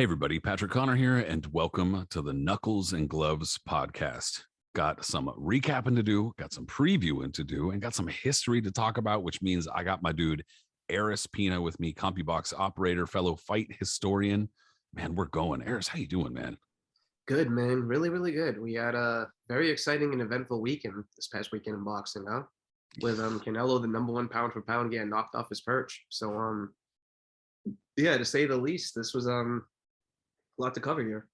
Everybody, Patrick Connor here, and welcome to the Knuckles and Gloves podcast. Got some recapping to do, got some previewing to do, and got some history to talk about, which means I got my dude Aris Pina with me, CompuBox operator, fellow fight historian. Man, we're going. Aris, how you doing, man? Good, man. Really, really good. We had a very exciting and eventful weekend this past weekend in boxing, huh? With Canelo, the number one pound for pound, getting knocked off his perch. So yeah, to say the least, this was a lot to cover here.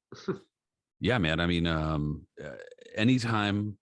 Yeah, man. I mean, anytime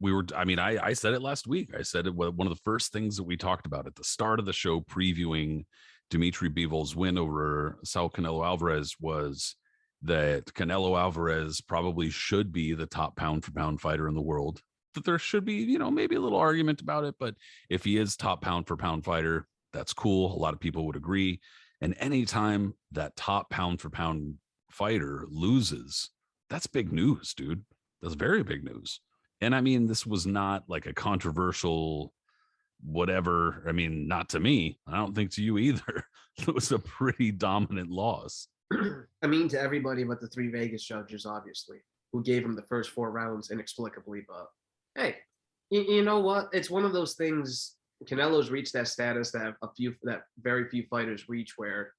I said it last week. I said it was one of the first things that we talked about at the start of the show, previewing Dmitry Bivol's win over Saul Canelo Álvarez, was that Canelo Álvarez probably should be the top pound for pound fighter in the world. That there should be, maybe a little argument about it, but if he is top pound for pound fighter, that's cool. A lot of people would agree. And anytime that top pound for pound fighter loses, that's big news, dude. That's very big news. And I mean, this was not like a controversial whatever. I mean, not to me. I don't think to you either. It was a pretty dominant loss. I mean, to everybody but the three Vegas judges, obviously, who gave him the first 4 rounds inexplicably. But hey, you know what? It's one of those things. Canelo's reached that status that very few fighters reach, where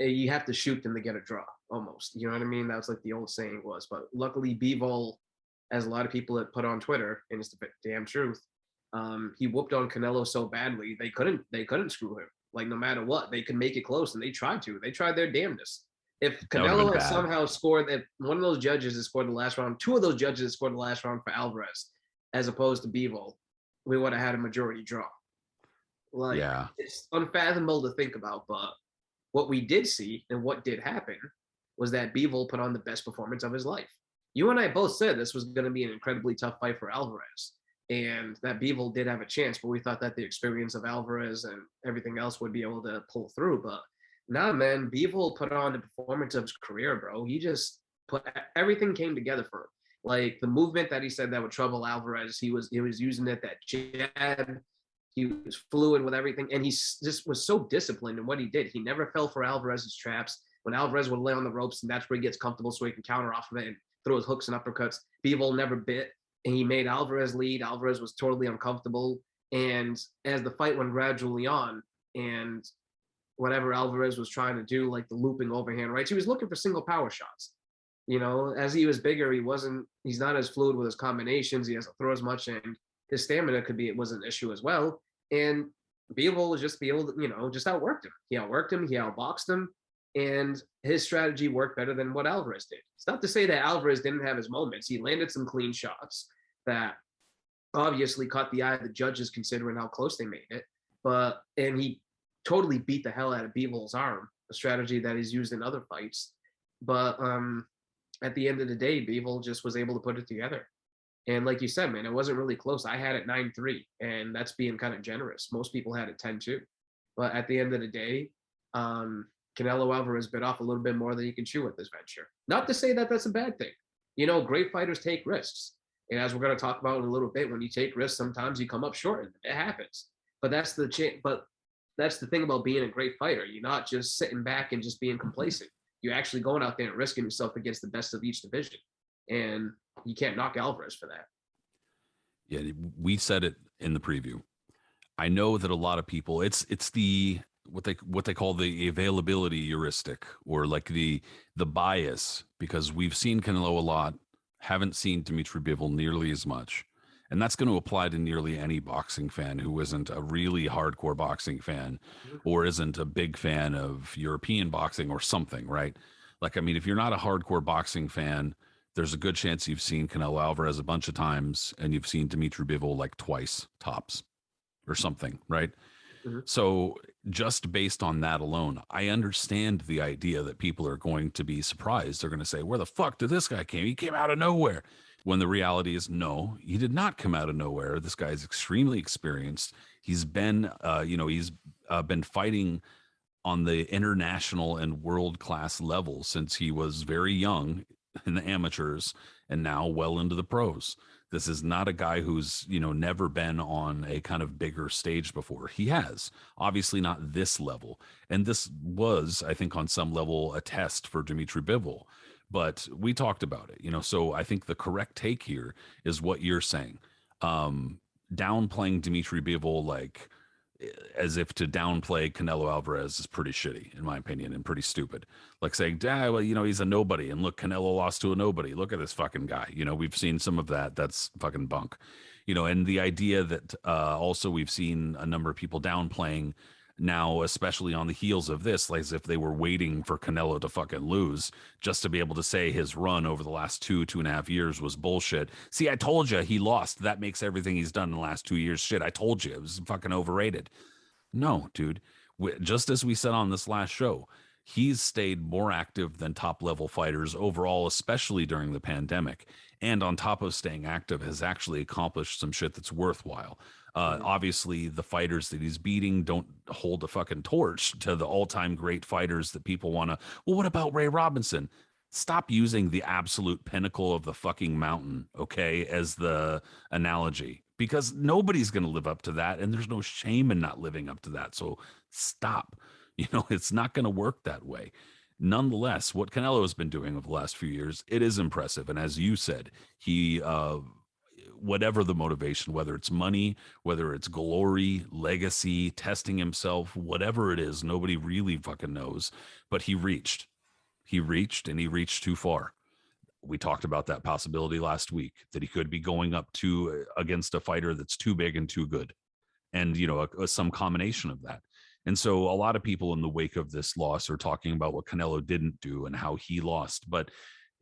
you have to shoot them to get a draw, almost. You know what I mean? That's like the old saying was. But luckily, Bivol, as a lot of people had put on Twitter, and it's the damn truth, he whooped on Canelo so badly they couldn't screw him. Like, no matter what, they could make it close, and they tried to. They tried their damnedest. If Canelo had somehow scored, if one of those judges has scored the last round, 2 of those judges has scored the last round for Álvarez, as opposed to Bivol, we would have had a majority draw. Like, yeah. It's unfathomable to think about, but what we did see and what did happen was that Bivol put on the best performance of his life. You and I both said this was going to be an incredibly tough fight for Álvarez, and that Bivol did have a chance, but we thought that the experience of Álvarez and everything else would be able to pull through. But nah, man, Bivol put on the performance of his career, bro. He just everything came together for him. Like, the movement that he said that would trouble Álvarez, he was using it, that jab. He was fluid with everything, and he just was so disciplined in what he did. He never fell for Álvarez's traps. When Álvarez would lay on the ropes, and that's where he gets comfortable so he can counter off of it and throw his hooks and uppercuts, Bivol never bit, and he made Álvarez lead. Álvarez was totally uncomfortable, and as the fight went gradually on, and whatever Álvarez was trying to do, like the looping overhand rights, he was looking for single power shots. As he was bigger, he's not as fluid with his combinations. He doesn't throw as much, and his stamina was an issue as well. And Bivol was just just outworked him. He outboxed him, and his strategy worked better than what Álvarez did. It's not to say that Álvarez didn't have his moments. He landed some clean shots that obviously caught the eye of the judges, considering how close they made it. And he totally beat the hell out of Bivol's arm, a strategy that he's used in other fights. But at the end of the day, Bivol just was able to put it together. And like you said, man, it wasn't really close. I had it 9-3, and that's being kind of generous. Most people had it 10-2. But at the end of the day, Canelo Álvarez bit off a little bit more than he can chew with this venture. Not to say that that's a bad thing. Great fighters take risks. And as we're going to talk about in a little bit, when you take risks, sometimes you come up short, and it happens. But that's the thing about being a great fighter. You're not just sitting back and just being complacent. You're actually going out there and risking yourself against the best of each division. And you can't knock Álvarez for that. Yeah, we said it in the preview. I know that a lot of people, it's the what they call the availability heuristic, or like the bias, because we've seen Canelo a lot, haven't seen Dmitry Bivol nearly as much. And that's going to apply to nearly any boxing fan who isn't a really hardcore boxing fan or isn't a big fan of European boxing or something, right? Like, I mean, if you're not a hardcore boxing fan, there's a good chance you've seen Canelo Álvarez a bunch of times, and you've seen Dmitry Bivol like twice tops or something, right? Mm-hmm. So just based on that alone, I understand the idea that people are going to be surprised. They're going to say, where the fuck did this guy came? He came out of nowhere. When the reality is, no, he did not come out of nowhere. This guy is extremely experienced. He's been, been fighting on the international and world-class level since he was very young. in the amateurs and now well into the pros. This is not a guy who's, never been on a kind of bigger stage before. He has, obviously not this level. And this was, I think, on some level, a test for Dmitry Bivol. But we talked about it, so I think the correct take here is what you're saying. Downplaying Dmitry Bivol, like, as if to downplay Canelo Álvarez, is pretty shitty, in my opinion, and pretty stupid. Like saying, well, he's a nobody, and look, Canelo lost to a nobody. Look at this fucking guy. We've seen some of that. That's fucking bunk. And the idea that also we've seen a number of people downplaying now, especially on the heels of this, like as if they were waiting for Canelo to fucking lose just to be able to say his run over the last 2.5 years was bullshit. See, I told you he lost. That makes everything he's done in the last 2 years shit. I told you it was fucking overrated. No, dude. Just as we said on this last show, he's stayed more active than top level fighters overall, especially during the pandemic. And on top of staying active, has actually accomplished some shit that's worthwhile. Obviously, the fighters that he's beating don't hold a fucking torch to the all-time great fighters that people want to. Well, what about Ray Robinson? Stop using the absolute pinnacle of the fucking mountain, okay, as the analogy, because nobody's going to live up to that, and there's no shame in not living up to that. So stop. It's not going to work that way. Nonetheless, what Canelo has been doing over the last few years, it is impressive. And as you said, he whatever the motivation, whether it's money, whether it's glory, legacy, testing himself, whatever it is, nobody really fucking knows. But he reached and he reached too far. We talked about that possibility last week, that he could be going up to against a fighter that's too big and too good. And, some combination of that. And so a lot of people in the wake of this loss are talking about what Canelo didn't do and how he lost. But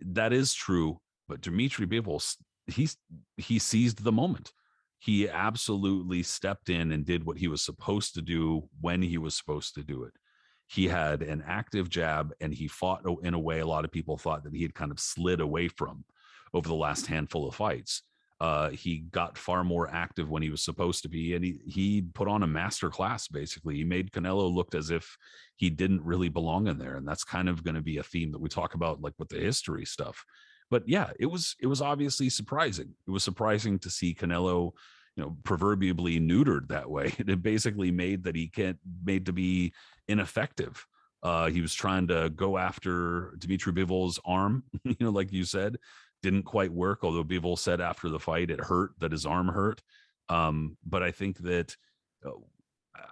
that is true. But Dmitry Bivol, he seized the moment. He absolutely stepped in and did what he was supposed to do when he was supposed to do it. He had an active jab, and he fought in a way a lot of people thought that he had kind of slid away from over the last handful of fights. He got far more active when he was supposed to be, and he put on a master class. Basically, he made Canelo look as if he didn't really belong in there, and that's kind of going to be a theme that we talk about, like with the history stuff. But yeah, it was obviously surprising. It was surprising to see Canelo, proverbially neutered that way. It basically made to be ineffective. He was trying to go after Dmitry Bivol's arm, like you said, didn't quite work. Although Bivol said after the fight it hurt, that his arm hurt. But I think that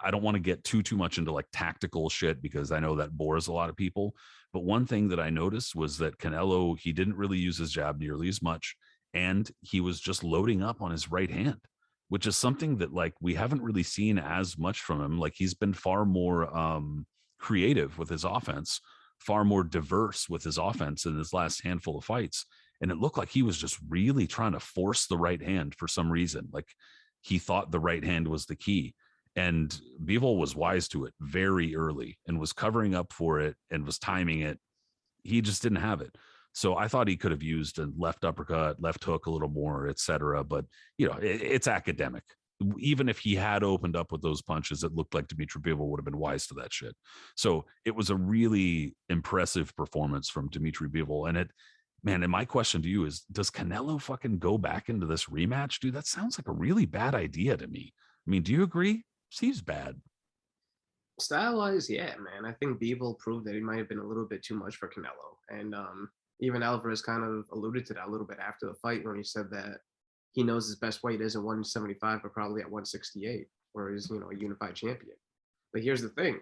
I don't want to get too much into like tactical shit, because I know that bores a lot of people. But one thing that I noticed was that Canelo, he didn't really use his jab nearly as much, and he was just loading up on his right hand, which is something that like we haven't really seen as much from him. Like he's been far more creative with his offense, far more diverse with his offense in his last handful of fights. And it looked like he was just really trying to force the right hand for some reason. Like he thought the right hand was the key. And Bivol was wise to it very early and was covering up for it and was timing it. He just didn't have it. So I thought he could have used a left uppercut, left hook a little more, etc. But, it's academic. Even if he had opened up with those punches, it looked like Dmitry Bivol would have been wise to that shit. So it was a really impressive performance from Dmitry Bivol. And and my question to you is, does Canelo fucking go back into this rematch? Dude, that sounds like a really bad idea to me. I mean, do you agree? Seems bad. Style-wise, yeah, man. I think Bivol proved that he might have been a little bit too much for Canelo. And even Alvarez kind of alluded to that a little bit after the fight when he said that he knows his best weight isn't 175, but probably at 168, where he's, a unified champion. But here's the thing.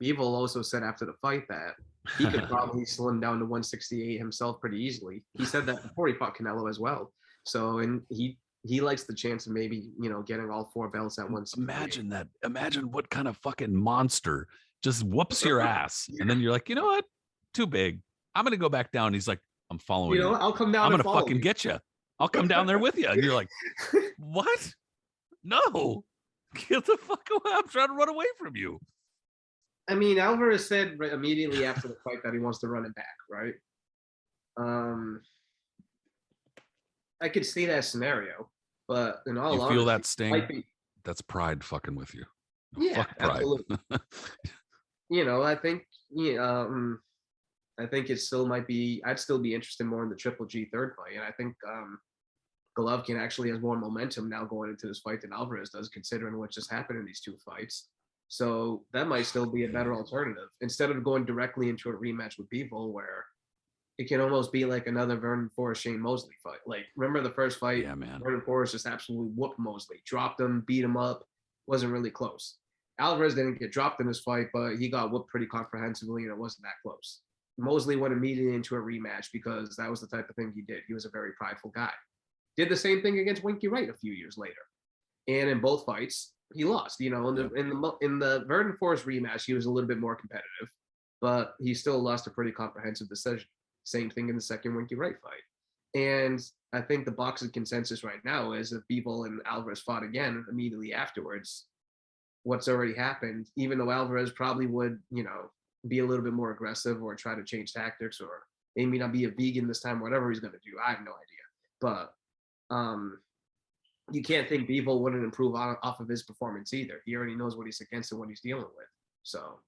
Bivol also said after the fight that he could probably slim down to 168 himself pretty easily. He said that before he fought Canelo as well. So, and he likes the chance of maybe, getting all 4 belts at once. Imagine that. Imagine what kind of fucking monster just whoops your ass. Yeah. And then you're like, you know what? Too big. I'm going to go back down. He's like, I'm following you. I'll come down. I'm going to fucking get you. I'll come down there with you. And you're like, what? No. Get the fuck away. I'm trying to run away from you. I mean, Alvarez said immediately after the fight that he wants to run it back, right? I could see that scenario, but in all honesty, you feel that sting? That's pride fucking with you. Yeah, fuck pride. Absolutely. I think I think it still might be. I'd still be interested more in the Triple G third fight, and I think Golovkin actually has more momentum now going into this fight than Alvarez does, considering what just happened in these two fights. So that might still be a better alternative instead of going directly into a rematch with Bivol, where it can almost be like another Vernon Forrest Shane Mosley fight. Like, remember the first fight? Yeah, man. Vernon Forrest just absolutely whooped Mosley, dropped him, beat him up, wasn't really close. Alvarez didn't get dropped in this fight, but he got whooped pretty comprehensively, and it wasn't that close. Mosley went immediately into a rematch because that was the type of thing he did. He was a very prideful guy. Did the same thing against Winky Wright a few years later, and in both fights he lost. You know, in the Vernon Forrest rematch, he was a little bit more competitive, but he still lost a pretty comprehensive decision. Same thing in the second Winky Wright fight. And I think the boxing consensus right now is if Bivol and Alvarez fought again immediately afterwards, what's already happened, even though Alvarez probably would, you know, be a little bit more aggressive or try to change tactics, or maybe not be a vegan this time, whatever he's going to do. I have no idea. But you can't think Bivol wouldn't improve off of his performance either. He already knows what he's against and what he's dealing with. So,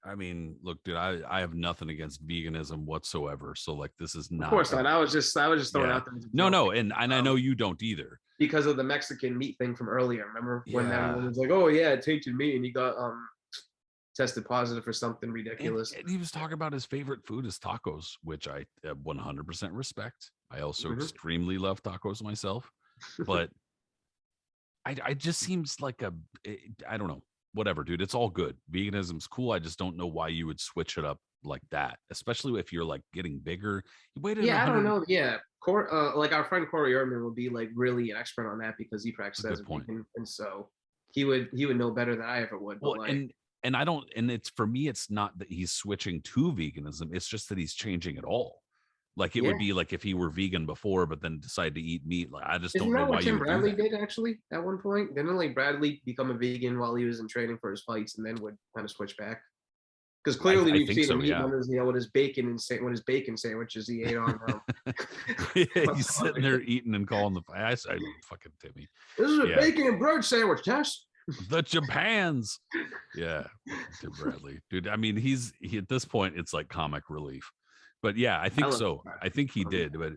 I mean, look, dude, I have nothing against veganism whatsoever. So like, this is not. Of course not. I was just throwing out there. No, and I know you don't either. Because of the Mexican meat thing from earlier. Remember when everyone was like, "Oh yeah, it tainted meat," and he got tested positive for something ridiculous. And he was talking about his favorite food is tacos, which I 100% respect. I also extremely love tacos myself, but I just seems like I don't know. Whatever, dude. It's all good. Veganism's cool. I just don't know why you would switch it up like that, especially if you're like getting bigger. You waited. Yeah, I don't know. Yeah, like our friend Corey Erdman would be like really an expert on that because he practiced as a vegan, and so he would know better than I ever would. But well, and I don't. And it's for me, it's not that he's switching to veganism. It's just that he's changing it all. Like it would be like if he were vegan before, but then decided to eat meat. Like I just don't know why Tim Bradley did actually at one point. Didn't like Bradley become a vegan while he was in training for his fights, and then would kind of switch back? Because clearly we've seen him eating on his, you know, with his bacon sandwiches he ate on. He's sitting there eating and calling the I fucking Timmy. This is a bacon and bread sandwich, Tess. The Japans. Yeah, Tim Bradley, dude. I mean, he at this point it's like comic relief. But yeah, I think so. I think he did, but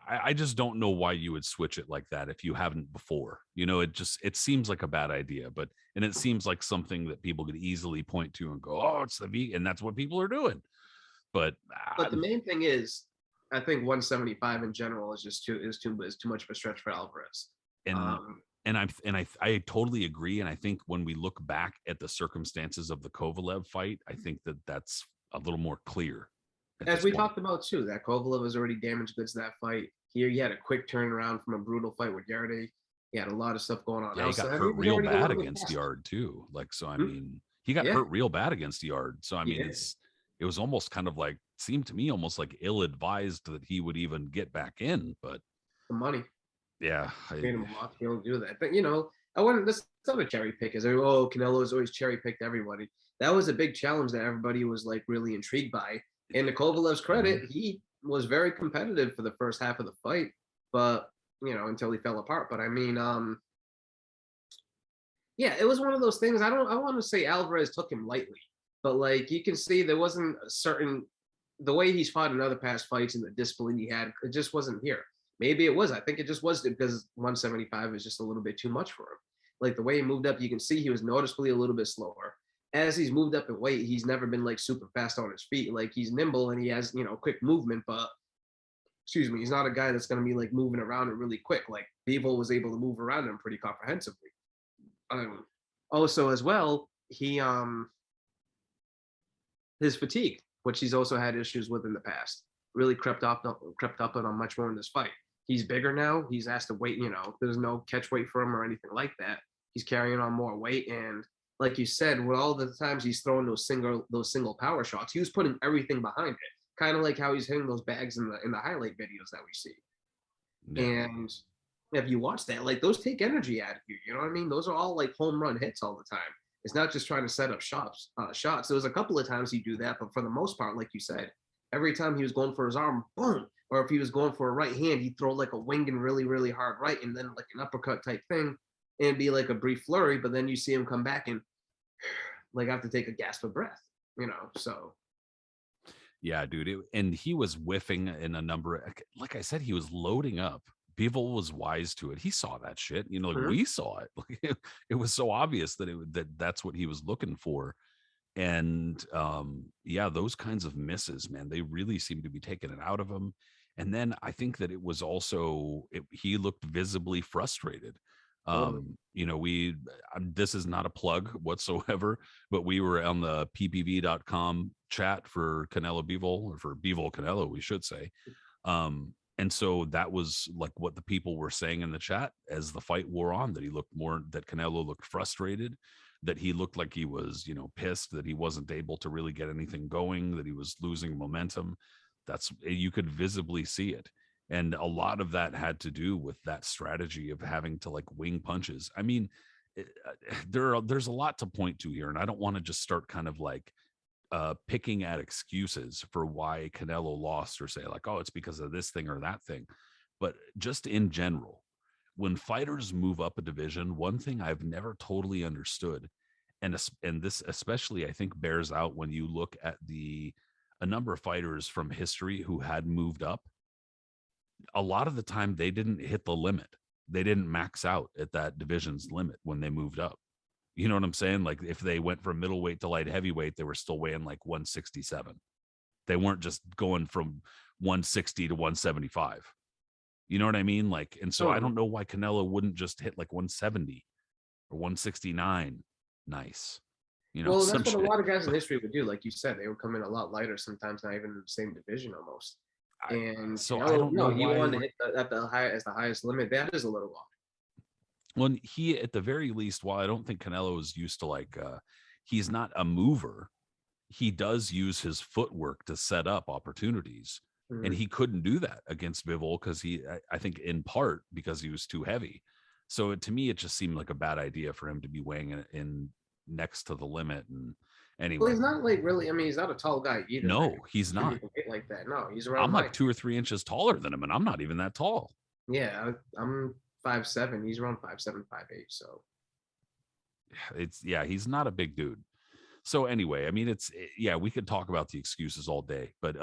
I just don't know why you would switch it like that if you haven't before. You know, it seems like a bad idea, and it seems like something that people could easily point to and go, "Oh, it's the vegan," and that's what people are doing. But the main thing is, I think 175 in general is just too much of a stretch for Alvarez. And I totally agree. And I think when we look back at the circumstances of the Kovalev fight, I think that's a little more clear. As we talked about too, that Kovalev was already damaged goods that fight. Here, he had a quick turnaround from a brutal fight with Yarde. He had a lot of stuff going on. Yeah, he got hurt real bad against Yard too. Like, so I mean, he got hurt real bad against Yard. So I mean, it was almost kind of like seemed to me almost like ill-advised that he would even get back in. But the money, yeah, made him a lot. He don't do that. But you know, I wouldn't. This not a cherry pick. Is Canelo's always cherry picked everybody. That was a big challenge that everybody was like really intrigued by. And to Kovalev's credit, he was very competitive for the first half of the fight, but you know, until he fell apart. But I mean, yeah, it was one of those things. I want to say Alvarez took him lightly, but like you can see, there wasn't the way he's fought in other past fights and the discipline he had, it just wasn't here. Maybe it was. I think it just was because 175 is just a little bit too much for him. Like the way he moved up, you can see he was noticeably a little bit slower. As he's moved up in weight, he's never been like super fast on his feet. Like he's nimble and he has, you know, quick movement, but he's not a guy that's going to be like moving around really quick. Like Bivol was able to move around him pretty comprehensively. Also as well, he his fatigue, which he's also had issues with in the past, really crept up on him much more in this fight. He's bigger now. He's asked to weight, you know, there's no catch weight for him or anything like that. He's carrying on more weight, and like you said, with all the times he's throwing those single power shots, he was putting everything behind it. Kind of like how he's hitting those bags in the highlight videos that we see. Yeah. And if you watch that, like those take energy out of you. You know what I mean? Those are all like home run hits all the time. It's not just trying to set up shots. There was a couple of times he'd do that, but for the most part, like you said, every time he was going for his arm, boom. Or if he was going for a right hand, he'd throw like a wing and really, really hard right, and then like an uppercut type thing. And it'd be like a brief flurry, but then you see him come back and like have to take a gasp of breath, you know. So Yeah, dude. And he was whiffing in a number. Like I said, he was loading up. Bivol was wise to it. He saw that shit. You know, like Mhm. we saw it. Like it was so obvious that that's what he was looking for. And yeah, those kinds of misses, man, they really seem to be taking it out of him. And then I think that it was also he looked visibly frustrated. Totally. You know, this is not a plug whatsoever, but we were on the ppv.com chat for CaneloBivol, or for Bivol Canelo, we should say. And so that was like what the people were saying in the chat as the fight wore on, that Canelo looked frustrated, that he looked like he was, you know, pissed that he wasn't able to really get anything going, that he was losing momentum. You could visibly see it. And a lot of that had to do with that strategy of having to like wing punches. I mean, there's a lot to point to here, and I don't want to just start kind of like picking at excuses for why Canelo lost, or say like, oh, it's because of this thing or that thing. But just in general, when fighters move up a division, one thing I've never totally understood, and this especially I think bears out when you look at a number of fighters from history who had moved up. A lot of the time they didn't hit the limit. They didn't max out at that division's limit when they moved up. You know what I'm saying? Like if they went from middleweight to light heavyweight, they were still weighing like 167. They weren't just going from 160 to 175. You know what I mean? Like, and so I Totally. don't know why Canelo wouldn't just hit like 170 or 169. Nice. You know, Well, some that's what a shit. lot of guys in history would do. Like you said, they would come in a lot lighter, sometimes not even in the same division almost. And So I Canelo, don't know no, he why. wanted to hit at the high as the highest limit. That is a little off. Well, he, at the very least, while I don't think Canelo is used to like, he's not a mover, he does use his footwork to set up opportunities. And Mhm. he couldn't do that against Bivol because I think in part because he was too heavy. So to me, it just seemed like a bad idea for him to be weighing in next to the limit. And Well, anyway, he's not like really. I mean, he's not a tall guy either. That no, he's can not. hit like that. No, he's around I'm my. like 2 or 3 inches taller than him, and I'm not even that tall. Yeah, I'm 5'7". He's around 5'7", 5'8". So Yeah, he's not a big dude. So anyway, I mean, yeah, we could talk about the excuses all day, but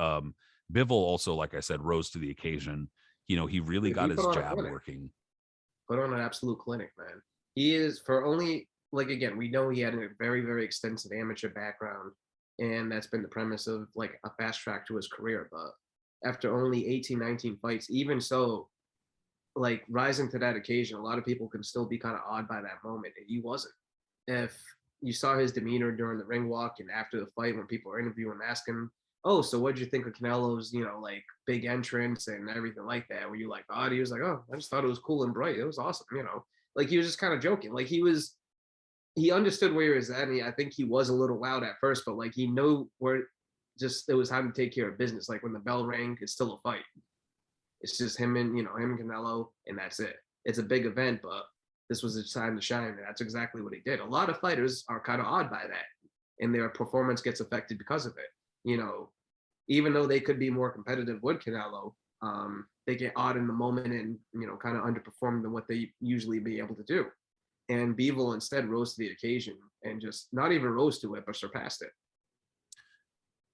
Bivol also, like I said, rose to the occasion. You know, he really got he put his on a jab clinic. working. Put on an absolute clinic, man. He is for only like again, we know he had a very, very extensive amateur background, and that's been the premise of like a fast track to his career. But after only 18, 19 fights, even so, like rising to that occasion, a lot of people can still be kind of awed by that moment, and he wasn't. If you saw his demeanor during the ring walk and after the fight when people are interviewing asking, oh, so what'd you think of Canelo's, like big entrance and everything like that? Were you like, oh, he was like, oh, I just thought it was cool and bright. It was awesome. Like he was just kind of joking. Like he understood where he was at. And I think he was a little loud at first, but like he knew where just it was time to take care of business. Like when the bell rang, it's still a fight. It's just him and Canelo, and that's it. It's a big event, but this was his time to shine, and that's exactly what he did. A lot of fighters are kind of awed by that, and their performance gets affected because of it. Even though they could be more competitive with Canelo, they get awed in the moment and kind of underperform than what they usually be able to do. And Bivol instead rose to the occasion and just not even rose to it, but surpassed it.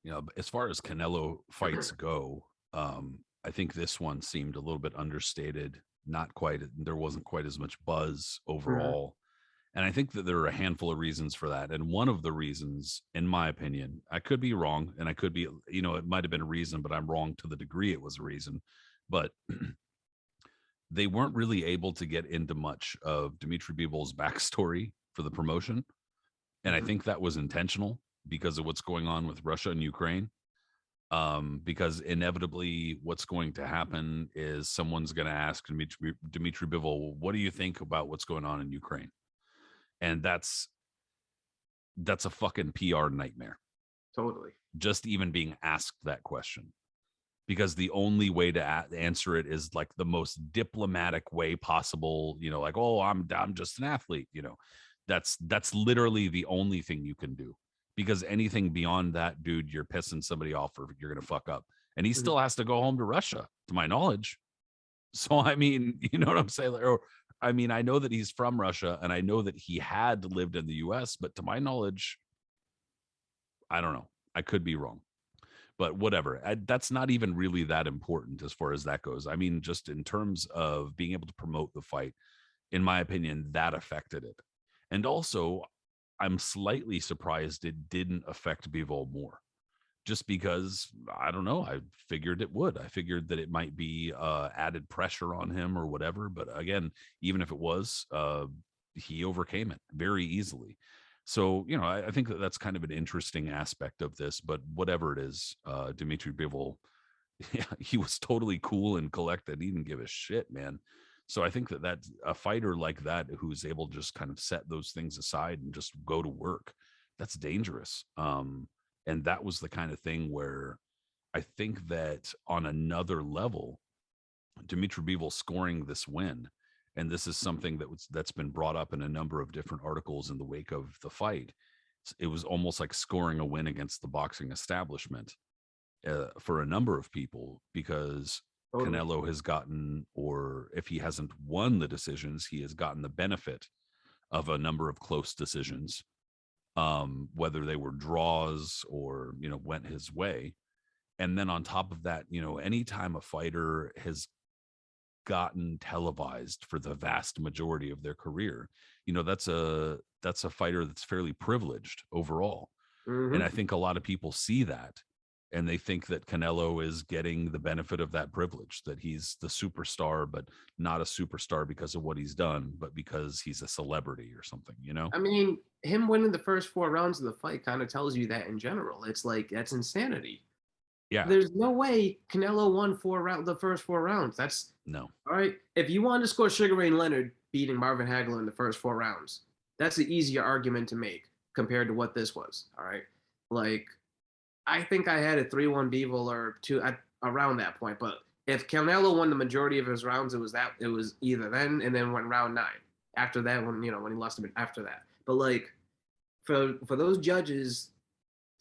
You know, as far as Canelo fights go, I think this one seemed a little bit understated. Not quite. There wasn't quite as much buzz Mhm. overall. And I think that there are a handful of reasons for that. And one of the reasons, in my opinion, I could be wrong, and I could be, it might have been a reason, but I'm wrong to the degree it was a reason. But they weren't really able to get into much of Dmitry Bivol's backstory for the promotion. And I Mhm. think that was intentional because of what's going on with Russia and Ukraine. Because inevitably what's going to happen is someone's going to ask Dmitry Bivol, what do you think about what's going on in Ukraine? And that's a fucking PR nightmare. Totally. Just even being asked that question, because the only way to answer it is like the most diplomatic way possible. Like, oh, I'm just an athlete. That's literally the only thing you can do, because anything beyond that, dude, you're pissing somebody off or you're gonna fuck up. And he Mhm. still has to go home to Russia, to my knowledge. So I mean, you know what I'm saying? Or I mean, I know that he's from Russia and I know that he had lived in the US, but to my knowledge, I don't know. I could be wrong. but whatever. That's not even really that important as far as that goes. I mean, just in terms of being able to promote the fight, in my opinion, that affected it. And also, I'm slightly surprised it didn't affect Bivol more. Just because I don't know, I figured it would. I figured that it might be added pressure on him or whatever. But again, even if it was, he overcame it very easily. So I think that that's kind of an interesting aspect of this. But whatever it is, Dmitry Bivol, yeah, he was totally cool and collected. He didn't give a shit, man. So I think that that's a fighter like that who's able to just kind of set those things aside and just go to work. That's dangerous. And that was the kind of thing where I think that on another level, Dmitry Bivol scoring this win, and this is something that's been brought up in a number of different articles in the wake of the fight. It was almost like scoring a win against the boxing establishment for a number of people, because Totally. Canelo has gotten, or if he hasn't won the decisions, he has gotten the benefit of a number of close decisions, whether they were draws or went his way. And then on top of that, anytime a fighter has gotten televised for the vast majority of their career, that's a fighter that's fairly privileged overall. And I Mm-hmm. think a lot of people see that, and they think that Canelo is getting the benefit of that privilege, that he's the superstar, but not a superstar because of what he's done, but because he's a celebrity or something, I mean, him winning the first 4 rounds of the fight kind of tells you that in general. It's like that's insanity. Yeah, There's no way Canelo won the first 4 rounds. That's no. all right. If you wanted to score Sugar Ray Leonard beating Marvin Hagler in the first 4 rounds, that's the easier argument to make compared to what this was. All right. Like, I think I had a 3-1 Bivol or two around that point. But if Canelo won the majority of his rounds, it was either then and then went round 9. After that, when when he lost a bit after that. But like for those judges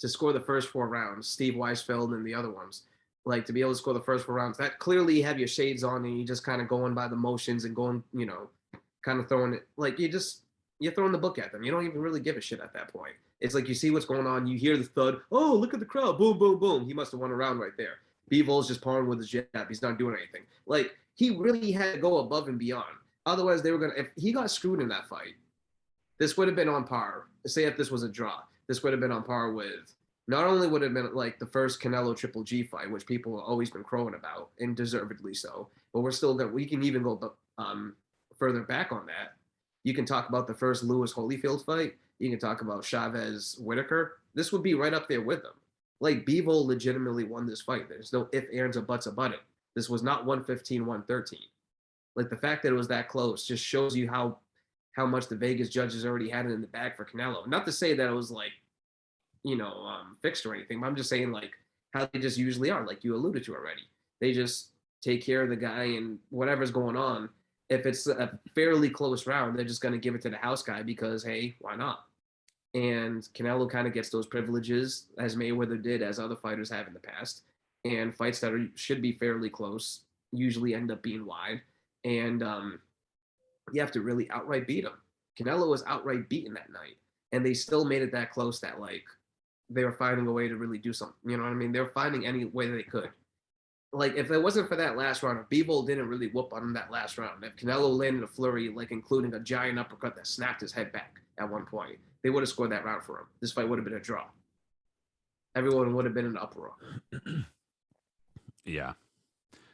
to score the first 4 rounds, Steve Weisfeld and the other ones, like to be able to score the first 4 rounds, that clearly you have your shades on and you just kind of going by the motions and going, kind of throwing it like you're throwing the book at them. You don't even really give a shit at that point. It's like you see what's going on, you hear the thud, oh, look at the crowd, boom, boom, boom. He must have won a round right there. Bivol's just pawing with his jab. He's not doing anything. Like he really had to go above and beyond. Otherwise, they were gonna. If he got screwed in that fight, this would have been on par. Say if this was a draw, this would have been on par with. Not only would it have been like the first Canelo Triple G fight, which people have always been crowing about, and deservedly so, but we can even go further back on that. You can talk about the first Lewis Holyfield fight. You can talk about Chavez Whitaker. This would be right up there with them. Like Bivol legitimately won this fight. There's no ifs, ands, or buts about it. This was not 115, 113. Like the fact that it was that close just shows you how much the Vegas judges already had it in the bag for Canelo. Not to say that it was like, fixed or anything, but I'm just saying like how they just usually are, like you alluded to already. They just take care of the guy and whatever's going on. If it's a fairly close round, they're just going to give it to the house guy because, hey, why not? And Canelo kind of gets those privileges as Mayweather did, as other fighters have in the past. And fights that should be fairly close usually end up being wide. And you have to really outright beat him. Canelo was outright beaten that night, and they still made it that close that like they were finding a way to really do something. You know what I mean? They were finding any way they could. Like if it wasn't for that last round, if Bivol didn't really whoop on him that last round, if Canelo landed a flurry, like including a giant uppercut that snapped his head back at one point, they would have scored that round for him. This fight would have been a draw. Everyone would have been in an uproar. Yeah.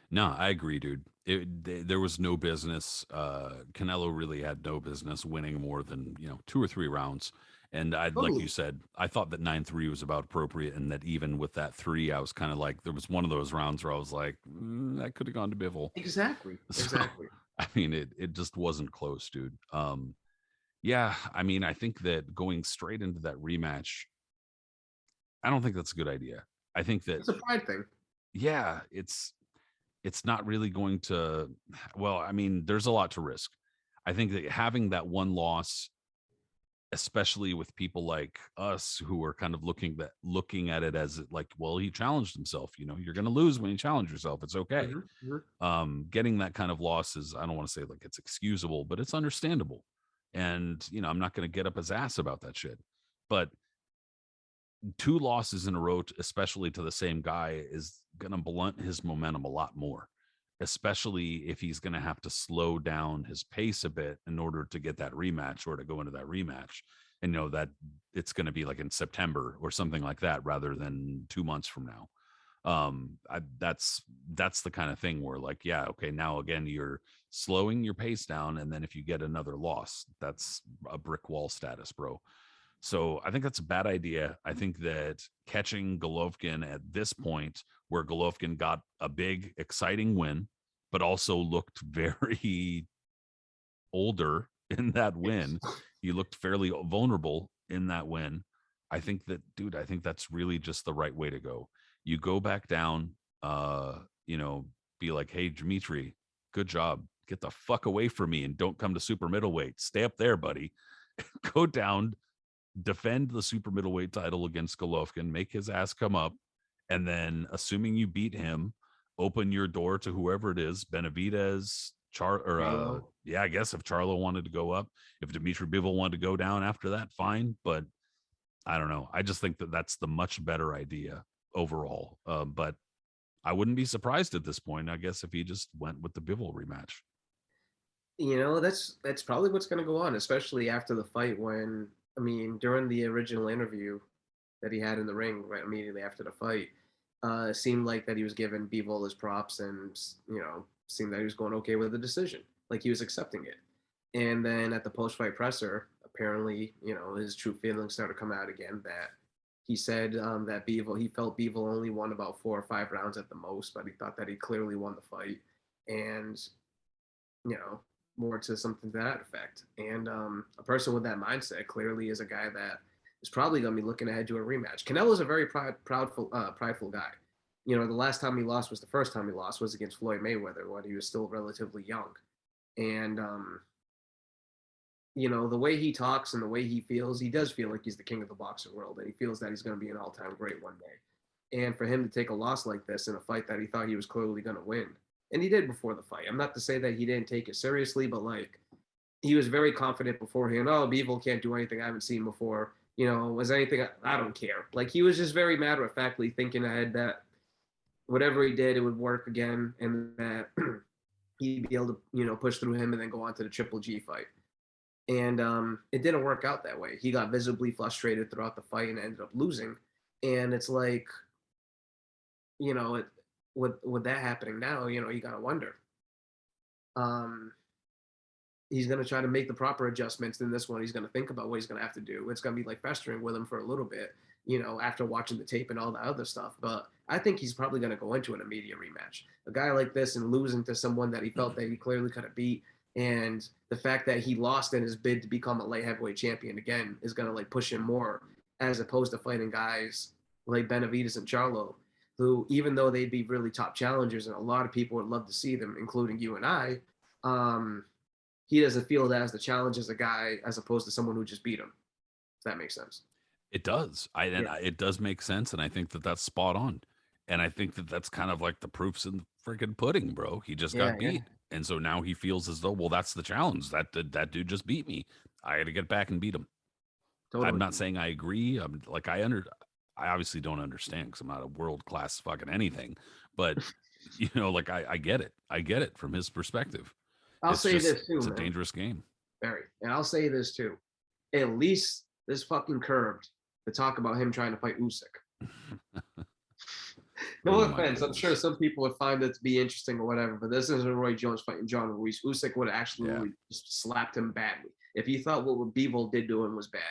No, I agree, dude. There was no business. Canelo really had no business winning more than 2 or 3 rounds. And like you Totally. said, I thought that 9-3 was about appropriate, and that even with that 3, I was kind of like, there was one of those rounds where I was like, that could have gone to Bivol. Exactly. So, Exactly. I mean, it just wasn't close, dude. Yeah, I mean, I think that going straight into that rematch, I don't think that's a good idea. I think that, It's a pride thing. yeah, it's not really going to, well, I mean, there's a lot to risk. I think that having that one loss, especially with people like us who are kind of looking at it as like, well, he challenged himself, you're going to lose when you challenge yourself, it's okay. Mm-hmm. Mm-hmm. Getting that kind of loss is, I don't want to say like it's excusable, but it's understandable. And I'm not going to get up his ass about that shit. But 2 losses in a row, especially to the same guy, is going to blunt his momentum a lot more, especially if he's going to have to slow down his pace a bit in order to get that rematch or to go into that rematch. And that it's going to be like in September or something like that rather than 2 months from now. That's the kind of thing where, like, yeah, okay, now again you're slowing your pace down, and then if you get another loss, that's a brick wall status, bro. So I think that's a bad idea. I think that catching Golovkin at this point, where Golovkin got a big, exciting win, but also looked very older in that win, he looked fairly vulnerable in that win. I think that, dude, I think that's really just the right way to go. You go back down, be like, hey, Dmitry, good job. Get the fuck away from me and don't come to super middleweight. Stay up there, buddy. Go down, defend the super middleweight title against Golovkin, make his ass come up, and then, assuming you beat him, open your door to whoever it is, Benavidez, I guess if Charlo wanted to go up, if Dmitry Bivol wanted to go down after that, fine. But I don't know. I just think that that's the much better idea overall. But I wouldn't be surprised at this point, I guess, if he just went with the Bivol rematch. That's probably what's going to go on, especially after the fight. When, I mean, during the original interview that he had in the ring right immediately after the fight, it seemed like that he was giving Bivol his props, and seemed that he was going okay with the decision, like he was accepting it. And then at the post-fight presser, apparently, his true feelings started to come out again. That he said that he felt Bivol only won about 4 or 5 rounds at the most, but he thought that he clearly won the fight, and more to something to that effect. And a person with that mindset clearly is a guy that is probably going to be looking ahead to a rematch. Canelo's a very prideful guy. The last time he lost was the first time he lost was against Floyd Mayweather when he was still relatively young. And, the way he talks and the way he feels, he does feel like he's the king of the boxing world, and he feels that he's going to be an all-time great one day. And for him to take a loss like this in a fight that he thought he was clearly going to win, and he did before the fight. I'm not to say that he didn't take it seriously, but like, he was very confident beforehand. Oh, Bivol can't do anything I haven't seen before. Was anything, I don't care. Like, he was just very matter-of-factly thinking ahead that whatever he did, it would work again, and that he'd be able to, push through him and then go on to the Triple G fight. And it didn't work out that way. He got visibly frustrated throughout the fight and ended up losing. And it's like, with that happening now, you got to wonder. He's going to try to make the proper adjustments in this one. He's going to think about what he's going to have to do. It's going to be like festering with him for a little bit, after watching the tape and all the other stuff. But I think he's probably going to go into an immediate rematch. A guy like this and losing to someone that he felt that he clearly could have beat, and the fact that he lost in his bid to become a light heavyweight champion again is going to like push him more, as opposed to fighting guys like Benavidez and Charlo, who, even though they'd be really top challengers and a lot of people would love to see them, including you and I, he doesn't feel that as the challenge as a guy, as opposed to someone who just beat him. If that makes sense. It does. It does make sense. And I think that that's spot on. And I think that that's kind of like the proof's in the freaking pudding, bro. He just got beat. And so now he feels as though, well, that's the challenge. That dude just beat me. I got to get back and beat him. Totally. I'm not saying I agree. I'm like, I obviously don't understand because I'm not a world-class fucking anything, but like I get it. I get it from his perspective. I'll say this too, it's a dangerous game. Very. And I'll say this too. At least this fucking curved to talk about him trying to fight Usyk. No offense. I'm sure some people would find it to be interesting or whatever, but this isn't Roy Jones fighting John Ruiz. Usyk would have actually just slapped him badly if he thought what Bivol did to him was bad.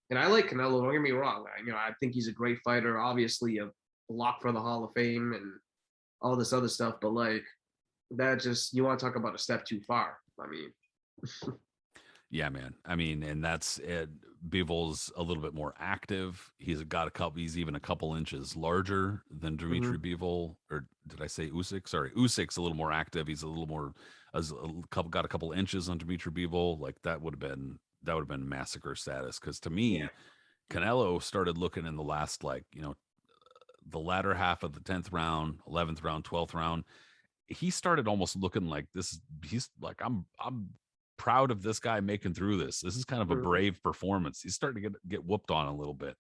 And I like Canelo. Don't get me wrong. I think he's a great fighter. Obviously, a lock for the Hall of Fame and all this other stuff. But like, that just, you want to talk about a step too far. I mean, yeah, man. I mean, and that's it. Bivol's a little bit more active. He's even a couple inches larger than Dmitry Bivol, or did I say Usyk? Sorry, Usyk's a little more active. He's a little more, got a couple inches on Dmitry Bivol. Like that would have been massacre status. Because to me, Canelo started looking in the last, the latter half of the 10th round, 11th round, 12th round. He started almost looking like this. He's like, I'm proud of this guy making through this. This is kind of a brave performance. He's starting to get whooped on a little bit.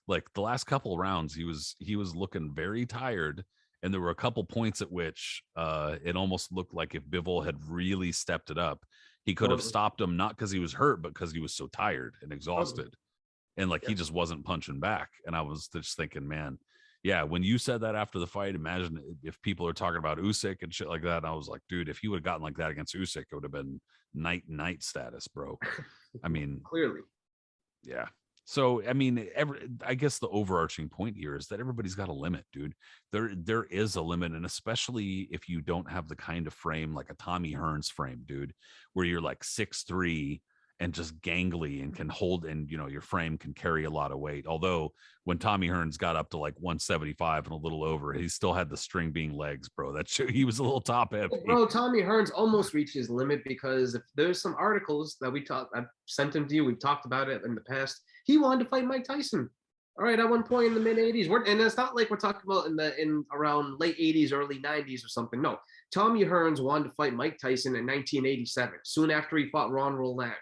like the last couple of rounds, he was looking very tired. And there were a couple points at which it almost looked like if Bivol had really stepped it up, he could have Totally. stopped him, not because he was hurt, but because he was so tired and Totally. exhausted. And like Yeah. he just wasn't punching back. And I was just thinking, man, yeah, when you said that after the fight, imagine if people are talking about Usyk and shit like that. And I was like, dude, if he would have gotten like that against Usyk, it would have been night status, bro. I mean, Clearly. yeah. So I mean, I guess the overarching point here is that everybody's got a limit, dude. There is a limit, and especially if you don't have the kind of frame like a Tommy Hearns frame, dude, where you're like 6'3" and just gangly and can hold, and you know your frame can carry a lot of weight. Although when Tommy Hearns got up to like 175 and a little over, he still had the string being legs, bro. That he was a little top heavy. Bro, Tommy Hearns almost reached his limit because if there's some articles that I've sent them to you, we've talked about it in the past. He wanted to fight Mike Tyson. All right, at one point in the mid 80s. And it's not like we're talking about in around late 80s, early 90s or something. No, Tommy Hearns wanted to fight Mike Tyson in 1987, soon after he fought Ron Roland.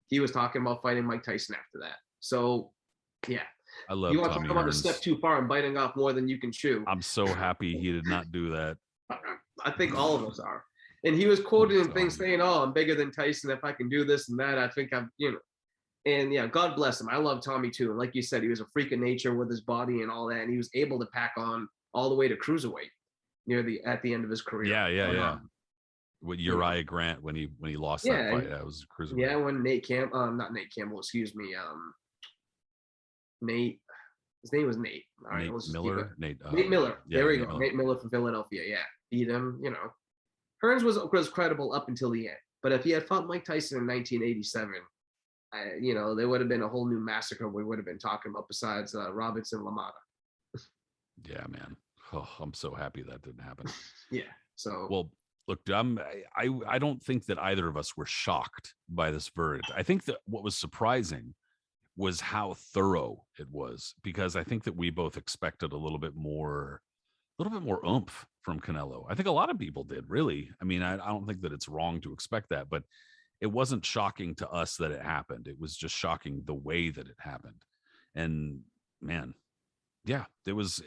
He was talking about fighting Mike Tyson after that. So, yeah. I love you want Tommy to talk about a Hearns. step too far and biting off more than you can chew. I'm so happy he did not do that. I think all of us are. And he was quoted in things saying, "Oh, I'm bigger than Tyson. If I can do this and that, I think I'm, you know." And yeah, God bless him. I love Tommy too. And like you said, he was a freak of nature with his body and all that. And he was able to pack on all the way to cruiserweight at the end of his career. Yeah. With Uriah Grant when he lost that fight, that was cruiserweight. Yeah, when not Nate Campbell, excuse me, Nate. His name was Nate. All right, Nate Miller. Nate Miller. Yeah, there we go. Nate Miller from Philadelphia. Yeah, beat him. You know, Hearns was credible up until the end. But if he had fought Mike Tyson in 1987, you know, there would have been a whole new massacre we would have been talking about besides Robinson LaMotta. Yeah, man. Oh, I'm so happy that didn't happen. Yeah. So well, look, I don't think that either of us were shocked by this verdict. I think that what was surprising was how thorough it was, because I think that we both expected a little bit more oomph from Canelo. I think a lot of people did, really. I mean, I don't think that it's wrong to expect that, but it wasn't shocking to us that it happened. It was just shocking the way that it happened. And man, yeah, it was,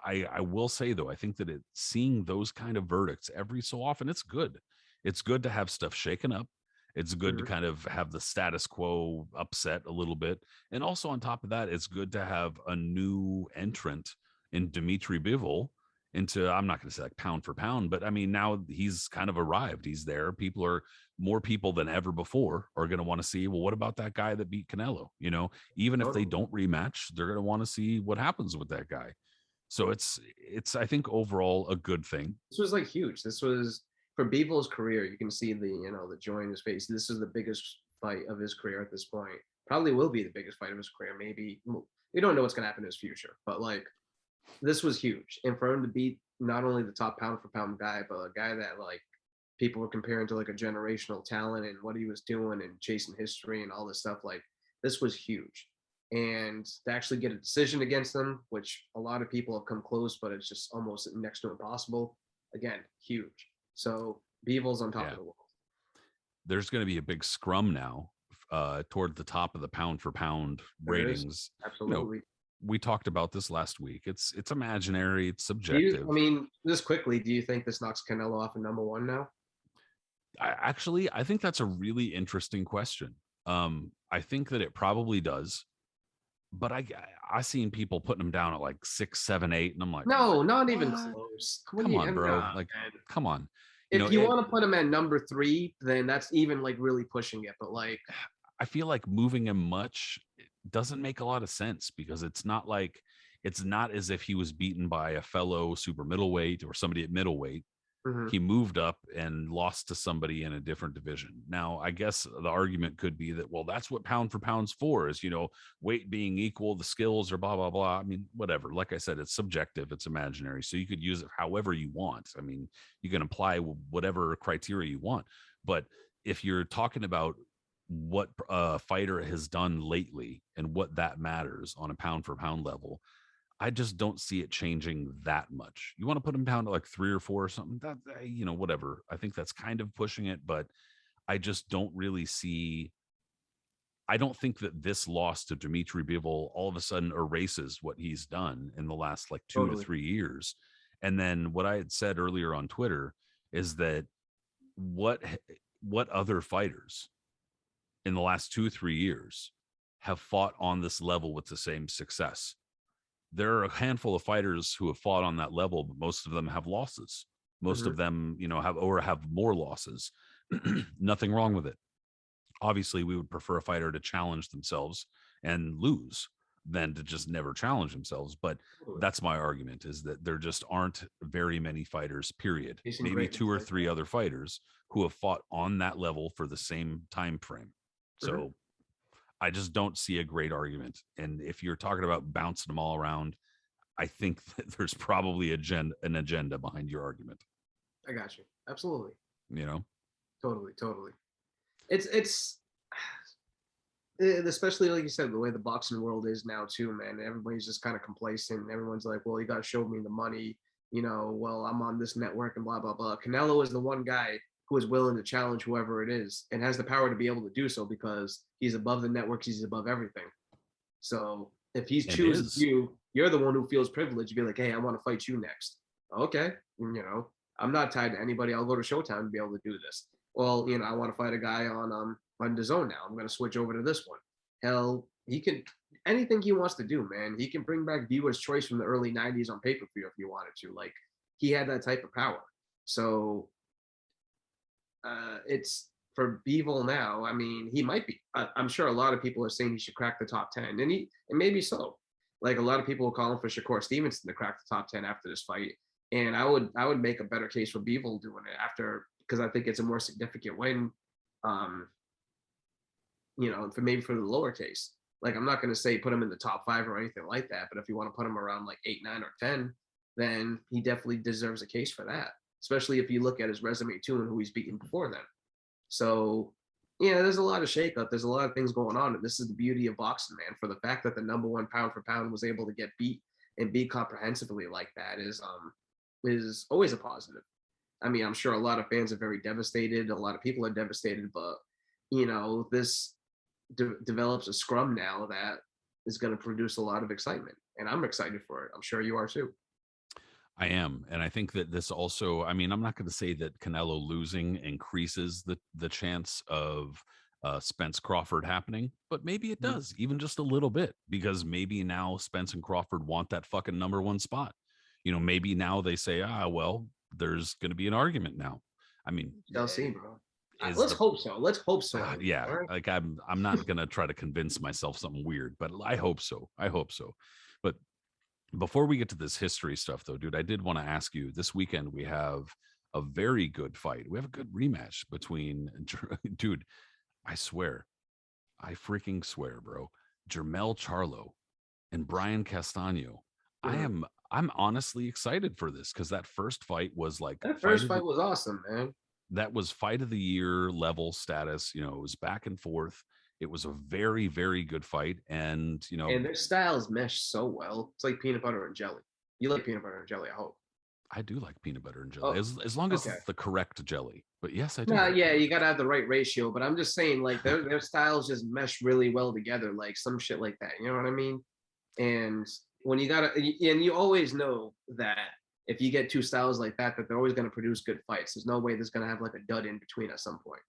I will say though, I think that seeing those kind of verdicts every so often, it's good. It's good to have stuff shaken up. It's good to kind of have the status quo upset a little bit. And also on top of that, it's good to have a new entrant in Dmitry Bivol into, I'm not going to say like pound for pound, but I mean, now he's kind of arrived. He's there. More people than ever before are going to want to see, well, what about that guy that beat Canelo? You know, even if they don't rematch, they're going to want to see what happens with that guy. So it's, I think overall a good thing. This was like huge. This was for Bivol's career. You can see the joy in his face. This is the biggest fight of his career at this point. Probably will be the biggest fight of his career. Maybe we don't know what's going to happen in his future, but like this was huge. And for him to beat not only the top pound for pound guy, but a guy that like people were comparing to like a generational talent and what he was doing and chasing history and all this stuff, like this was huge. And to actually get a decision against them, which a lot of people have come close, but it's just almost next to impossible. Again, huge. So Bivol's on top of the world. There's going to be a big scrum now toward the top of the pound for pound ratings. Absolutely. You know, we talked about this last week. It's imaginary. It's subjective. I mean, just quickly, do you think this knocks Canelo off of number one now? I think that's a really interesting question. I think that it probably does, but I seen people putting him down at like 6, 7, 8, and I'm like, no, not even close. Come on, bro. Like, come on. If you want to put him at number 3, then that's even like really pushing it. But like, I feel like moving him much doesn't make a lot of sense, because it's not as if he was beaten by a fellow super middleweight or somebody at middleweight. He moved up and lost to somebody in a different division. Now, I guess the argument could be that, well, that's what pound for pound's for, is, weight being equal, the skills are blah, blah, blah. I mean, whatever. Like I said, it's subjective, it's imaginary. So you could use it however you want. I mean, you can apply whatever criteria you want. But if you're talking about what a fighter has done lately and what that matters on a pound for pound level, I just don't see it changing that much. You want to put him down to like 3 or 4 or something, that, whatever. I think that's kind of pushing it, but I just don't really see. I don't think that this loss to Dmitry Bivol all of a sudden erases what he's done in the last like 2 to Totally. 3 years. And then what I had said earlier on Twitter is that what other fighters in the last 2-3 years have fought on this level with the same success? There are a handful of fighters who have fought on that level, but most of them have losses. Most Mhm. of them, have more losses. Nothing wrong with it. Obviously, we would prefer a fighter to challenge themselves and lose than to just never challenge themselves. But Totally. that's my argument, is that there just aren't very many fighters, period. Chasing Maybe greatness 2 or like 3 that. other fighters who have fought on that level for the same time frame. Mhm. So I just don't see a great argument. And if you're talking about bouncing them all around, I think that there's probably an agenda behind your argument, I got you. Absolutely. you know? Totally. Totally. It's especially like you said, the way the boxing world is now too, man. Everybody's just kind of complacent. Everyone's like, well, you got to show me the money. Well, I'm on this network and blah blah blah. Canelo is the one guy who is willing to challenge whoever it is and has the power to be able to do so because he's above the networks. He's above everything. So if he's And choosing is. you, you're the one who feels privileged to be like, hey, I want to fight you next. Okay, I'm not tied to anybody. I'll go to Showtime to be able to do this. Well, I want to fight a guy on the zone now. I'm going to switch over to this one. Hell, he can anything he wants to do, man. He can bring back Viewer's Choice from the early '90s on pay-per-view if he wanted to. Like he had that type of power. So it's for Bivol now. I mean, he might be. I'm sure a lot of people are saying he should crack the top 10, and maybe so. Like a lot of people are calling for Shakur Stevenson to crack the top 10 after this fight, and I would make a better case for Bivol doing it after because I think it's a more significant win. Um, for the lower case. Like I'm not going to say put him in the top 5 or anything like that, but if you want to put him around like 8, 9, or 10, then he definitely deserves a case for that. Especially if you look at his resume too and who he's beaten before then. So yeah, there's a lot of shakeup. There's a lot of things going on, and this is the beauty of boxing, man. For the fact that the number one pound for pound was able to get beat and beat comprehensively like that is always a positive. I mean, I'm sure a lot of fans are very devastated. A lot of people are devastated, but this develops a scrum now that is going to produce a lot of excitement, and I'm excited for it. I'm sure you are too. I am. And I think that this also, I mean, I'm not going to say that Canelo losing increases the chance of Spence Crawford happening, but maybe it Mhm. does, even just a little bit, because maybe now Spence and Crawford want that fucking number one spot. Maybe now they say, well, there's going to be an argument now. I mean, Shall see, bro. is Let's the hope so. Let's hope so. yeah, All right. like I'm not gonna try to convince myself something weird, but I hope so. I hope so. But before we get to this history stuff, though, dude, I did want to ask you. This weekend we have a very good fight. We have a good rematch between, dude. I swear, I freaking swear, bro. Jermell Charlo and Brian Castaño. I Mhm. am. I'm honestly excited for this because that first fight was like That fight first of the fight was awesome, man. that was fight of the year level status. It was back and forth. It was a very, very good fight. And, And their styles mesh so well. It's like peanut butter and jelly. You like peanut butter and jelly, I hope. I do like peanut butter and jelly Oh, as long as okay. it's the correct jelly. But yes, I do No, like yeah, peanut you butter gotta have the right ratio. But I'm just saying, like their styles just mesh really well together, like some shit like that. You know what I mean? And when you gotta, and you always know that if you get two styles like that they're always gonna produce good fights. There's no way there's gonna have like a dud in between at some point.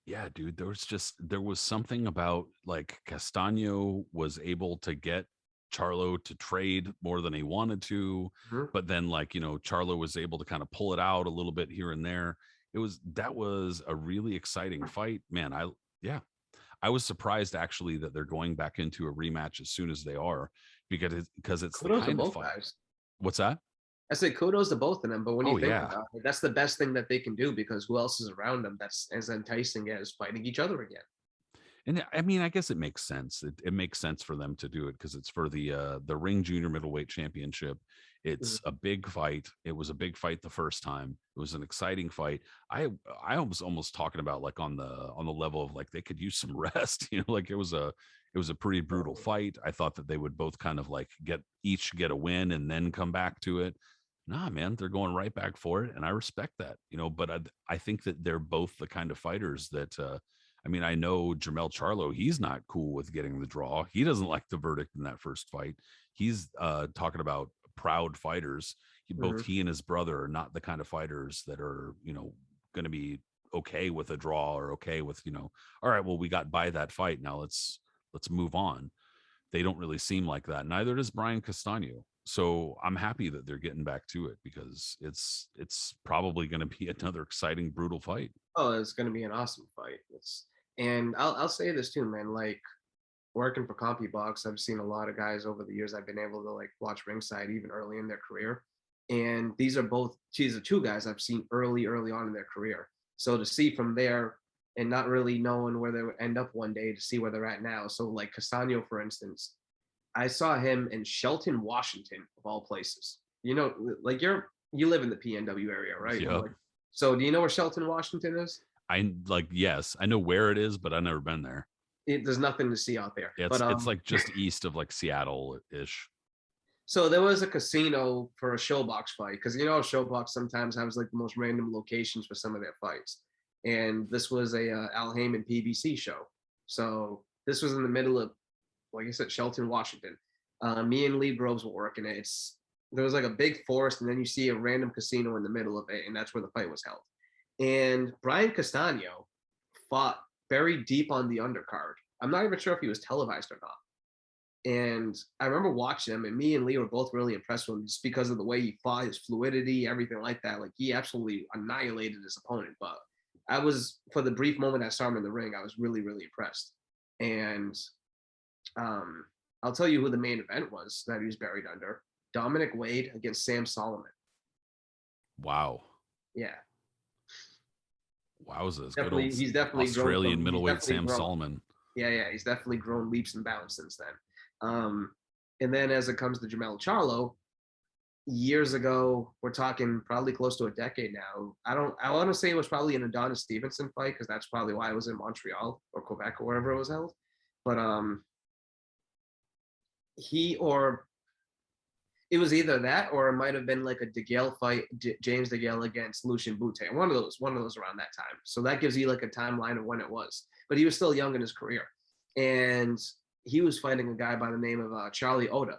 Yeah, dude, there was something about like Castano was able to get Charlo to trade more than he wanted to, Mhm. but then like, Charlo was able to kind of pull it out a little bit here and there. That was a really exciting fight. Man, yeah. I was surprised actually that they're going back into a rematch as soon as they are because it's the Kudos to kind of both fight. guys. What's that? I say kudos to both of them, but when Oh you think yeah. about it, that's the best thing that they can do because who else is around them that's as enticing as fighting each other again? And I mean, I guess it makes sense. It makes sense for them to do it because it's for the Ring Junior Middleweight Championship. Mhm. It's a big fight. It was a big fight the first time. It was an exciting fight. I was almost talking about like on the level of like they could use some rest. Like it was a pretty brutal fight. I thought that they would both kind of like get a win and then come back to it. Nah, man, they're going right back for it, and I respect that. But I think that they're both the kind of fighters that. I mean, I know Jermell Charlo, he's not cool with getting the draw. He doesn't like the verdict in that first fight. He's talking about proud fighters. Both he and his brother are not the kind of fighters that are, going to be okay with a draw or okay with, all right, well, we got by that fight. Now let's move on. They don't really seem like that. Neither does Brian Castaño. So I'm happy that they're getting back to it, because it's probably going to be another exciting, brutal fight. Oh, it's going to be an awesome fight. And I'll say this too, man. Like, working for CompuBox, I've seen a lot of guys over the years I've been able to like watch ringside even early in their career. And these are two guys I've seen early on in their career. So to see from there and not really knowing where they would end up one day, to see where they're at now. So like Castano, for instance, I saw him in Shelton, Washington, of all places. Like you live in the PNW area, right? Yep. So do you know where Shelton, Washington is? Yes, I know where it is, but I've never been there. There's nothing to see out there. Yeah, it's like just east of like Seattle-ish. So there was a casino for a Showbox fight, because Showbox sometimes has like the most random locations for some of their fights. And this was a Al Heyman PBC show. So this was in the middle of, like I said, Shelton, Washington. Me and Lee Groves were working it. There was like a big forest, and then you see a random casino in the middle of it, and that's where the fight was held. And Brian Castaño fought very deep on the undercard. I'm not even sure if he was televised or not. And I remember watching him, and me and Lee were both really impressed with him just because of the way he fought, his fluidity, everything like that. Like, he absolutely annihilated his opponent. But for the brief moment I saw him in the ring, I was really, really impressed. And I'll tell you who the main event was that he was buried under. Dominic Wade against Sam Solomon. Wow. Yeah. Wowzers. He's definitely Australian middleweight Sam Solomon. Yeah, he's definitely grown leaps and bounds since then. And then as it comes to Jermell Charlo, years ago, we're talking probably close to a decade now. I want to say it was probably an Adonis Stevenson fight, because that's probably why it was in Montreal or Quebec or wherever it was held. But it was either that, or it might have been like a DeGale fight, James DeGale against Lucien Boutte. One of those around that time. So that gives you like a timeline of when it was. But he was still young in his career, and he was fighting a guy by the name of Charlie Oda,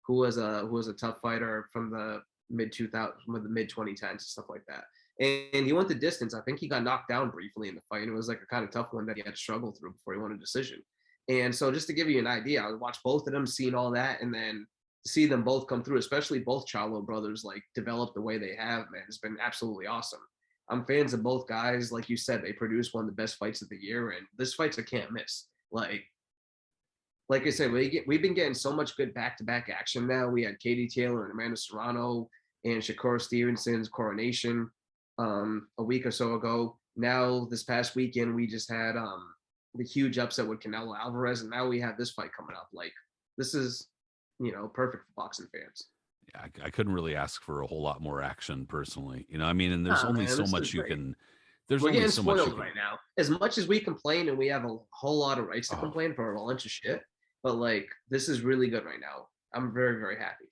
who was a tough fighter from the mid 2010s and stuff like that. And he went the distance. I think he got knocked down briefly in the fight, and it was like a kind of tough one that he had to struggle through before he won a decision. And so just to give you an idea, I watched both of them, seeing all that, and then to see them both come through, especially both Charlo brothers, like develop the way they have, man, it's been absolutely awesome. I'm fans of both guys. Like you said, they produced one of the best fights of the year, and this fight's a can't miss. Like I said, we've been getting so much good back-to-back action now. We had Katie Taylor and Amanda Serrano and Shakur Stevenson's coronation a week or so ago. Now this past weekend, we just had the huge upset with Canelo Álvarez, and now we have this fight coming up. Like, this is, perfect for boxing fans. Yeah, I couldn't really ask for a whole lot more action personally. I mean, and there's only so much you can. We're getting spoiled right now. As much as we complain, and we have a whole lot of rights to complain for a bunch of shit, but like, this is really good right now. I'm very, very happy.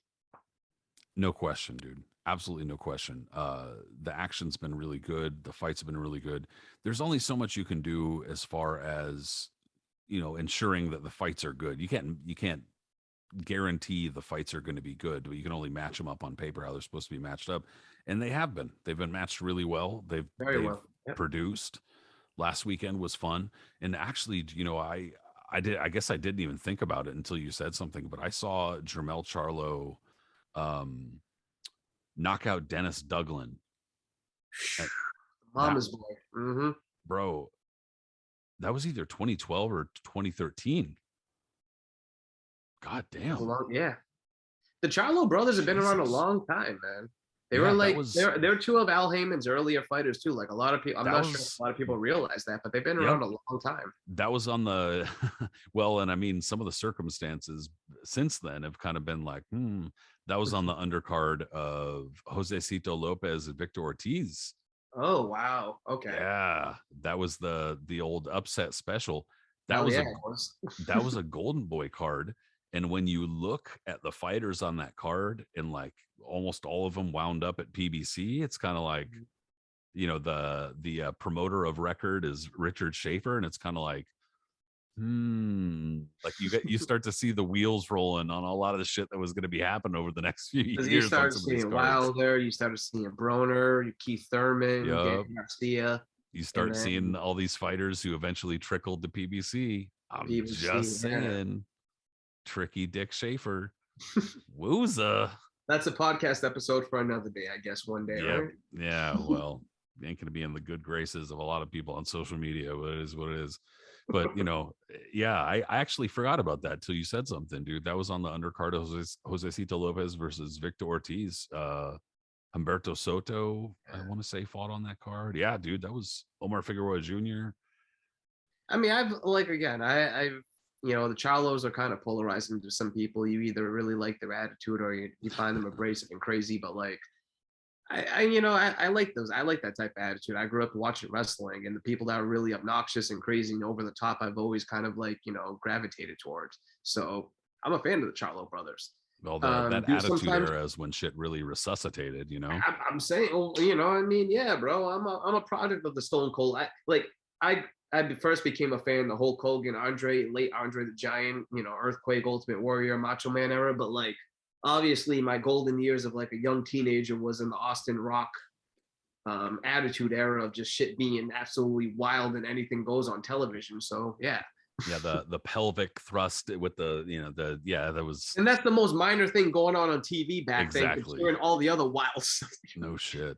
No question, dude. Absolutely no question. The action's been really good. The fights have been really good. There's only so much you can do as far as, ensuring that the fights are good. You can't guarantee the fights are going to be good, but you can only match them up on paper how they're supposed to be matched up. And they have been. They've been matched really well. They've Yep. produced. Last weekend was fun. And actually, I guess I didn't even think about it until you said something, but I saw Jermell Charlo knock out Dennis Douglin. Mama's boy. Mm-hmm. Bro, that was either 2012 or 2013. God damn. Yeah. The Charlo brothers have been around a long time, man. They were like, they're two of Al Heyman's earlier fighters too. Like, a lot of people, I'm not sure if a lot of people realize that, but they've been around a long time. That was on the, well, and I mean, some of the circumstances since then have kind of been like, that was on the undercard of Josecito Lopez and Victor Ortiz. Oh, wow. Okay. Yeah. That was the old upset special. That was a Golden Boy card. And when you look at the fighters on that card, and like almost all of them wound up at PBC, it's kind of like, the promoter of record is Richard Schaefer, and it's kind of like, like you start to see the wheels rolling on a lot of the shit that was going to be happening over the next few Because you years on started some of these seeing cards. Wilder, you started seeing Broner, Keith Thurman, Yep. Dan Garcia. You start seeing all these fighters who eventually trickled to PBC. I'm just saying, Tricky Dick Schaefer. Wooza. That's a podcast episode for another day, I guess, one day, right? Yeah, well, ain't going to be in the good graces of a lot of people on social media, but it is what it is. But, I actually forgot about that till you said something, dude. That was on the undercard of Josecito Lopez versus Victor Ortiz. Humberto Soto, I want to say, fought on that card. Yeah, dude, that was Omar Figueroa Jr. I mean, I've the Charlos are kind of polarizing to some people. You either really like their attitude or you find them abrasive and crazy. But like, I like those. I like that type of attitude. I grew up watching wrestling, and the people that are really obnoxious and crazy and over the top, I've always kind of like, gravitated towards. So I'm a fan of the Charlo brothers. Well, that attitude era is when shit really resuscitated, I'm saying, yeah, bro. I'm a product of the Stone Cold. I first became a fan of the Hulk Hogan, late Andre the Giant, Earthquake, Ultimate Warrior, Macho Man era. But like, obviously, my golden years of like a young teenager was in the Austin Rock attitude era of just shit being absolutely wild and anything goes on television. So yeah. Yeah, the pelvic thrust with that was, and that's the most minor thing going on TV back then, considering all the other wild stuff. No shit.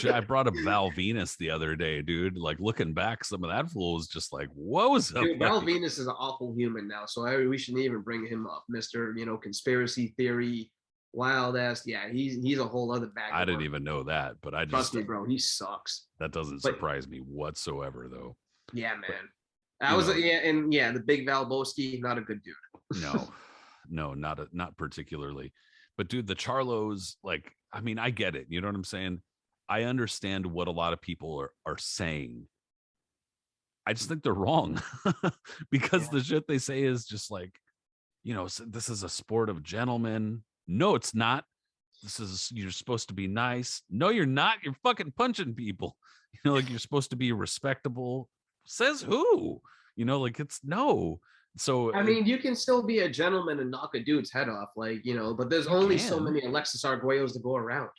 I brought up Val Venus the other day, dude. Like, looking back, some of that fool was just like, what was up? Dude, Val Venus is an awful human now, so we shouldn't even bring him up, Mr. Conspiracy theory, wild ass. Yeah, he's a whole other bag. I didn't even know that, but I just trust me, bro. He sucks. That doesn't surprise me whatsoever, though. Yeah, man. The big Valboski, not a good dude. No, not particularly. But dude, the Charlos, like, I mean, I get it. You know what I'm saying? I understand what a lot of people are saying. I just think they're wrong because the shit they say is just like, this is a sport of gentlemen. No, it's not. You're supposed to be nice. No, you're not. You're fucking punching people. Like, you're supposed to be respectable. Says who? Like, it's no. So I mean, you can still be a gentleman and knock a dude's head off, like, but there's only so many Alexis Arguellos to go around.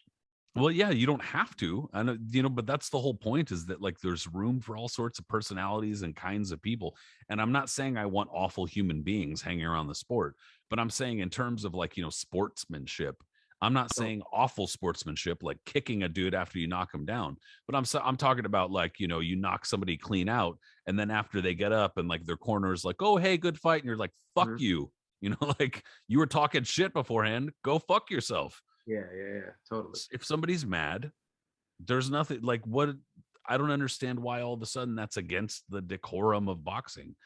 Well, yeah, you don't have to. I know, but that's the whole point, is that like there's room for all sorts of personalities and kinds of people. And I'm not saying I want awful human beings hanging around the sport, but I'm saying in terms of like, sportsmanship, I'm not saying awful sportsmanship, like kicking a dude after you knock him down, but I'm talking about like, you knock somebody clean out, and then after they get up and like their corner is like, oh, hey, good fight. And you're like, fuck you, like, you were talking shit beforehand. Go fuck yourself. Yeah, totally. If somebody's mad, there's nothing like what, I don't understand why all of a sudden that's against the decorum of boxing.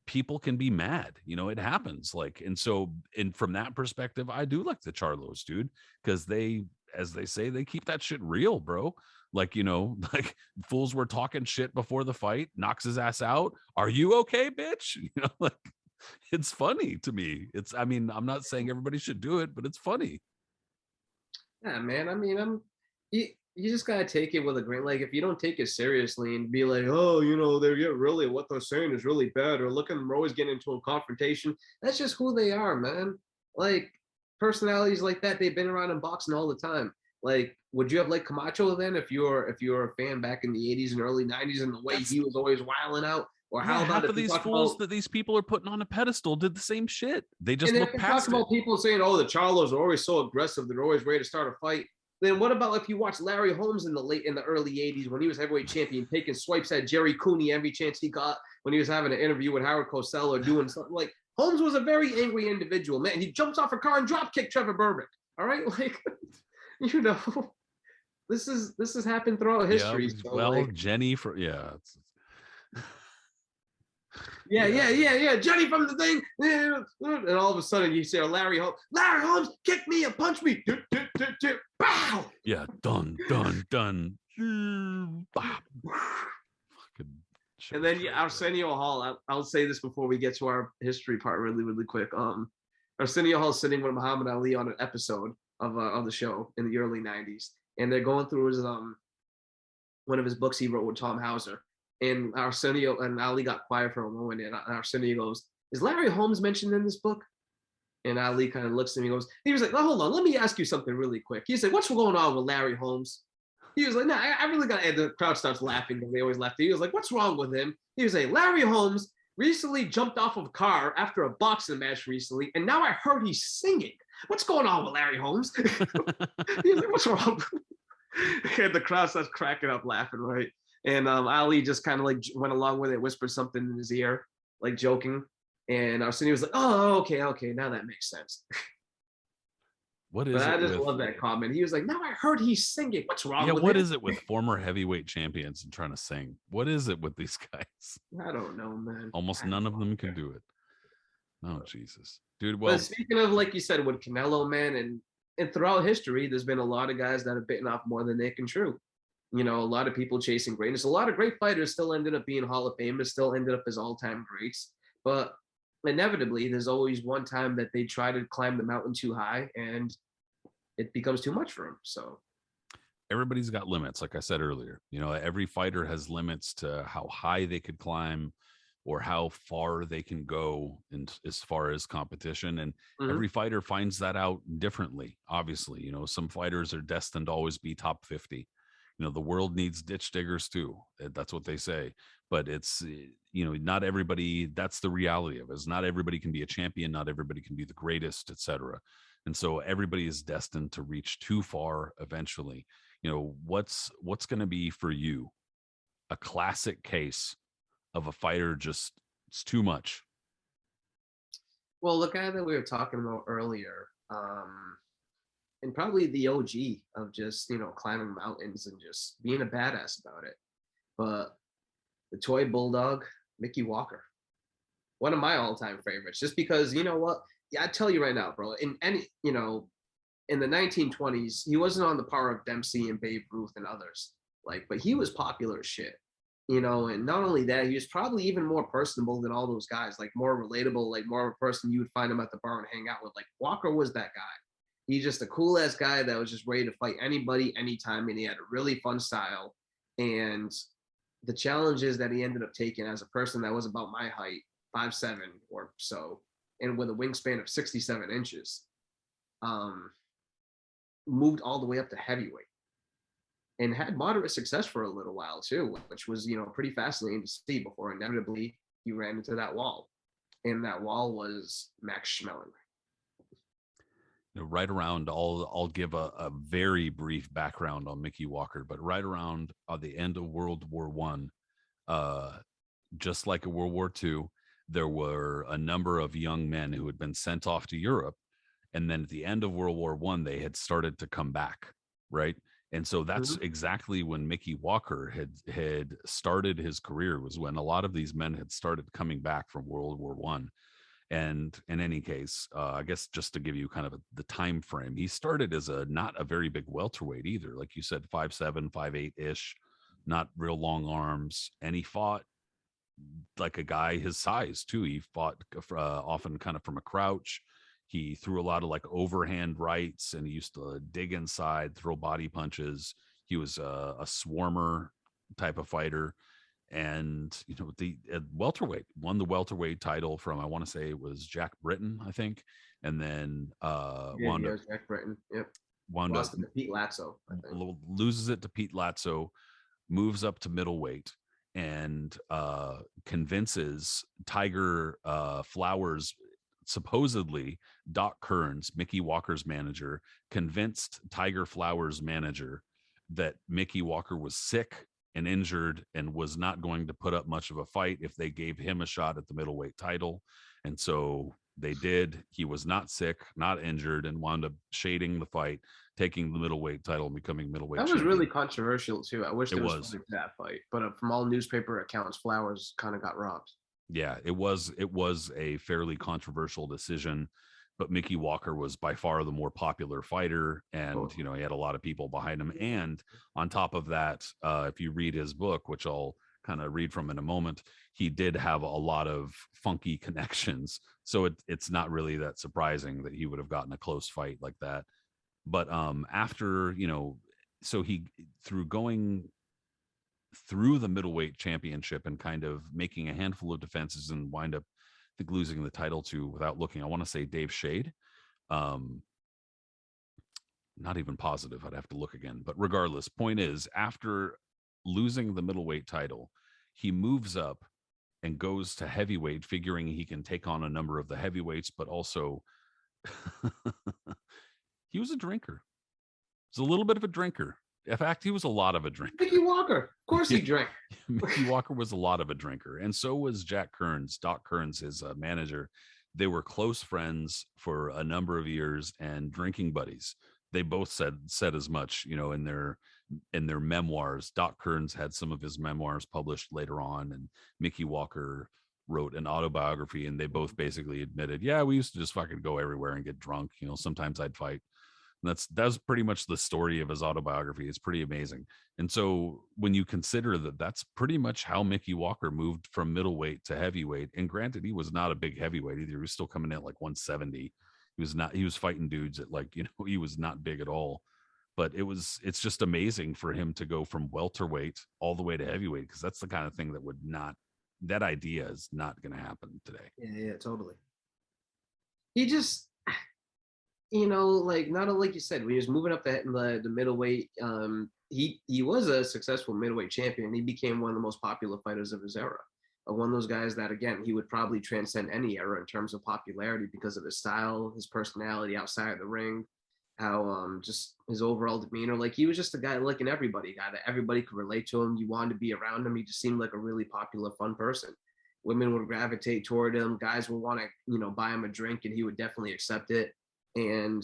People can be mad, it happens. Like, and so, and from that perspective, I do like the Charlos, dude, because they, as they say, they keep that shit real, bro. Like, like fools were talking shit before the fight, knocks his ass out. Are you okay, bitch? Like, it's funny to me. I'm not saying everybody should do it, but it's funny. Yeah, man. I mean, you just gotta take it with a grain. Like, if you don't take it seriously and be like, oh, they're really, what they're saying is really bad, or look at them, always getting into a confrontation. That's just who they are, man. Like, personalities like that, they've been around in boxing all the time. Like, would you have liked Camacho then if you're a fan back in the 80s and early 90s, and the way he was always wilding out? Or how about half of these fools that these people are putting on a pedestal did the same shit? They just look past it. About people saying, oh, the Charlos are always so aggressive, they're always ready to start a fight. Then what about if you watch Larry Holmes in the early 80s when he was heavyweight champion, taking swipes at Jerry Cooney every chance he got, when he was having an interview with Howard Cosell or doing something? Like, Holmes was a very angry individual, man. He jumps off a car and drop kicked Trevor Burbick. All right, like, this has happened throughout history. Yeah, so, well, like, Jenny Yeah. Jenny from the thing. And all of a sudden you say, Larry Holmes kicked me and punched me. Bow. Yeah, done. And then Arsenio Hall, I'll say this before we get to our history part really, really quick. Arsenio Hall sitting with Muhammad Ali on an episode of the show in the early 90s. And they're going through one of his books he wrote with Tom Hauser. And Arsenio and Ali got quiet for a moment, and Arsenio goes, "Is Larry Holmes mentioned in this book?" And Ali kind of looks at me and goes, he was like, "Oh, hold on, let me ask you something really quick." He said, "What's going on with Larry Holmes?" He was like, "No, I really got," and the crowd starts laughing because they always laugh. He was like, "What's wrong with him?" He was like, "Larry Holmes recently jumped off of a car after a boxing match recently, and now I heard he's singing. What's going on with Larry Holmes?" He was like, "What's wrong?" And the crowd starts cracking up laughing, right? And Ali just kind of like went along with it, whispered something in his ear, like joking. And Arsenio was like, "Oh, okay, now that makes sense." What But is I it just with? love that comment. He was like, "Now I heard he's singing. What's wrong Yeah, with what him?" is it with former heavyweight champions and trying to sing? What is it with these guys? I don't know, man. Almost I none don't of them know. can do it. Oh Jesus, dude. But Well, speaking of, like you said, with Canelo, man, and throughout history, there's been a lot of guys that have bitten off more than they can chew. You know, a lot of people chasing greatness. A lot of great fighters still ended up being Hall of Famers, still ended up as all-time greats. But inevitably, there's always one time that they try to climb the mountain too high, and it becomes too much for them. So everybody's got limits, like I said earlier. You know, every fighter has limits to how high they could climb or how far they can go in, as far as competition. And mhm. every fighter finds that out differently. Obviously, you know, some fighters are destined to always be top 50. You know, the world needs ditch diggers too. That's what they say. But it's, you know, not everybody, that's the reality of it, is not everybody can be a champion, not everybody can be the greatest, etc. And so everybody is destined to reach too far eventually. You know, what's going to be for you a classic case of a fighter just, it's too much? Well, the guy that we were talking about earlier, and probably the OG of just, climbing mountains and just being a badass about it. But the toy bulldog, Mickey Walker, one of my all-time favorites, just because, you know what? Yeah, I tell you right now, bro, in the 1920s, he wasn't on the par of Dempsey and Babe Ruth and others. Like, but he was popular as shit. And not only that, he was probably even more personable than all those guys, like more relatable, like more of a person you would find him at the bar and hang out with. Like Walker was that guy. He's just a cool ass guy that was just ready to fight anybody, anytime, and he had a really fun style. And the challenges that he ended up taking as a person that was about my height, 5'7" or so, and with a wingspan of 67 inches, um, moved all the way up to heavyweight and had moderate success for a little while too, which was, pretty fascinating to see before inevitably he ran into that wall. And that wall was Max Schmeling. You know, right around, I'll give a very brief background on Mickey Walker, but right around the end of World War One, just like in World War II, there were a number of young men who had been sent off to Europe, and then at the end of World War One, they had started to come back, right? And so that's Mhm. exactly when Mickey Walker had started his career, was when a lot of these men had started coming back from World War One. And in any case, I guess just to give you kind of the time frame, he started as a not a very big welterweight either, like you said, 5'7", 5'8" ish, not real long arms, and he fought like a guy his size too. He fought often kind of from a crouch. He threw a lot of like overhand rights, and he used to dig inside, throw body punches. He was a swarmer type of fighter, and the welterweight won the welterweight title from, I want to say it was Jack Britton, I think, and then Yeah, yeah, Jack Britton. Yep. wound up Lost it to Pete Latzo, I think. loses it to Pete Latzo, moves up to middleweight, and convinces Tiger Flowers, supposedly Doc Kearns, Mickey Walker's manager, convinced Tiger Flowers' manager that Mickey Walker was sick and injured and was not going to put up much of a fight if they gave him a shot at the middleweight title. And so they did. He was not sick, not injured, and wound up shading the fight, taking the middleweight title and becoming middleweight That was really champion. controversial too. I wish It there was was. footage of that fight, but from all newspaper accounts, Flowers kind of got robbed. Yeah, it was a fairly controversial decision, but Mickey Walker was by far the more popular fighter, and Totally. he had a lot of people behind him. And on top of that, if you read his book, which I'll kind of read from in a moment, he did have a lot of funky connections, so it's not really that surprising that he would have gotten a close fight like that. But after so he, through going through the middleweight championship and kind of making a handful of defenses and wind up, I think, losing the title to, without looking, I want to say Dave Shade. Not even positive. I'd have to look again. But regardless, point is, after losing the middleweight title, he moves up and goes to heavyweight, figuring he can take on a number of the heavyweights, but also he was a drinker. He was a little bit of a drinker. In fact, he was a lot of a drinker. Mickey Walker, of course he drank. Mickey Walker was a lot of a drinker. And so was Jack Kearns, Doc Kearns, his manager. They were close friends for a number of years and drinking buddies. They both said as much, you know, in their memoirs. Doc Kearns had some of his memoirs published later on, and Mickey Walker wrote an autobiography, and they both basically admitted, yeah, we used to just fucking go everywhere and get drunk. You know, sometimes I'd fight. And that's pretty much the story of his autobiography. It's pretty amazing. And so when you consider that, that's pretty much how Mickey Walker moved from middleweight to heavyweight. And granted, he was not a big heavyweight either. He was still coming in at like 170. He was fighting dudes at, like, you know, he was not big at all. But it's just amazing for him to go from welterweight all the way to heavyweight, because that's the kind of thing that idea is not going to happen today. Yeah, totally. He just, you know, like, not like you said, when he was moving up the middleweight, he was a successful middleweight champion. He became one of the most popular fighters of his era. One of those guys that, again, he would probably transcend any era in terms of popularity because of his style, his personality outside of the ring, how just his overall demeanor. Like, he was just a guy like an everybody guy that everybody could relate to him. You wanted to be around him. He just seemed like a really popular, fun person. Women would gravitate toward him. Guys would want to, you know, buy him a drink, and he would definitely accept it. And,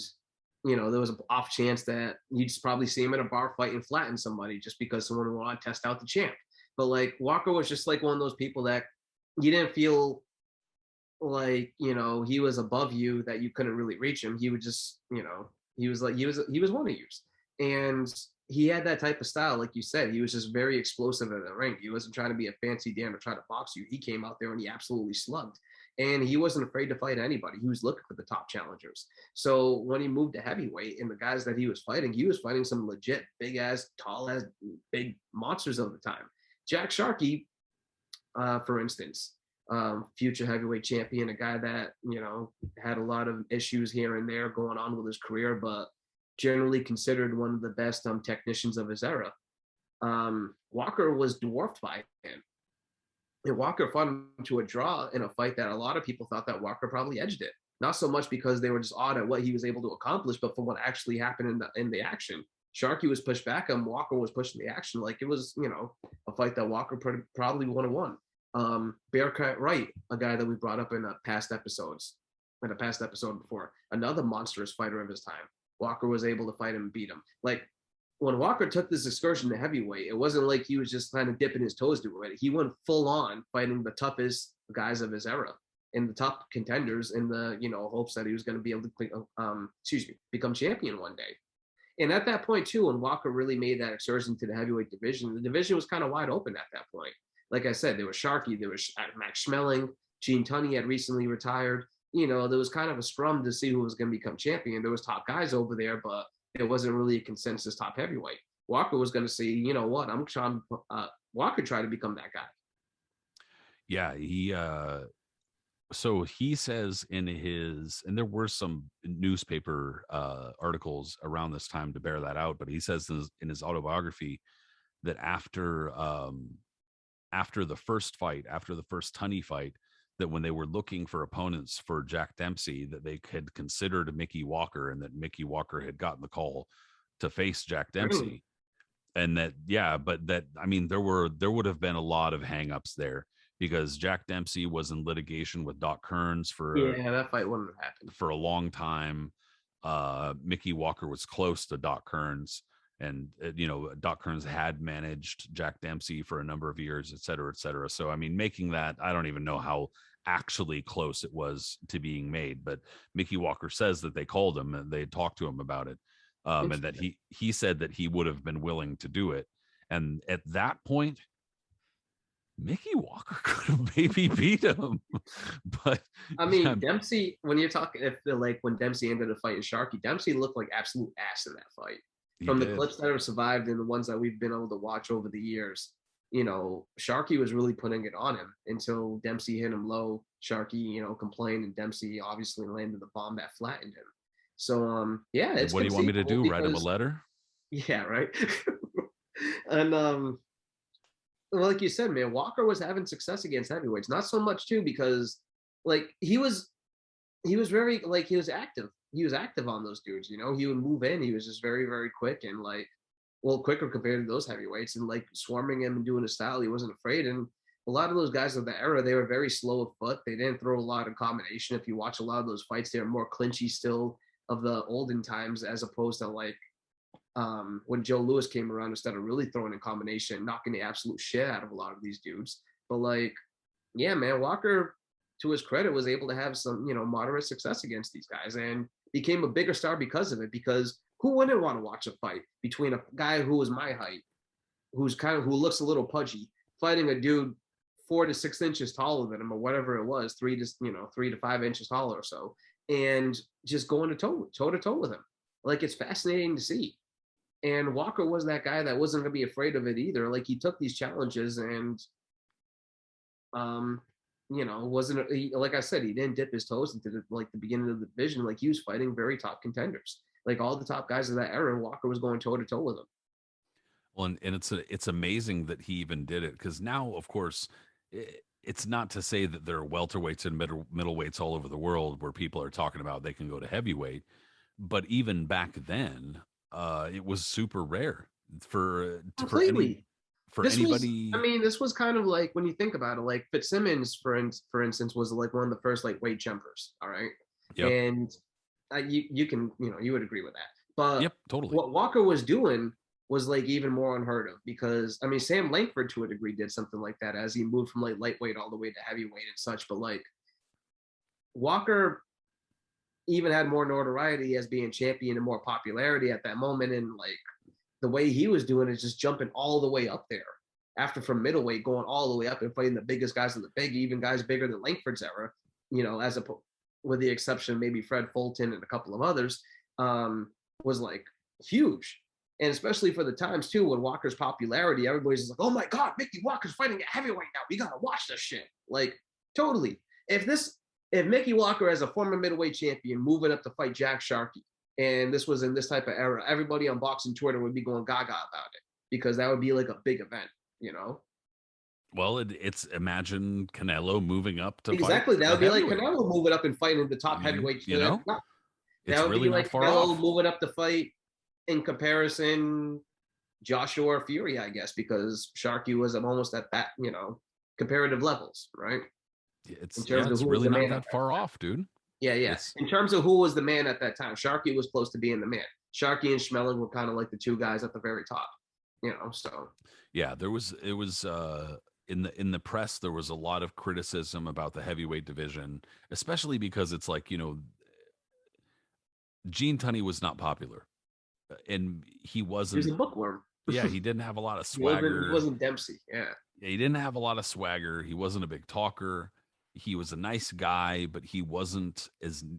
you know, there was an off chance that you'd just probably see him at a bar fighting flatten somebody just because someone would want to test out the champ. But, like, Walker was just like one of those people that you didn't feel like, you know, he was above you, that you couldn't really reach him. He would just, you know, he was one of you. And he had that type of style, like you said. He was just very explosive in the ring. He wasn't trying to be a fancy Dan or try to box you. He came out there and he absolutely slugged. And he wasn't afraid to fight anybody. He was looking for the top challengers. So when he moved to heavyweight, and the guys that he was fighting some legit big ass, tall ass, big monsters of the time. Jack Sharkey, for instance, future heavyweight champion, a guy that, you know, had a lot of issues here and there going on with his career, but generally considered one of the best technicians of his era. Walker was dwarfed by him. And Walker fought him to a draw in a fight that a lot of people thought that Walker probably edged it. Not so much because they were just awed at what he was able to accomplish, but for what actually happened in the action. Sharkey was pushed back, and Walker was pushing the action like it was, you know, a fight that Walker probably would have won. Bearcat Wright, a guy that we brought up in past episode before, another monstrous fighter of his time. Walker was able to fight him and beat him. Like, when Walker took this excursion to heavyweight, it wasn't like he was just kind of dipping his toes to it. He went full on fighting the toughest guys of his era and the top contenders, in the, you know, hopes that he was going to be able to become champion one day. And at that point too, when Walker really made that excursion to the heavyweight division, the division was kind of wide open at that point. Like I said, there was Sharkey, there was Max Schmeling, Gene Tunney had recently retired. You know, there was kind of a scrum to see who was going to become champion. There was top guys over there, but it wasn't really a consensus top heavyweight. Walker was going to say, you know what, I'm trying. Walker tried to become that guy. Yeah, so he says in his, and there were some newspaper articles around this time to bear that out, but he says in his autobiography that after the first Tunney fight, that when they were looking for opponents for Jack Dempsey, that they had considered Mickey Walker, and that Mickey Walker had gotten the call to face Jack Dempsey. Really? And that, yeah, but that, I mean, there would have been a lot of hangups there, because Jack Dempsey was in litigation with Doc Kearns that fight wouldn't have happened for a long time. Mickey Walker was close to Doc Kearns, and you know, Doc Kearns had managed Jack Dempsey for a number of years, et cetera, et cetera. So I mean, making that, I don't even know how actually close it was to being made, but Mickey Walker says that they called him and they talked to him about it, and that he said that he would have been willing to do it. And at that point, Mickey Walker could have maybe beat him. But I mean, Dempsey, when you're talking, when Dempsey ended up fighting Sharkey, Dempsey looked like absolute ass in that fight. From the clips that have survived and the ones that we've been able to watch over the years, Sharky was really putting it on him until Dempsey hit him low. Sharky, complained, and Dempsey obviously landed the bomb that flattened him. So, yeah, it's What do you want me to do? Write him a because, letter? yeah, right. And well, like you said, man, Walker was having success against heavyweights. Not so much too because like he was very like he was active. He was active on those dudes. He would move in. He was just very very quick and like quicker compared to those heavyweights and like swarming him and doing his style. He wasn't afraid. And a lot of those guys of the era, they were very slow of foot. They didn't throw a lot of combination. If you watch a lot of those fights, they were more clinchy still of the olden times as opposed to like when Joe Louis came around, instead of really throwing in combination, knocking the absolute shit out of a lot of these dudes. But like, yeah, man, Walker, to his credit, was able to have some, moderate success against these guys and became a bigger star because of it. Because who wouldn't want to watch a fight between a guy who was my height, who looks a little pudgy, fighting a dude 4 to 6 inches taller than him or whatever it was, 3 to 5 inches taller or so, and just going toe to toe with him. Like, it's fascinating to see. And Walker was that guy that wasn't going to be afraid of it either. Like, he took these challenges and, wasn't, like I said, he didn't dip his toes into the beginning of the division. Like, he was fighting very top contenders. Like, all the top guys of that era, Walker was going toe to toe with them. Well, and it's amazing that he even did it, because now, of course, it's not to say that there are welterweights and middleweights all over the world where people are talking about they can go to heavyweight, but even back then, it was super rare for Completely. anybody. This was kind of like, when you think about it, like Fitzsimmons, for instance, was like one of the first like weight jumpers. All right. Yep. And you can, you would agree with that. But yep, totally. What Walker was doing was like even more unheard of, because Sam Langford to a degree did something like that as he moved from like lightweight all the way to heavyweight and such. But like Walker even had more notoriety as being champion and more popularity at that moment. And like the way he was doing is just jumping all the way up there after from middleweight, going all the way up and fighting the biggest guys of the big, even guys bigger than Langford's era, with the exception of maybe Fred Fulton and a couple of others, was like huge. And especially for the times too, when Walker's popularity, everybody's just like, oh my God, Mickey Walker's fighting at heavyweight now. We gotta watch this shit. Like, totally. If Mickey Walker, as a former middleweight champion, moving up to fight Jack Sharkey, and this was in this type of era, everybody on boxing Twitter would be going gaga about it, because that would be like a big event, Well, it's imagine Canelo moving up to exactly. Fight that would be like Canelo moving up and fighting the top heavyweight. That would really be like far Canelo off. moving up to fight, in comparison, Joshua or Fury, I guess, because Sharkey was almost at that, comparative levels, right? It's really not that far off, dude. Yeah. In terms of who was the man at that time, Sharkey was close to being the man. Sharkey and Schmeling were kind of like the two guys at the very top, so. Yeah, it was in the press, there was a lot of criticism about the heavyweight division, especially because it's like, Gene Tunney was not popular, and he wasn't. He was a bookworm. Yeah, he didn't have a lot of swagger. He wasn't Dempsey. Yeah, he didn't have a lot of swagger. He wasn't a big talker. He was a nice guy, but he wasn't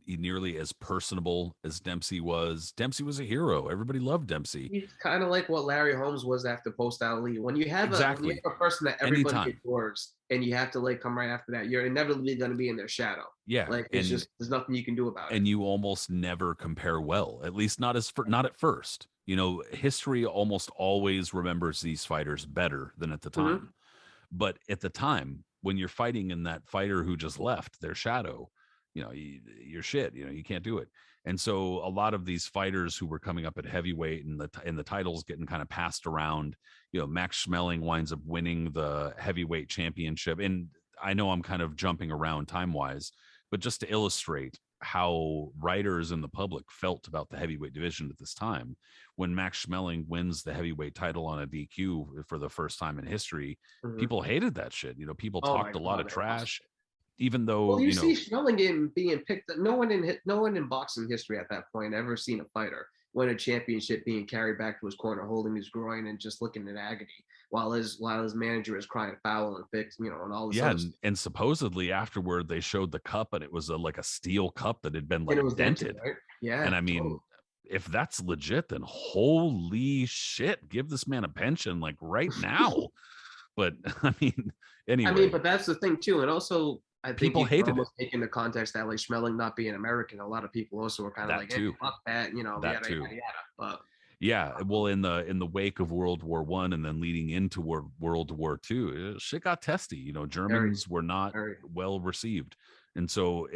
nearly as personable as Dempsey was. Dempsey was a hero. Everybody loved Dempsey. He's kind of like what Larry Holmes was after Post Ali. When you have a person that everybody adores, and you have to like come right after that, you're inevitably going to be in their shadow. Yeah, like there's nothing you can do about it. And you almost never compare well, at least not at first. History almost always remembers these fighters better than at the time. Mm-hmm. But at the time, when you're fighting in that fighter who just left their shadow, you're shit. You can't do it. And so a lot of these fighters who were coming up at heavyweight and the titles getting kind of passed around, Max Schmeling winds up winning the heavyweight championship. And I know I'm kind of jumping around time-wise, but just to illustrate how writers and the public felt about the heavyweight division at this time, when Max Schmeling wins the heavyweight title on a DQ for the first time in history, mm-hmm. people hated that shit. People talked a lot of trash, even though you see Schmeling being picked. No one in boxing history at that point ever seen a fighter win a championship being carried back to his corner, holding his groin and just looking in agony while his manager is crying foul and fixed, and all this. Yeah, and supposedly afterward they showed the cup, and it was like a steel cup that had been like dented. Right? Yeah, and I mean, if that's legit, then holy shit, give this man a pension like right now. But I mean, I mean, anyway, but that's the thing too, and also I think people you can hated it. almost take into context that like Schmeling not being American, a lot of people also were kind of That like, hey, too. fuck that, you know, That yada too. yada yada. But Yeah, well, in the wake of World War One and then leading into World War Two, shit got testy. You know, very, Germans were not very, well received, and so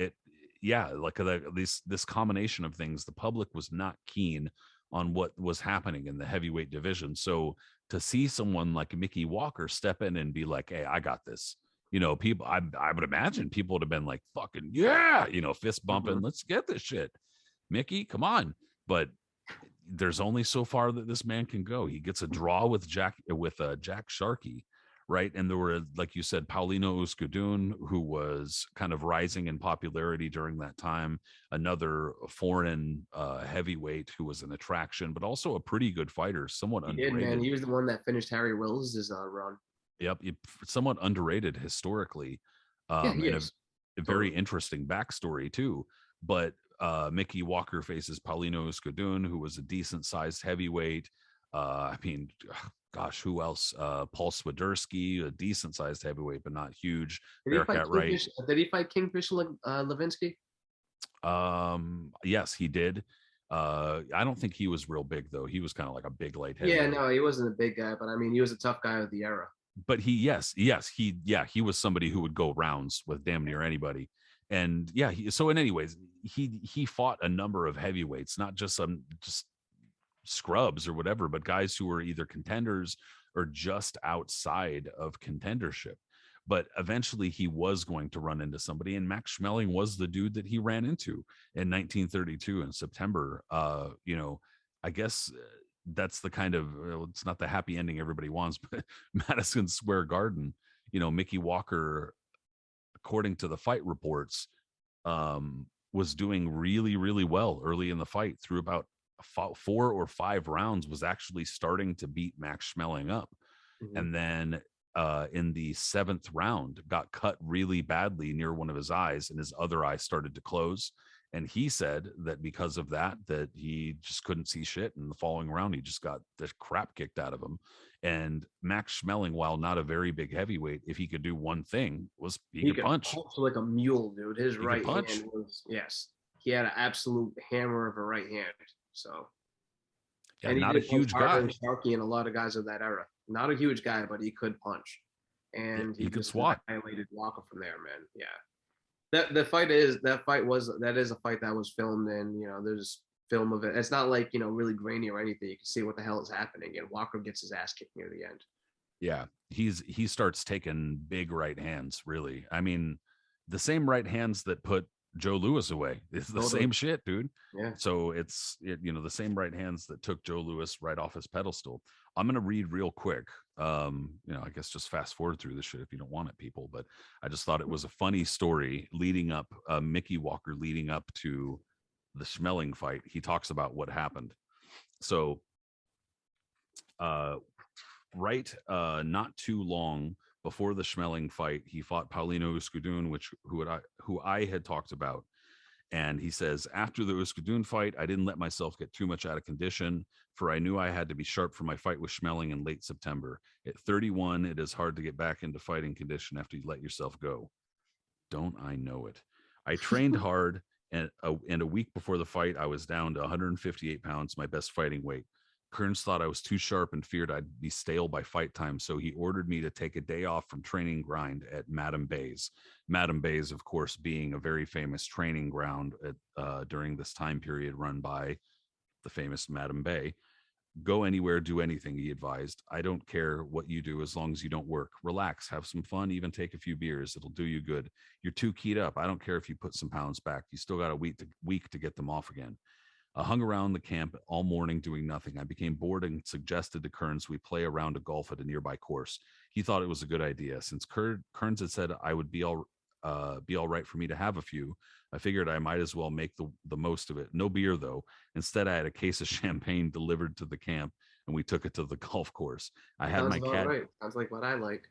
yeah, like this combination of things, the public was not keen on what was happening in the heavyweight division. So to see someone like Mickey Walker step in and be like, "Hey, I got this," you know, people, I would imagine people would have been like, "Fucking yeah," you know, fist bumping, mhm. let's get this shit, Mickey, come on, but there's only so far that this man can go. He gets a draw with Jack Sharkey, right? And there were, like you said, Paulino Euskudun, who was kind of rising in popularity during that time. Another foreign heavyweight who was an attraction, but also a pretty good fighter, somewhat He did, man. underrated. He was the one that finished Harry Wills' run. Yep, somewhat underrated historically, Yeah, he and is a very totally. interesting backstory too. But Mickey Walker faces Paulino Escudun, who was a decent sized heavyweight. I mean, gosh, who else? Paul Swiderski, a decent sized heavyweight, but not huge. Did he fight Bearcat Wright. Kingfish? Did he fight Kingfish Levinsky? Yes, he did. I don't think he was real big though. He was kind of like a big light Yeah, heavyweight. no, he wasn't a big guy, but I mean, he was a tough guy of the era. But he was somebody who would go rounds with damn near anybody. And yeah, so in anyways, he fought a number of heavyweights, not just some just scrubs or whatever, but guys who were either contenders or just outside of contendership. But eventually he was going to run into somebody, and Max Schmeling was the dude that he ran into in 1932 in September. You know, I guess that's the kind of, it's not the happy ending everybody wants, but Madison Square Garden, you know, Mickey Walker, according to the fight reports, was doing really, really well early in the fight. Through about 4 or 5 rounds, was actually starting to beat Max Schmeling up. Mhm. And then in the 7th round, got cut really badly near one of his eyes, and his other eye started to close. And he said that because of that, that he just couldn't see shit. In the following round, he just got the crap kicked out of him. And Max Schmeling, while not a very big heavyweight, if he could do one thing, was he He could could punch. punch like a mule, dude. His He could right punch. hand was, yes, he had an absolute hammer of a right hand. So, Yeah, and he not a did punch huge harder than guy. Sharky and a lot of guys of that era. Not a huge guy, but he could punch, Yeah, and he he could just swat. annihilated Walker from there, man. Yeah, that is a fight that was filmed, and you know, there's film of it. It's not like, you know, really grainy or anything. You can see what the hell is happening, and Walker gets his ass kicked near the end. Yeah, he starts taking big right hands, really. I mean, the same right hands that put Joe Louis away. It's the Totally. same shit, dude. Yeah. So you know, the same right hands that took Joe Louis right off his pedestal. I'm gonna read real quick. You know, I guess just fast forward through this shit if you don't want it, people. But I just thought it was a funny story leading up, Mickey Walker leading up to the Schmeling fight. He talks about what happened. So uh right not too long before the Schmeling fight, he fought Paulino Euskudun, who I had talked about. And he says, after the Euskudun fight, I didn't let myself get too much out of condition, for I knew I had to be sharp for my fight with Schmeling in late September. At 31, it is hard to get back into fighting condition after you let yourself go. Don't I know it? I trained hard, and a week before the fight, I was down to 158 pounds, my best fighting weight. Kearns thought I was too sharp and feared I'd be stale by fight time, so he ordered me to take a day off from training grind at Madam Bay's. Madam Bay's, of course, being a very famous training ground during this time period, run by the famous Madam Bay. Go anywhere, do anything, he advised. I don't care what you do as long as you don't work. Relax, have some fun, even take a few beers. It'll do you good. You're too keyed up. I don't care if you put some pounds back. You still got a week to get them off again. I hung around the camp all morning doing nothing. I became bored and suggested to Kearns we play a round of golf at a nearby course. He thought it was a good idea. Since Kearns had said I would be all right for me to have a few, I figured I might as well make the most of it. No beer, though. Instead, I had a case of champagne delivered to the camp, and we took it to the golf course. I had Sounds my about cat. right. Sounds like what I like.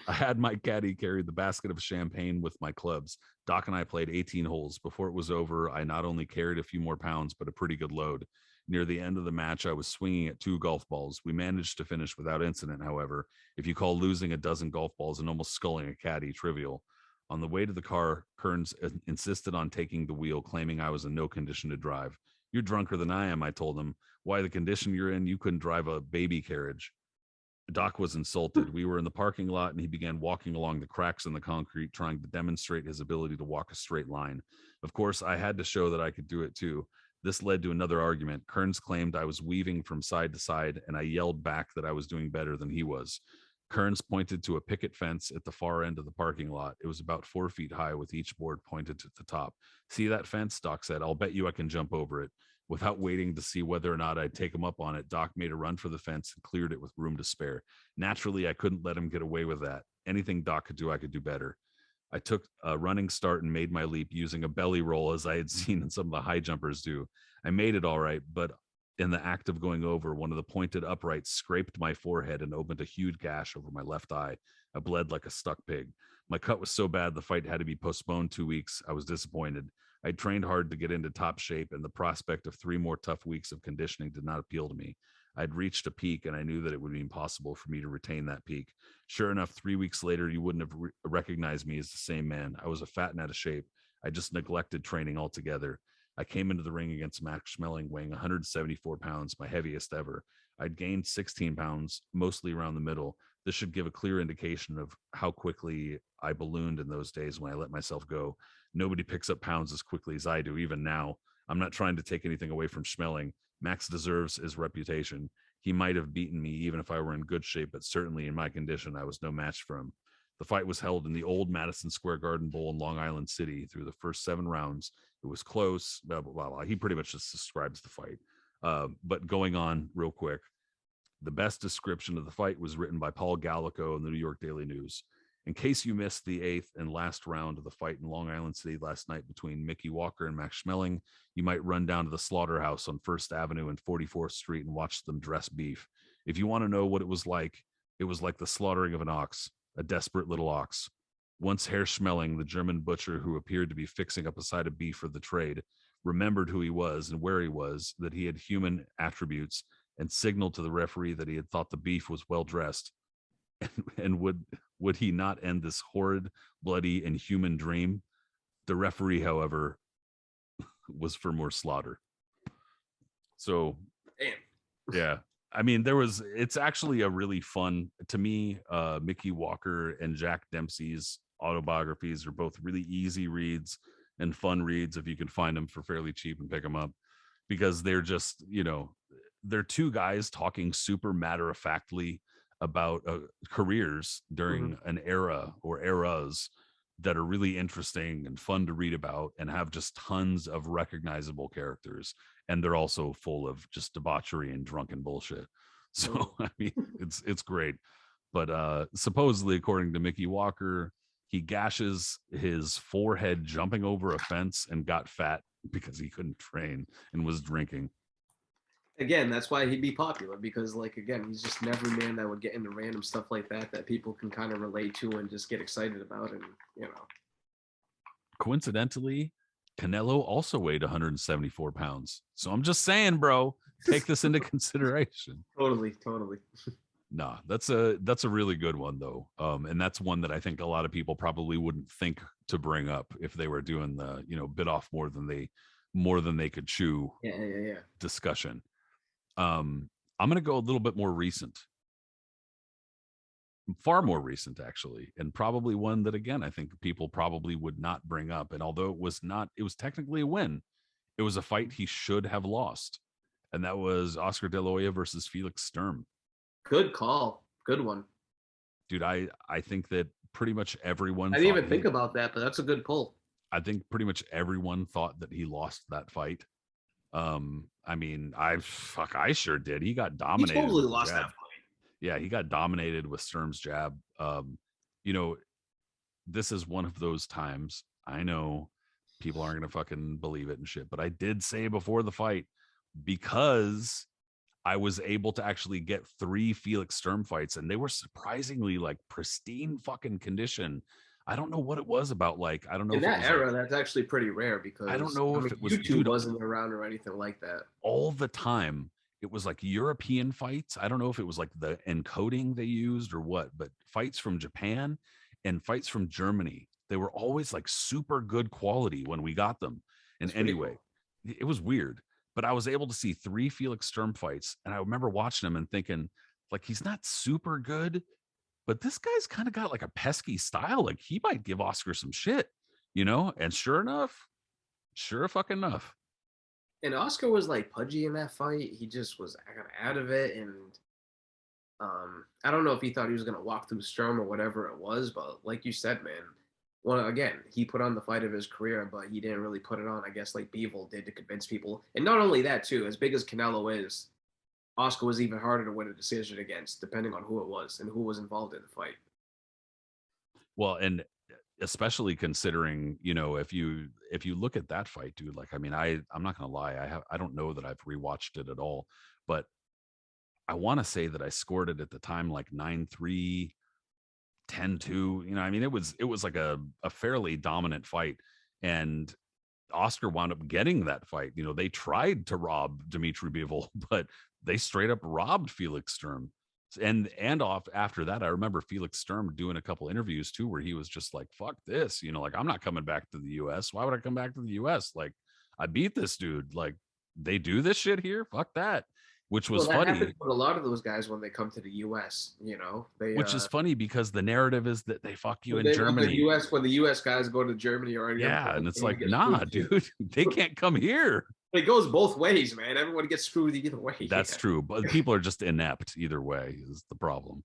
I had my caddy carry the basket of champagne with my clubs. Doc and I played 18 holes. Before it was over, I not only carried a few more pounds, but a pretty good load. Near the end of the match, I was swinging at 2 golf balls. We managed to finish without incident, however. If you call losing a dozen golf balls and almost sculling a caddy trivial. On the way to the car, Kearns insisted on taking the wheel, claiming I was in no condition to drive. You're drunker than I am, I told him. Why, the condition you're in, you couldn't drive a baby carriage. Doc was insulted. We were in the parking lot, and he began walking along the cracks in the concrete, trying to demonstrate his ability to walk a straight line. Of course, I had to show that I could do it too. This led to another argument. Kearns claimed I was weaving from side to side, and I yelled back that I was doing better than he was. Kearns pointed to a picket fence at the far end of the parking lot. It was about 4 feet high with each board pointed to the top. See that fence? Doc said. I'll bet you I can jump over it. Without waiting to see whether or not I'd take him up on it, Doc made a run for the fence and cleared it with room to spare. Naturally, I couldn't let him get away with that. Anything Doc could do, I could do better. I took a running start and made my leap using a belly roll as I had seen in some of the high jumpers do. I made it all right, but in the act of going over, one of the pointed uprights scraped my forehead and opened a huge gash over my left eye. I bled like a stuck pig. My cut was so bad the fight had to be postponed 2 weeks. I was disappointed. I trained hard to get into top shape, and the prospect of 3 more tough weeks of conditioning did not appeal to me. I'd reached a peak, and I knew that it would be impossible for me to retain that peak. Sure enough, 3 weeks later, you wouldn't have recognized me as the same man. I was a fat and out of shape. I just neglected training altogether. I came into the ring against Max Schmeling weighing 174 pounds, my heaviest ever. I'd gained 16 pounds, mostly around the middle. This should give a clear indication of how quickly I ballooned in those days when I let myself go. Nobody picks up pounds as quickly as I do, even now. I'm not trying to take anything away from Schmeling. Max deserves his reputation. He might have beaten me even if I were in good shape, but certainly in my condition, I was no match for him. The fight was held in the old Madison Square Garden Bowl in Long Island City. Through the first 7 rounds, it was close. Blah, blah, blah, blah. He pretty much just describes the fight. But going on real quick, the best description of the fight was written by Paul Gallico in the New York Daily News. In case you missed the 8th and last round of the fight in Long Island City last night between Mickey Walker and Max Schmeling, you might run down to the Slaughterhouse on 1st Avenue and 44th Street and watch them dress beef. If you want to know what it was like the slaughtering of an ox, a desperate little ox. Once Herr Schmeling, the German butcher who appeared to be fixing up a side of beef for the trade, remembered who he was and where he was, that he had human attributes, and signaled to the referee that he had thought the beef was well dressed. And would he not end this horrid, bloody, and human dream? The referee, however, was for more slaughter. So, damn. Yeah. I mean, it's actually a really fun, to me, Mickey Walker and Jack Dempsey's autobiographies are both really easy reads and fun reads if you can find them for fairly cheap and pick them up, because they're just, they're 2 guys talking super matter-of-factly about careers during an era or eras that are really interesting and fun to read about and have just tons of recognizable characters. And they're also full of just debauchery and drunken bullshit. So, I mean, it's great. But supposedly, according to Mickey Walker, he gashes his forehead jumping over a fence and got fat because he couldn't train and was drinking. Again, that's why he'd be popular, because, like, again, he's just an everyman that would get into random stuff like that people can kind of relate to and just get excited about. And, Coincidentally, Canelo also weighed 174 pounds. So I'm just saying, bro, take this into consideration. Totally. Nah, that's a really good one, though. And that's one that I think a lot of people probably wouldn't think to bring up if they were doing the, bit off more than they could chew. Yeah. Discussion. I'm going to go a little bit more recent. Far more recent, actually, and probably one that, again, I think people probably would not bring up. And although it was technically a win, it was a fight he should have lost. And that was Oscar De La Hoya versus Felix Sturm. Good call. Good one. Dude, I think that pretty much everyone... I didn't even think about that, but that's a good pull. I think pretty much everyone thought that he lost that fight. I mean, I sure did. He got dominated. He totally lost that fight. Yeah, he got dominated with Sturm's jab. This is one of those times. I know people aren't gonna fucking believe it and shit, but I did say before the fight, because I was able to actually get 3 Felix Sturm fights, and they were surprisingly like pristine fucking condition. I don't know what it was about. Like, I don't know In if it that was era, like, that's actually pretty rare I don't because know I if mean it was, YouTube dude, wasn't around or anything like that. all the time. It was like European fights. I don't know if it was like the encoding they used or what, but fights from Japan and fights from Germany, they were always like super good quality when we got them. And That's pretty anyway, cool. it was weird, but I was able to see 3 Felix Sturm fights. And I remember watching him and thinking, like, he's not super good, but this guy's kind of got like a pesky style. Like, he might give Oscar some shit, you know? And sure fucking enough. And Oscar was like pudgy in that fight. He just was kind of out of it, and I don't know if he thought he was gonna walk through Sturm or whatever it was, but like you said, man, well, again, he put on the fight of his career, but he didn't really put it on, I guess, like Bivol did to convince people. And not only that, too, as big as Canelo is, Oscar was even harder to win a decision against, depending on who it was and who was involved in the fight. Well, and especially considering, you know, if you look at that fight, dude, like, I mean, I'm not gonna lie, I don't know that I've rewatched it at all, but I want to say that I scored it at the time like 9-3, 10-2. You know, I mean, it was like a fairly dominant fight. And Oscar wound up getting that fight. You know, they tried to rob Dmitry Bivol, but they straight up robbed Felix Sturm. And off after that, I remember Felix Sturm doing a couple interviews too, where he was just like, "Fuck this," you know, like, I'm not coming back to the U.S. Why would I come back to the U.S.? Like, I beat this dude. Like, they do this shit here. Fuck that. Which Well, was that happens funny. with a lot of those guys when they come to the U.S. You know, Which is funny because the narrative is that they fuck you in they when the Germany. U.S. when the U.S. guys go to Germany or any other Yeah, place, and it's they like, get nah, screwed too. dude, they can't come here. It goes both ways, man. Everyone gets screwed either way. That's Yeah, true, but people are just inept either way is the problem.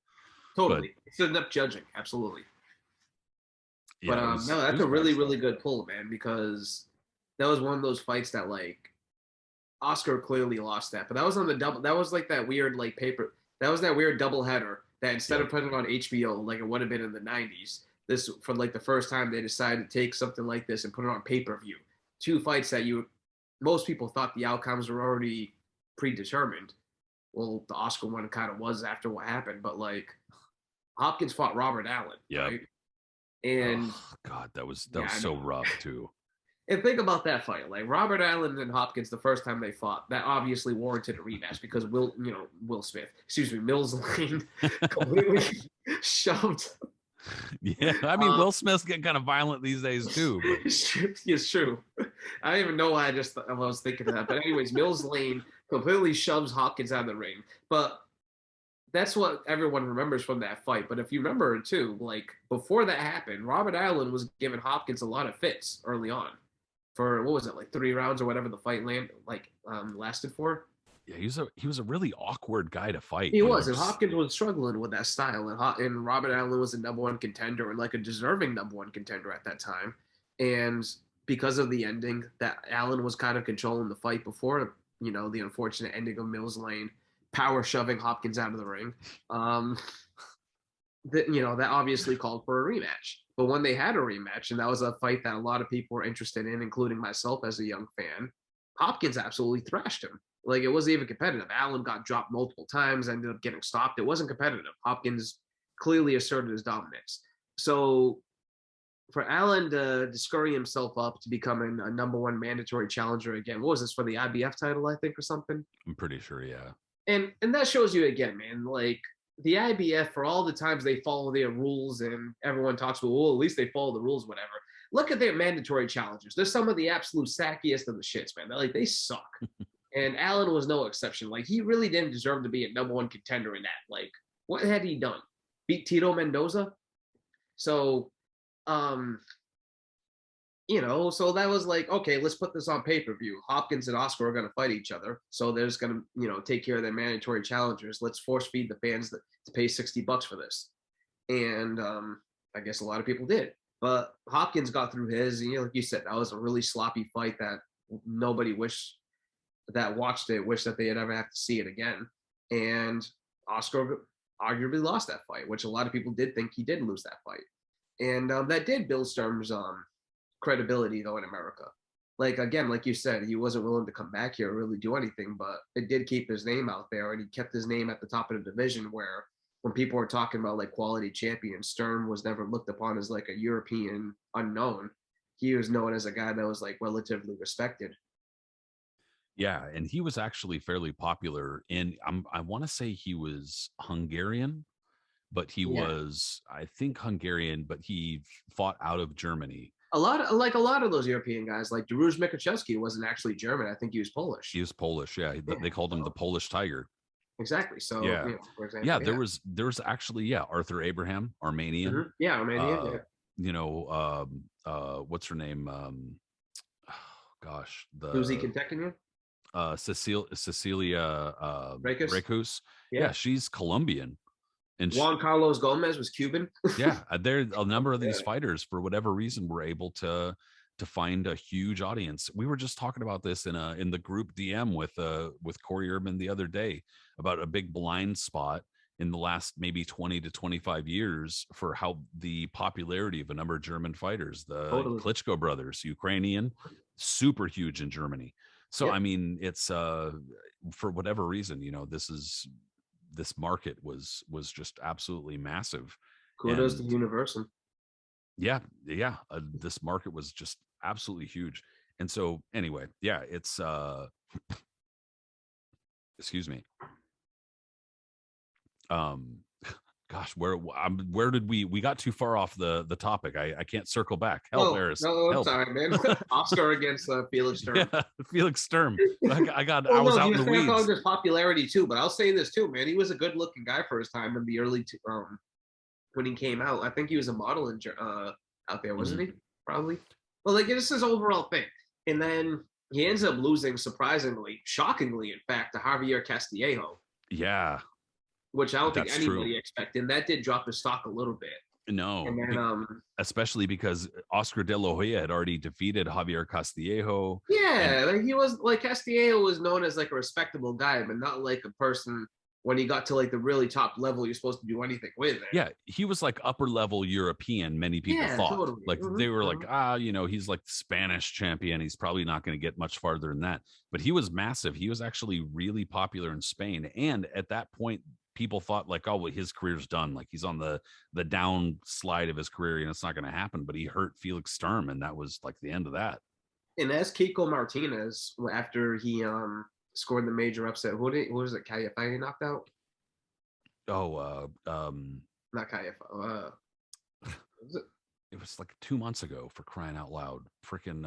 But totally. It's enough judging, absolutely. But yeah, no, it that's was a bad really, stuff. really good pull, man, because that was one of those fights that like Oscar clearly lost that. But that was on the double. That was like that weird like paper. That was that weird double header that instead Yep. of putting it on HBO like it would have been in the '90s, this for like the first time they decided to take something like this and put it on pay per view. Two fights that you most people thought the outcomes were already predetermined. Well, the Oscar one kind of was after what happened, but like Hopkins fought Robert Allen, Yep. right? And Oh God, that yeah, was I so know. rough too. And think about that fight. Like Robert Allen and Hopkins, the first time they fought, that obviously warranted a rematch because Will Smith, excuse me, Mills Lane completely shoved. Yeah, I mean, Um, Will Smith's getting kind of violent these days too, but it's true. I don't even know why I was thinking of that. But anyways, Mills Lane completely shoves Hopkins out of the ring. But that's what everyone remembers from that fight. But if you remember too, like before that happened, Robert Allen was giving Hopkins a lot of fits early on for what was it, like 3 rounds or whatever the fight lasted for. yeah, he was a really awkward guy to fight. He You know, was, and just Hopkins was struggling with that style, and Robert Allen was a #1 contender and like a deserving #1 contender at that time. And because of the ending, that Allen was kind of controlling the fight before, the unfortunate ending of Mills Lane, power shoving Hopkins out of the ring. Um, that obviously called for a rematch. But when they had a rematch, and that was a fight that a lot of people were interested in, including myself as a young fan, Hopkins absolutely thrashed him. Like it wasn't even competitive. Allen got dropped multiple times, ended up getting stopped. It wasn't competitive. Hopkins clearly asserted his dominance. So for Allen to scurry himself up to becoming a #1 mandatory challenger again, what was this for the IBF title, I think, or something? I'm pretty sure, yeah. And that shows you again, man, like the IBF for all the times they follow their rules and everyone talks about, well, at least they follow the rules, whatever. Look at their mandatory challengers. They're some of the absolute sackiest of the shits, man. They suck. And Allen was no exception. Like he really didn't deserve to be a #1 contender in that. Like, what had he done? Beat Tito Mendoza? So um so that was like, okay, let's put this on pay-per-view. Hopkins and Oscar are going to fight each other. So they're just going to, take care of their mandatory challengers. Let's force feed the fans to pay $60 for this. And I guess a lot of people did. But Hopkins got through his, like you said, that was a really sloppy fight that nobody that watched it wished that they had ever have to see it again. And Oscar arguably lost that fight, which a lot of people did think he did lose that fight. And that did build Sturm's credibility though in America. Like again, like you said, he wasn't willing to come back here or really do anything, but it did keep his name out there, and he kept his name at the top of the division where when people were talking about like quality champions, Sturm was never looked upon as like a European unknown. He was known as a guy that was like relatively respected. Yeah, and he was actually fairly popular in I want to say he was Hungarian, but he was, I think, Hungarian, but he fought out of Germany. A lot of those European guys, like Dariusz Mikuszewski, wasn't actually German. I think he was Polish. He was Polish. Yeah, they called him the Polish Tiger. Exactly. So yeah, for example, yeah, there was actually Arthur Abraham, Armenian. Mm-hmm. Yeah, Armenian. You know, what's her name? Gosh, Who's he contacting you? Cecilia Recus. Yeah, she's Colombian. And Juan Carlos Gomez was Cuban. Yeah, there a number of these fighters, for whatever reason, were able to find a huge audience. We were just talking about this in the group DM with Corey Urban the other day about a big blind spot in the last maybe 20 to 25 years for how the popularity of a number of German fighters, the Klitschko brothers, Ukrainian, super huge in Germany. So I mean, it's for whatever reason, this market was just absolutely massive. Kudos to Universal. Yeah. This market was just absolutely huge. And so anyway, it's excuse me. Gosh, where did we got too far off the topic? I can't circle back. Help, Aris. No, I'm help. sorry, man. Oscar against Felix Sturm. Yeah, Felix Sturm. I was out in the weeds. His popularity too, but I'll say this too, man. He was a good-looking guy for his time in the early when he came out. I think he was a model in out there, wasn't he? Probably. Well, like, this is his overall thing, and then he ends up losing, surprisingly, shockingly, in fact, to Javier Castillejo. Yeah. Which I don't think anybody expected. And that did drop his stock a little bit. No. And then, especially because Oscar De La Hoya had already defeated Javier Castillejo. Yeah, like he was like Castillejo was known as like a respectable guy, but not like a person when he got to like the really top level you're supposed to do anything with it. Yeah, he was like upper level European, many people thought. Totally. Like they were like, he's like the Spanish champion. He's probably not going to get much farther than that. But he was massive. He was actually really popular in Spain. And at that point, people thought like, oh, well, his career's done. Like he's on the down slide of his career and it's not going to happen. But he hurt Felix Sturm, and that was like the end of that. And as Kiko Martinez, after he scored the major upset, who was it? Calleja knocked out? Oh, not Calleja. Was it? It was like 2 months ago, for crying out loud. Freaking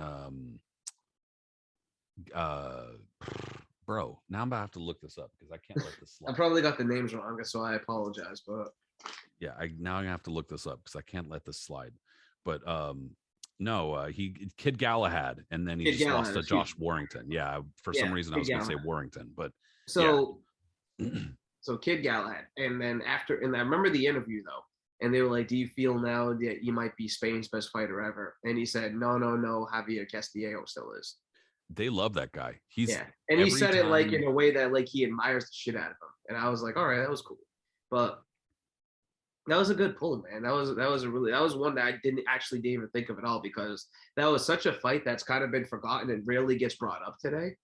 bro, now I'm about to have to look this up because I can't let this slide. I probably got the names wrong, so I apologize. But yeah, now I'm gonna have to look this up because I can't let this slide. But no, Kid Galahad, and then he just lost to Josh Warrington. Yeah, for some reason I was gonna say Warrington, but so so Kid Galahad, and then after, and I remember the interview though, and they were like, "Do you feel now that you might be Spain's best fighter ever?" And he said, "No, Javier Castillejo still is." They love that guy. And he said it like in a way that like he admires the shit out of him. And I was like, all right, that was cool. But that was a good pull, man. That was one that I didn't even think of at all, because that was such a fight that's kind of been forgotten and rarely gets brought up today.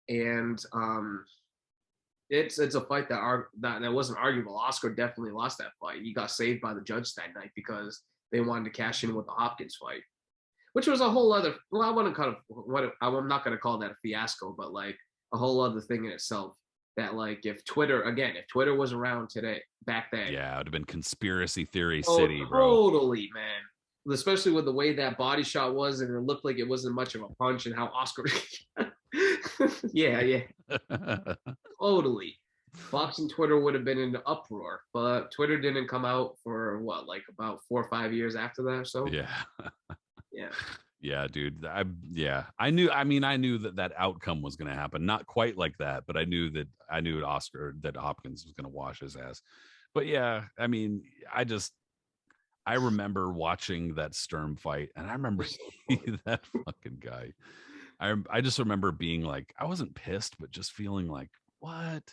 And it's a fight that wasn't arguable. Oscar definitely lost that fight. He got saved by the judge that night because they wanted to cash in with the Hopkins fight, which was a whole other, well, I'm not going to call that a fiasco, but like a whole other thing in itself. That like if Twitter was around today, back then. Yeah, it would have been conspiracy theory city, bro. Totally, man. Especially with the way that body shot was, and it looked like it wasn't much of a punch, and how Oscar. yeah. Totally. Boxing Twitter would have been in an uproar, but Twitter didn't come out for like about 4 or 5 years after that. So yeah, dude. I knew that outcome was going to happen. Not quite like that, but I knew that Hopkins was going to wash his ass. But yeah, I mean, I remember watching that Sturm fight, and I remember that fucking guy. I just remember being like, I wasn't pissed, but just feeling like, what?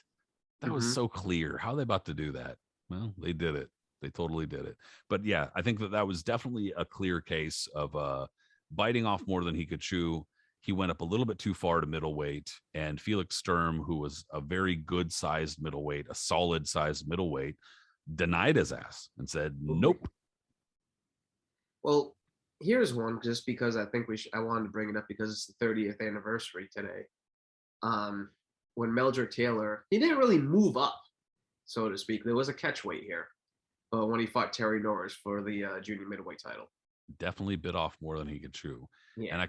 That was so clear. How are they about to do that? Well, they did it. They totally did it. But yeah, I think that was definitely a clear case of biting off more than he could chew. He went up a little bit too far to middleweight, and Felix Sturm, who was a very good sized middleweight, a solid sized middleweight, denied his ass and said, nope. Well, here's one, just because I think I wanted to bring it up because it's the 30th anniversary today. When Meldrick Taylor, he didn't really move up, so to speak. There was a catchweight here, when he fought Terry Norris for the junior middleweight title. Definitely bit off more than he could chew. Yeah.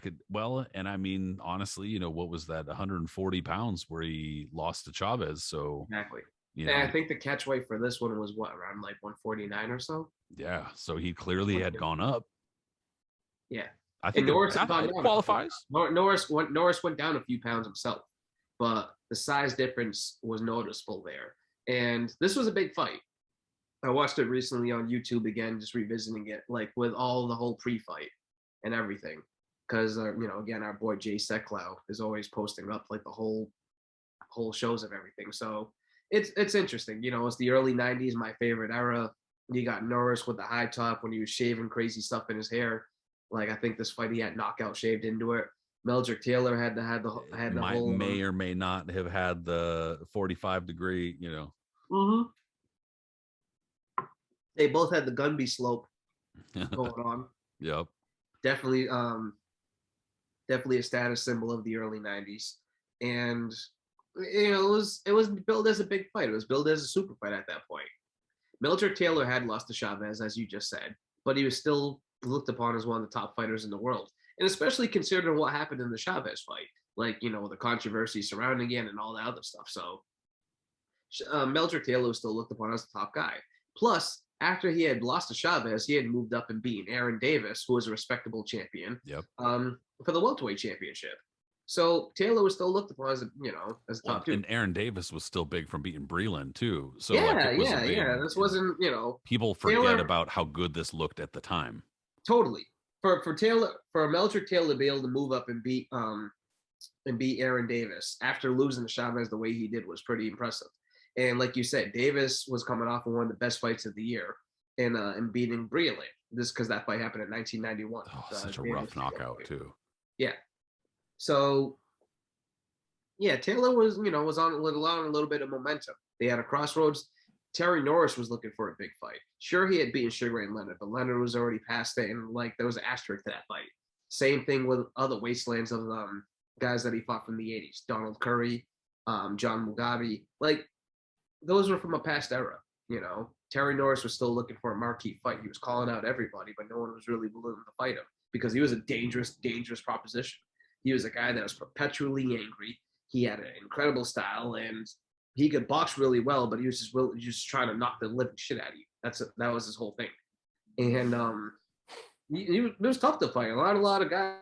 And I mean, honestly, what was that, 140 pounds where he lost to Chavez? So Exactly. And I think the catchweight for this one was what, around like 149 or so? Yeah. So he clearly had gone up. Yeah. I think Norris it qualifies. Norris went down a few pounds himself, but the size difference was noticeable there. And this was a big fight. I watched it recently on YouTube again, just revisiting it, like with all the whole pre-fight and everything. Because again, our boy Jay Seklow is always posting up like the whole shows of everything. So it's interesting. It's the early '90s, my favorite era. You got Norris with the high top when he was shaving crazy stuff in his hair. Like, I think this fight he had knockout shaved into it. Meldrick Taylor had the whole may or may not have had the 45-degree. Mm-hmm. They both had the Gunby slope going on. Yep. Definitely a status symbol of the early '90s, and it was billed as a big fight. It was billed as a super fight at that point. Meldrick Taylor had lost to Chavez, as you just said, but he was still looked upon as one of the top fighters in the world, and especially considering what happened in the Chavez fight, like the controversy surrounding it and all that other stuff. So Meldrick Taylor was still looked upon as the top guy. Plus, after he had lost to Chavez, he had moved up and beaten Aaron Davis, who was a respectable champion, for the welterweight championship. So Taylor was still looked upon as as a top two. And Aaron Davis was still big from beating Breland too. So yeah. This wasn't people forget about how good this looked at the time. Totally. For Meldrick Taylor to be able to move up and beat Aaron Davis after losing to Chavez the way he did was pretty impressive. And like you said, Davis was coming off of one of the best fights of the year and beating Breland. This because that fight happened in 1991. Such a rough knockout too. Yeah. So yeah, Taylor was on a little bit of momentum. They had a crossroads. Terry Norris was looking for a big fight. Sure, he had beaten Sugar Ray Leonard, but Leonard was already past it, and there was an asterisk to that fight. Same thing with other wastelands of guys that he fought from the '80s: Donald Curry, John Mugabe. Those were from a past era. Terry Norris was still looking for a marquee fight. He was calling out everybody, but no one was really willing to fight him because he was a dangerous, dangerous proposition. He was a guy that was perpetually angry. He had an incredible style, and he could box really well, but he was just trying to knock the living shit out of you. That was his whole thing. And it was tough to fight. A lot of guys,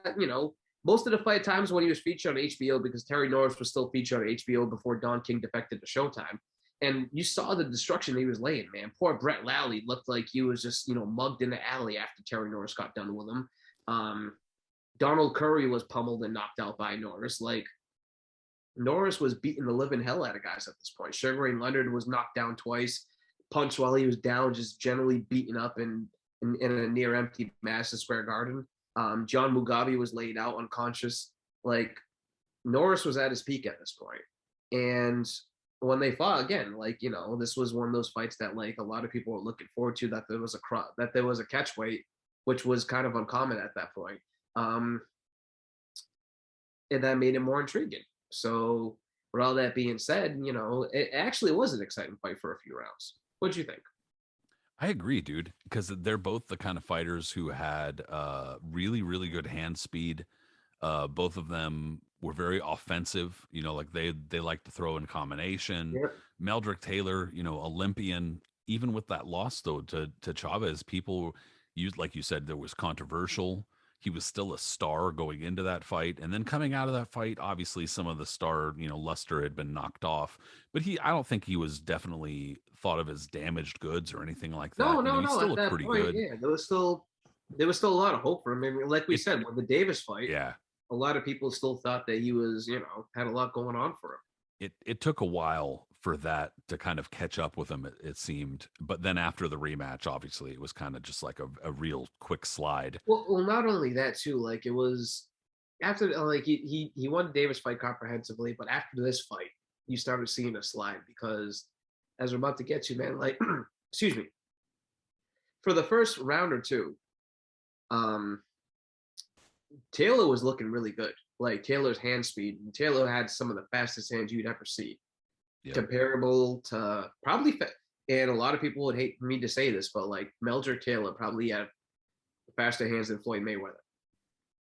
most of the fight times when he was featured on HBO, because Terry Norris was still featured on HBO before Don King defected to Showtime. And you saw the destruction he was laying, man. Poor Brett Lally looked like he was just, mugged in the alley after Terry Norris got done with him. Donald Curry was pummeled and knocked out by Norris. Norris was beating the living hell out of guys at this point. Sugar Ray Leonard was knocked down twice, punched while he was down, just generally beaten up in a near empty Madison Square Garden. John Mugabe was laid out unconscious. Norris was at his peak at this point. And when they fought again, this was one of those fights that a lot of people were looking forward to, that there was a catchweight, which was kind of uncommon at that point. And that made it more intriguing. So with all that being said, it actually was an exciting fight for a few rounds. What'd you think? I agree, dude, because they're both the kind of fighters who had really, really good hand speed. Both of them were very offensive. They like to throw in combination. Yep. Meldrick Taylor, Olympian, even with that loss though to Chavez, people used, like you said, there was controversial. He was still a star going into that fight, and then coming out of that fight, obviously some of the star, luster had been knocked off. But I don't think he was definitely thought of as damaged goods or anything like that. No. He still at looked that pretty point, good. yeah, there was still a lot of hope for him. I mean, like we said, with the Davis fight, yeah, a lot of people still thought that he was, had a lot going on for him. It took a while for that to kind of catch up with him, it seemed. But then after the rematch, obviously, it was kind of just like a real quick slide. Well, not only that too, it was after he won the Davis fight comprehensively, but after this fight, you started seeing a slide because, as we're about to get to, man, excuse me, for the first round or two, um, Taylor was looking really good. Like Taylor's hand speed, Taylor had some of the fastest hands you'd ever see, Yep. comparable to probably. And a lot of people would hate me to say this, but like Meldrick Taylor probably had faster hands than Floyd Mayweather.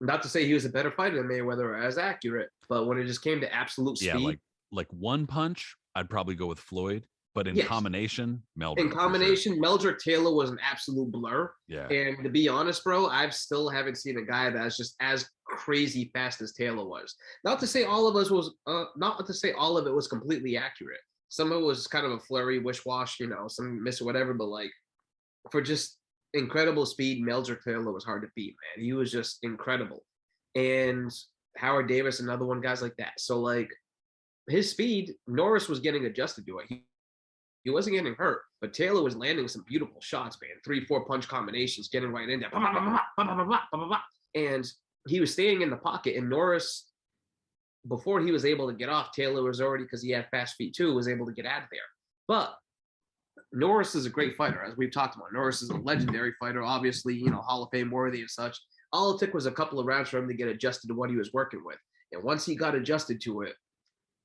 Not to say he was a better fighter than Mayweather or as accurate, but when it just came to absolute speed, Yeah, like one punch, I'd probably go with Floyd, but in yes. combination, Meldrick. In combination, sure. Meldrick Taylor was an absolute blur. Yeah. And to be honest, bro, I've still haven't seen a guy that's just as crazy fast as Taylor was. Not to say all of us was, not to say all of it was completely accurate. Some of it was kind of a flurry, wish-wash, you know, some miss or whatever. But like, for just incredible speed, Meldrick Taylor was hard to beat, man. He was just incredible. And Howard Davis, another one, guys like that. So like, his speed, Norris was getting adjusted to it. He wasn't getting hurt, but Taylor was landing some beautiful shots, man. 3-4 punch combinations, getting right in there. And he was staying in the pocket. And Norris, before he was able to get off, Taylor was already, because he had fast feet too, was able to get out of there. But Norris is a great fighter, as we've talked about. Norris is a legendary fighter, obviously, you know, Hall of Fame worthy and such. All it took was a couple of rounds for him to get adjusted to what he was working with. And once he got adjusted to it,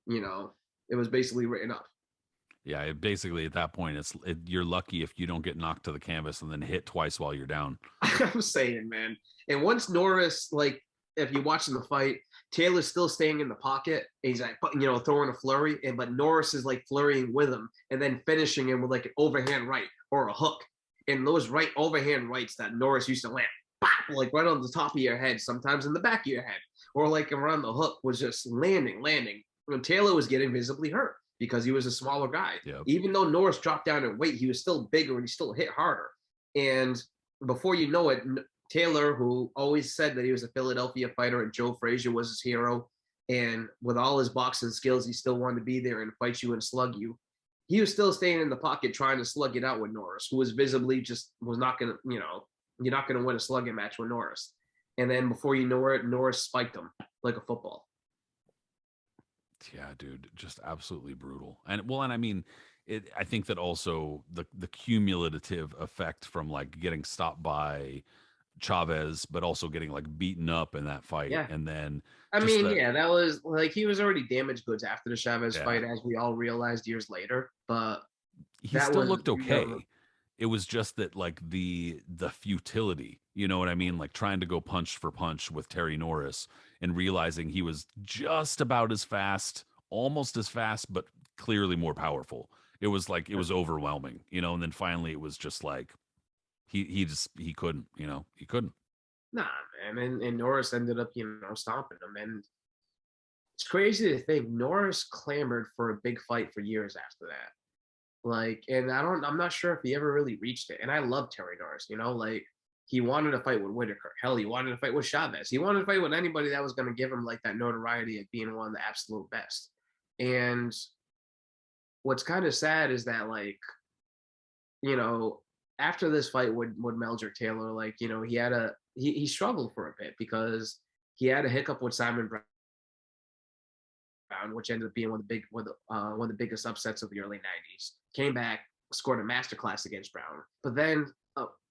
you know, it was basically written up. Yeah, basically at that point, you're lucky if you don't get knocked to the canvas and then hit twice while you're down. I'm saying, man. And once Norris, like, if you're watching the fight, Taylor's still staying in the pocket. He's like, you know, throwing a flurry, but Norris is like flurrying with him and then finishing him with like an overhand right or a hook. And those right overhand rights that Norris used to land, like right on the top of your head, sometimes in the back of your head, or like around the hook, was just landing. When Taylor was getting visibly hurt because he was a smaller guy. Yep. Even though Norris dropped down in weight, he was still bigger and he still hit harder. And before you know it, Taylor, who always said that he was a Philadelphia fighter and Joe Frazier was his hero, and with all his boxing skills, he still wanted to be there and fight you and slug you. He was still staying in the pocket trying to slug it out with Norris, who was visibly just was not going to, you know, you're not going to win a slugging match with Norris. And then before you know it, Norris spiked him like a football. Yeah, dude, just absolutely brutal. And I mean, I think that also the cumulative effect from like getting stopped by Chavez, but also getting like beaten up in that fight. Yeah. And then I mean, yeah, that was like he was already damaged goods after the Chavez fight, as we all realized years later. But he still looked okay. It was just that like the futility, you know what I mean? Like trying to go punch for punch with Terry Norris and realizing he was just about as fast, almost as fast, but clearly more powerful. It was like, it was overwhelming, you know? And then finally it was just like, he couldn't, you know, he couldn't. Nah, man. And Norris ended up, you know, stomping him. And it's crazy to think Norris clamored for a big fight for years after that. Like, and I'm not sure if he ever really reached it. And I love Terry Norris, you know, like he wanted to fight with Whitaker. Hell, he wanted to fight with Chavez. He wanted to fight with anybody that was going to give him like that notoriety of being one of the absolute best. And what's kind of sad is that, like, you know, after this fight with Meldrick Taylor, like, you know, he struggled for a bit because he had a hiccup with Simon Brown, which ended up being one of the biggest upsets of the early 90s. Came back, scored a masterclass against Brown. But then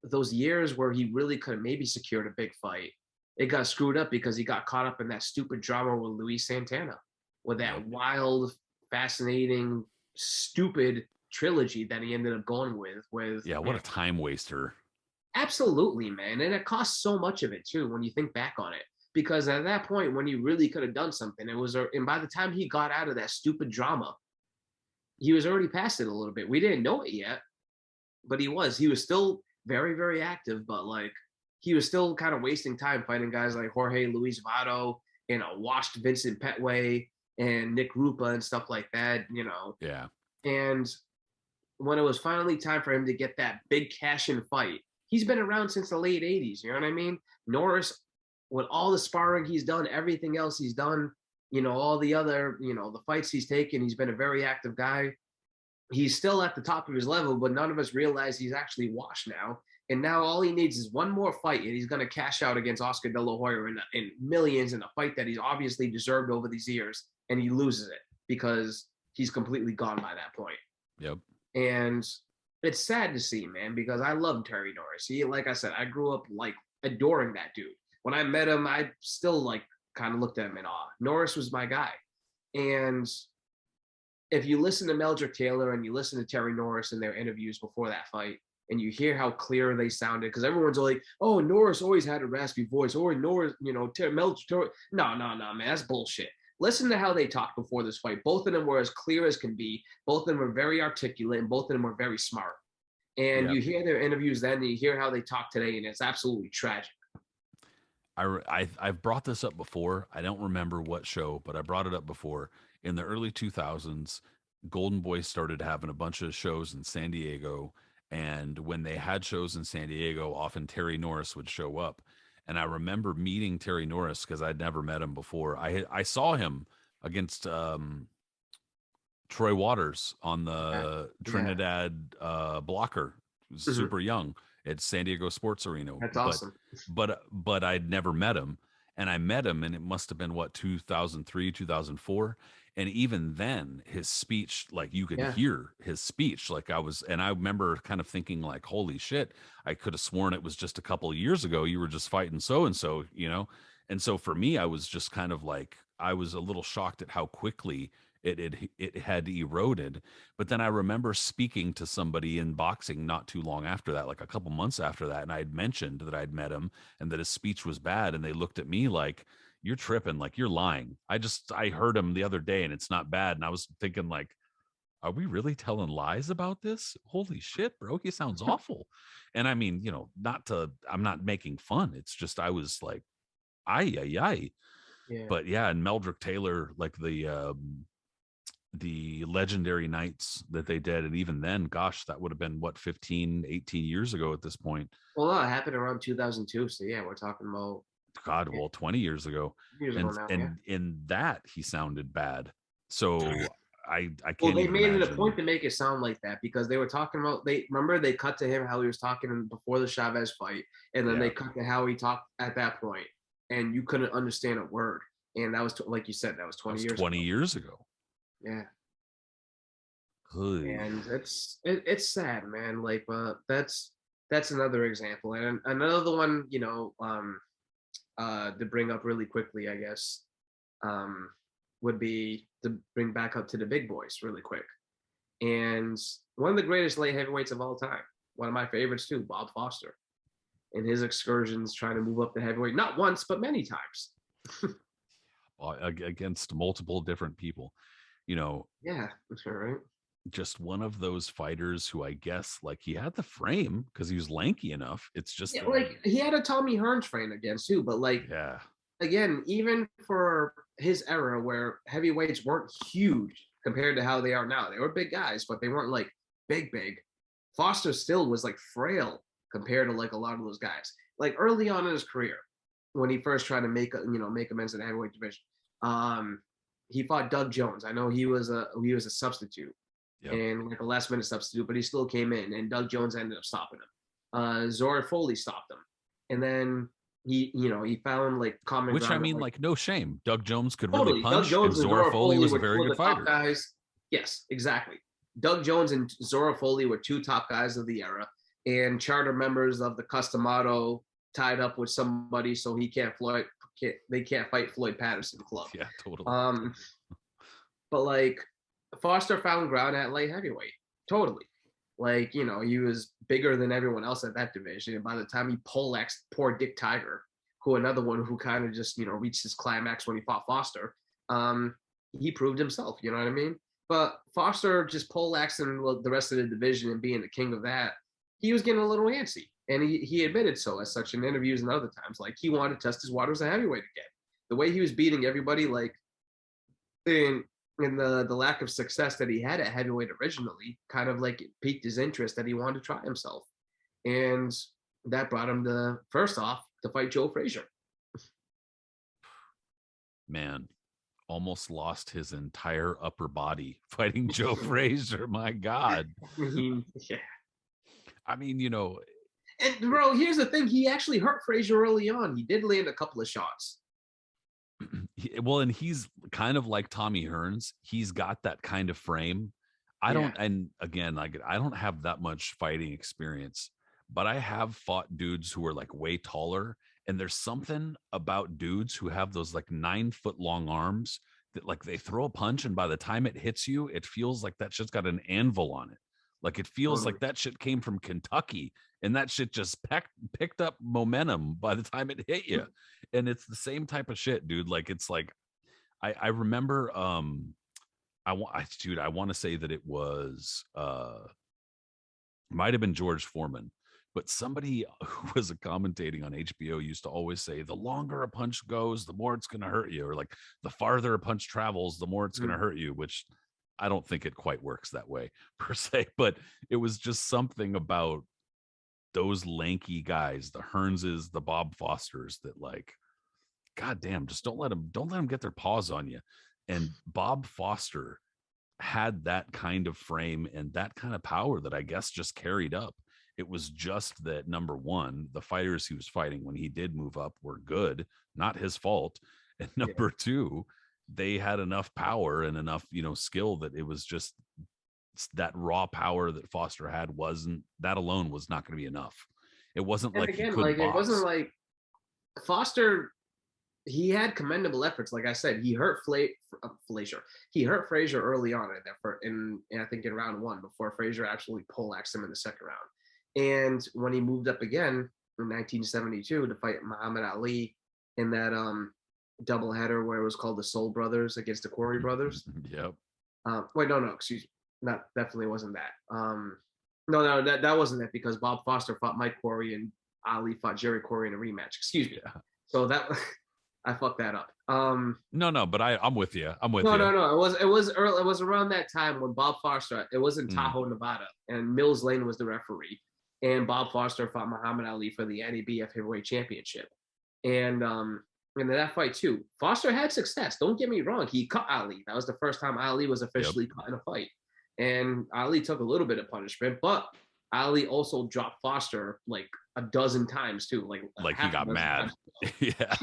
those years where he really could have maybe secured a big fight, it got screwed up because he got caught up in that stupid drama with Luis Santana, with that wild, fascinating, stupid trilogy that he ended up going with. Yeah, what a time waster. Absolutely, man. And it cost so much of it too when you think back on it. Because at that point, when he really could have done something, and by the time he got out of that stupid drama, he was already past it a little bit. We didn't know it yet, but he was still very, very active, but like he was still kind of wasting time fighting guys like Jorge Luis Votto and a washed Vincent Petway and Nick Rupa and stuff like that, you know. Yeah. And when it was finally time for him to get that big cash-in fight, he's been around since the late 80s, you know what I mean? Norris, with all the sparring he's done, everything else he's done, you know, all the other, you know, the fights he's taken, he's been a very active guy. He's still at the top of his level, but none of us realize he's actually washed now. And now all he needs is one more fight, and he's going to cash out against Oscar De La Hoya in millions in a fight that he's obviously deserved over these years, and he loses it because he's completely gone by that point. Yep. And it's sad to see, man, because I love Terry Norris. He, like I said, I grew up like adoring that dude. When I met him, I still like kind of looked at him in awe. Norris was my guy. And if you listen to Meldrick Taylor and you listen to Terry Norris in their interviews before that fight, and you hear how clear they sounded, because everyone's like, "Oh, Norris always had a raspy voice," or Norris, Meldrick. No, man, that's bullshit. Listen to how they talked before this fight. Both of them were as clear as can be. Both of them were very articulate, and both of them were very smart. And you hear their interviews then, and you hear how they talk today, and it's absolutely tragic. I've brought this up before. I don't remember what show, but I brought it up before. In the early 2000s, Golden Boy started having a bunch of shows in San Diego. And when they had shows in San Diego, often Terry Norris would show up. And I remember meeting Terry Norris because I'd never met him before. I saw him against Troy Waters on the Trinidad blocker. Super young at San Diego Sports Arena. That's awesome. But I'd never met him. And I met him, and it must have been 2003, 2004. And even then, his speech, like you could hear his speech. Like I remember kind of thinking like, holy shit, I could have sworn it was just a couple of years ago. You were just fighting so-and-so, And so for me, I was just kind of like, I was a little shocked at how quickly it had eroded. But then I remember speaking to somebody in boxing not too long after that, like a couple months after that. And I had mentioned that I'd met him and that his speech was bad. And they looked at me like, "You're tripping, like you're lying. I heard him the other day and it's not bad." And I was thinking like, are we really telling lies about this? Holy shit, bro. He sounds awful. And I mean, I'm not making fun. It's just, I was like, ay. Yeah. But yeah. And Meldrick Taylor, like the legendary nights that they did. And even then, gosh, that would have been 15, 18 years ago at this point. Well, no, it happened around 2002. So yeah, we're talking about 20 years ago. And in that he sounded bad. So I can't. Well, they made it a point to make it sound like that because they were talking about, they cut to him how he was talking before the Chavez fight, and then they cut to how he talked at that point, and you couldn't understand a word. And that was like you said, that was 20 years ago. Yeah. Good. And it's sad, man. Like, that's another example, and another one, to bring up really quickly, I guess, would be to bring back up to the big boys really quick. And one of the greatest light heavyweights of all time, one of my favorites too, Bob Foster, and his excursions trying to move up the heavyweight, not once but many times. Against multiple different people, Yeah, that's right. Just one of those fighters who I guess like he had the frame because he was lanky enough. It's just like he had a Tommy Hearns frame against too, but like again, even for his era where heavyweights weren't huge compared to how they are now, they were big guys, but they weren't like big. Foster still was like frail compared to like a lot of those guys. Like early on in his career, when he first tried to make amends in the heavyweight division, he fought Doug Jones. I know he was a substitute. Yep. And like a last minute substitute, but he still came in, and Doug Jones ended up stopping him. Zora Foley stopped him, and then he found like common ground. Which I mean, like no shame. Doug Jones could really punch, Doug Jones and Zora Foley was a very good fighter. Guys. Yes, exactly. Doug Jones and Zora Foley were two top guys of the era, and charter members of the Customado tied up with somebody so they can't fight Floyd Patterson Club. Yeah, totally. But like, Foster found ground at light heavyweight. Totally. Like, he was bigger than everyone else at that division. And by the time he poleaxed poor Dick Tiger, another one who kind of just, reached his climax when he fought Foster, he proved himself, you know what I mean? But Foster just poleaxing the rest of the division and being the king of that, he was getting a little antsy. And he admitted so as such in interviews and other times. Like, he wanted to test his waters at heavyweight again. The way he was beating everybody, like, and the lack of success that he had at heavyweight originally kind of like piqued his interest that he wanted to try himself. And that brought him to, first off, to fight Joe Frazier. Man, almost lost his entire upper body fighting Joe Frazier. My God. Yeah. I mean, And bro, here's the thing. He actually hurt Frazier early on. He did land a couple of shots. Well, and he's kind of like Tommy Hearns. He's got that kind of frame. I Yeah. don't, and again, like I don't have that much fighting experience, but I have fought dudes who are like way taller. And there's something about dudes who have those like 9 foot long arms that like they throw a punch and by the time it hits you, it feels like that shit's got an anvil on it. Like it feels Totally. like that shit came from Kentucky and that shit just picked up momentum by the time it hit you. And it's the same type of shit, dude. Like it's like I remember dude, I want to say that it was might have been George Foreman, but somebody who was commentating on HBO used to always say, the longer a punch goes, the more it's going to hurt you, or like the farther a punch travels, the more it's going to Mm. hurt you, which I don't think it quite works that way per se, but it was just something about those lanky guys, the Hearnses, the Bob Fosters, that like, God damn, just don't let them get their paws on you. And Bob Foster had that kind of frame and that kind of power that I guess just carried up. It was just that number one, the fighters he was fighting when he did move up were good, not his fault. And Yeah. number two, they had enough power and enough, skill that it was just that raw power that Foster had wasn't that alone was not going to be enough. It wasn't And like he again, couldn't like it wasn't box. like Foster. He had commendable efforts. Like I said, he hurt Frazier. He hurt Frazier early on in I think in round one before Frazier actually poleaxed him in the second round. And when he moved up again in 1972 to fight Muhammad Ali in that doubleheader where it was called the Soul Brothers against the Corey brothers. Yep. Wait, no, excuse me. Not definitely wasn't that. No, that wasn't it because Bob Foster fought Mike Corey and Ali fought Jerry Corey in a rematch. Excuse me. Yeah. So that I fucked that up. No, but I'm with you. I'm with No, you. no. It was early. It was around that time when Bob Foster. It was in Tahoe, Nevada, and Mills Lane was the referee, and Bob Foster fought Muhammad Ali for the NABF Heavyweight Championship, and in that fight too, Foster had success. Don't get me wrong. He cut Ali. That was the first time Ali was officially cut in a fight, and Ali took a little bit of punishment, but Ali also dropped Foster like a dozen times too, Like he got mad. Yeah.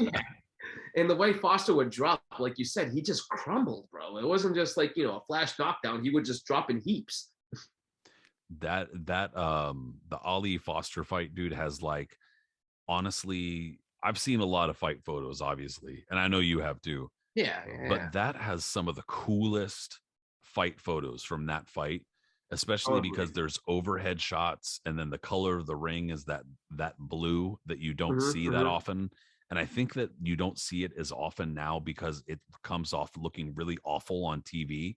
And the way Foster would drop, like you said, he just crumbled, bro. It wasn't just like, a flash knockdown. He would just drop in heaps. The Ali Foster fight, dude, has like, honestly, I've seen a lot of fight photos, obviously, and I know you have too. Yeah. But that has some of the coolest fight photos from that fight, especially Totally. because there's overhead shots and then the color of the ring is that blue that you don't see that often. And I think that you don't see it as often now because it comes off looking really awful on TV.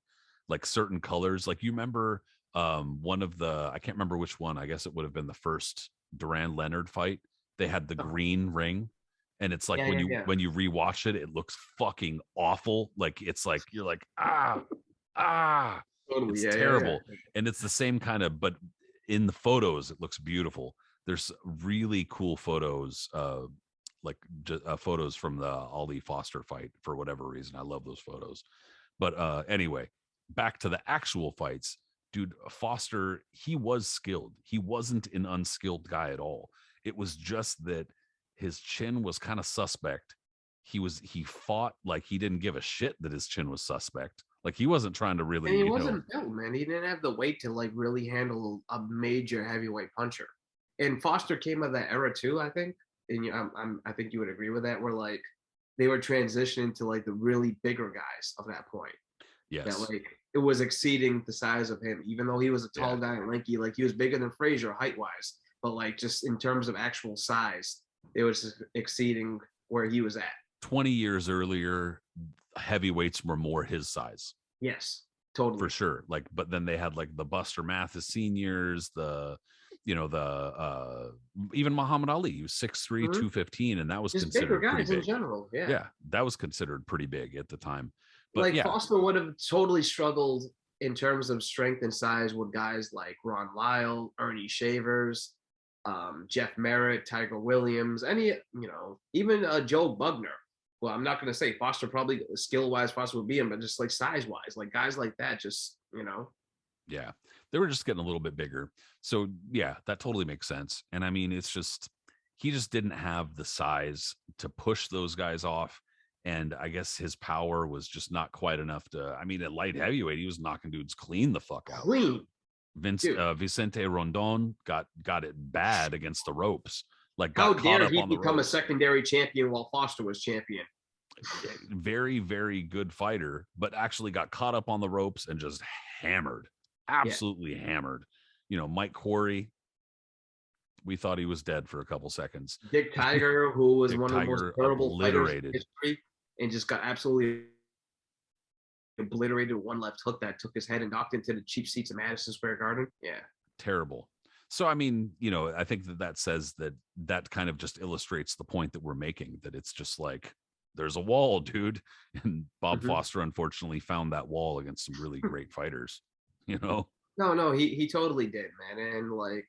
Like certain colors, like you remember one of the, I can't remember which one, I guess it would have been the first Duran Leonard fight. They had the green ring, and it's like Yeah. when you rewatch it, it looks fucking awful. Like it's like you're like ah, Totally. it's Yeah. terrible. And it's the same kind of, but in the photos it looks beautiful. There's really cool photos, photos from the Ali Foster fight for whatever reason. I love those photos. But anyway, back to the actual fights. Dude, Foster, he was skilled. He wasn't an unskilled guy at all. It was just that his chin was kind of suspect. He fought like he didn't give a shit that his chin was suspect. Like he wasn't trying to really, And he wasn't built, man. He didn't have the weight to like really handle a major heavyweight puncher. And Foster came of that era too, I think. And I think you would agree with that. Where like they were transitioning to like the really bigger guys of that point. yes, That like it was exceeding the size of him, even though he was a tall Yeah. guy and lanky. Like he was bigger than Frazier height wise, but like just in terms of actual size, it was just exceeding where he was at. 20 years earlier, heavyweights were more his size. Yes, totally. For sure. Like, but then they had like the Buster Mathis seniors, even Muhammad Ali, he was 6'3", 215, and that was just bigger considered guys pretty in big. general. Yeah. Yeah, that was considered pretty big at the time. But Like yeah, Foster would have totally struggled in terms of strength and size with guys like Ron Lyle, Ernie Shavers, Jeff Merritt, Tiger Williams, even Joe Bugner. Well, I'm not going to say Foster probably skill-wise Foster would be him, but just like size-wise, like guys like that, yeah, they were just getting a little bit bigger. So yeah, that totally makes sense. And I mean, it's just he just didn't have the size to push those guys off. And I guess his power was just not quite enough to. I mean, at light heavyweight, he was knocking dudes clean the fuck out. Clean. Vicente Rondon got it bad against the ropes. Like, How got caught dare up he on the become a ropes. secondary champion while Foster was champion? Very, very good fighter, but actually got caught up on the ropes and just hammered, absolutely hammered. Mike Quarry, we thought he was dead for a couple seconds. Dick Tiger, who was Dick one of the most Tiger terrible fighters in obliterated. history, and just got absolutely obliterated with one left hook that took his head and knocked into the cheap seats of Madison Square Garden. Yeah. Terrible. So, I mean, I think that says that kind of just illustrates the point that we're making, that it's just like, there's a wall, dude. And Bob Foster, unfortunately, found that wall against some really great fighters, No, he totally did, man. And like,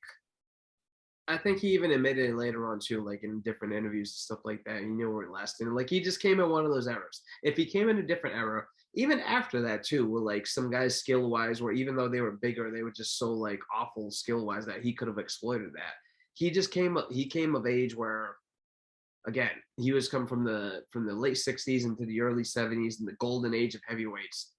I think he even admitted it later on too, like in different interviews and stuff like that. He knew where it lasted. And like, he just came in one of those eras. If he came in a different era, even after that too, with like some guys skill wise, where even though they were bigger, they were just so like awful skill wise that he could have exploited that. He came of age where, again, he was come from the late 60s into the early 70s and the golden age of heavyweights.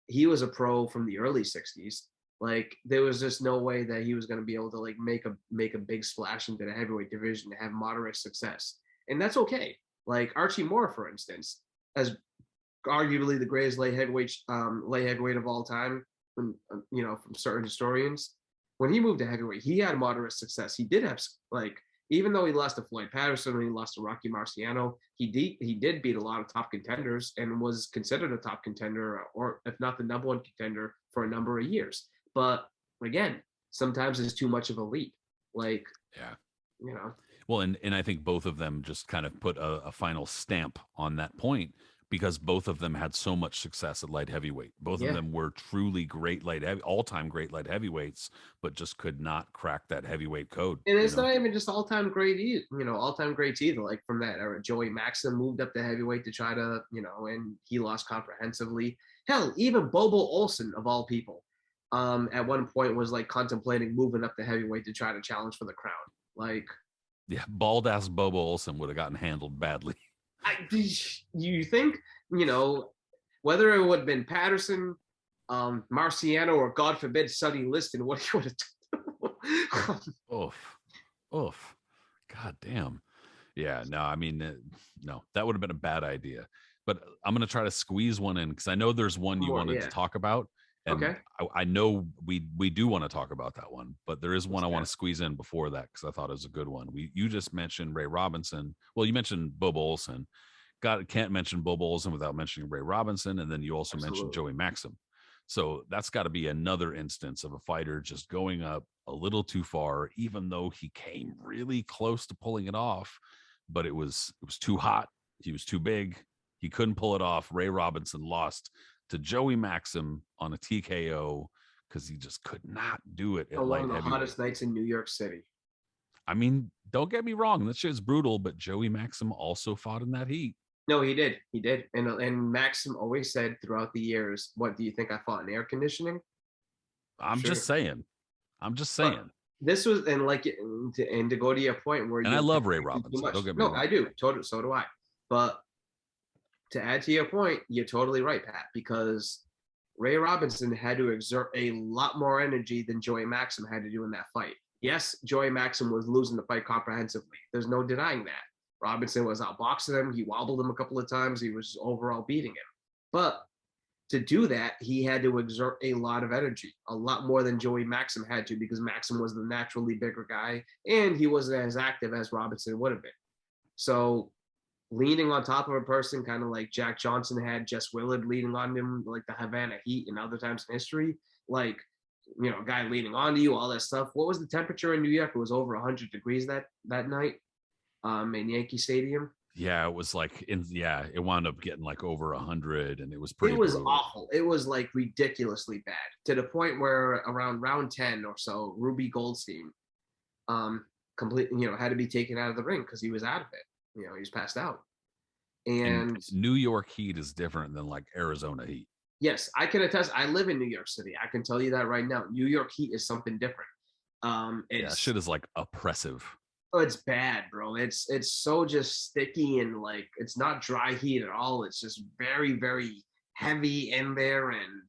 He was a pro from the early 60s. Like, there was just no way that he was going to be able to like make a big splash into the heavyweight division to have moderate success. And that's okay. Like Archie Moore, for instance, as arguably the greatest light heavyweight of all time, from certain historians. When he moved to heavyweight, he had moderate success. He did have, like, even though he lost to Floyd Patterson and he lost to Rocky Marciano, he did beat a lot of top contenders and was considered a top contender, or if not the number one contender, for a number of years. But again, sometimes it's too much of a leap. Like, yeah, Well, and I think both of them just kind of put a final stamp on that point, because both of them had so much success at light heavyweight. Both of them were truly great all-time great light heavyweights, but just could not crack that heavyweight code. And it's not even just all-time great, all-time greats either. Like from that era, Joey Maxim moved up to heavyweight to try to, and he lost comprehensively. Hell, even Bobo Olsen, of all people, at one point was like contemplating moving up to heavyweight to try to challenge for the crown. Like, yeah, bald ass Bobo Olsen would have gotten handled badly. You think, whether it would have been Patterson, Marciano, or God forbid Sonny Liston, what he would have done. Oof. God damn. Yeah, no, I mean, no, that would have been a bad idea. But I'm going to try to squeeze one in, because I know there's one you wanted to talk about. And okay. I know we do want to talk about that one, but there is one I want to squeeze in before that, because I thought it was a good one. You just mentioned Ray Robinson. Well, you mentioned Bobo Olsen. Can't mention Bobo Olsen without mentioning Ray Robinson, and then you also mentioned Joey Maxim. So that's got to be another instance of a fighter just going up a little too far, even though he came really close to pulling it off, but it was too hot. He was too big. He couldn't pull it off. Ray Robinson lost to Joey Maxim on a TKO because he just could not do it at light heavyweight. One of the hottest nights in New York City. I mean, don't get me wrong, that shit's brutal, but Joey Maxim also fought in that heat. No, he did. And Maxim always said throughout the years, "What do you think I fought in air conditioning?" I'm just saying. But this was, and like, and to go to your point where, and I love Ray Robinson. Don't get me wrong. I do. Totally. So do I. But to add to your point, you're totally right, Pat, because Ray Robinson had to exert a lot more energy than Joey Maxim had to do in that fight. Yes, Joey Maxim was losing the fight comprehensively. There's no denying that. Robinson was outboxing him. He wobbled him a couple of times. He was overall beating him. But to do that, he had to exert a lot of energy, a lot more than Joey Maxim had to, because Maxim was the naturally bigger guy, and he wasn't as active as Robinson would have been. So leaning on top of a person, kind of like Jack Johnson had Jess Willard leaning on him, like the Havana Heat and other times in history, like, a guy leaning onto you, all that stuff. What was the temperature in New York? It was over 100 degrees that night in Yankee Stadium. Yeah, it was like, it wound up getting like over 100, and it was pretty. It was awful. It was like ridiculously bad, to the point where around round 10 or so, Ruby Goldstein, completely, had to be taken out of the ring because he was out of it. He was passed out. And New York heat is different than like Arizona heat. Yes, I can attest. I live in New York City. I can tell you that right now. New York heat is something different. Shit is like oppressive. Oh, it's bad, bro. It's so just sticky and like it's not dry heat at all. It's just very, very heavy in there, and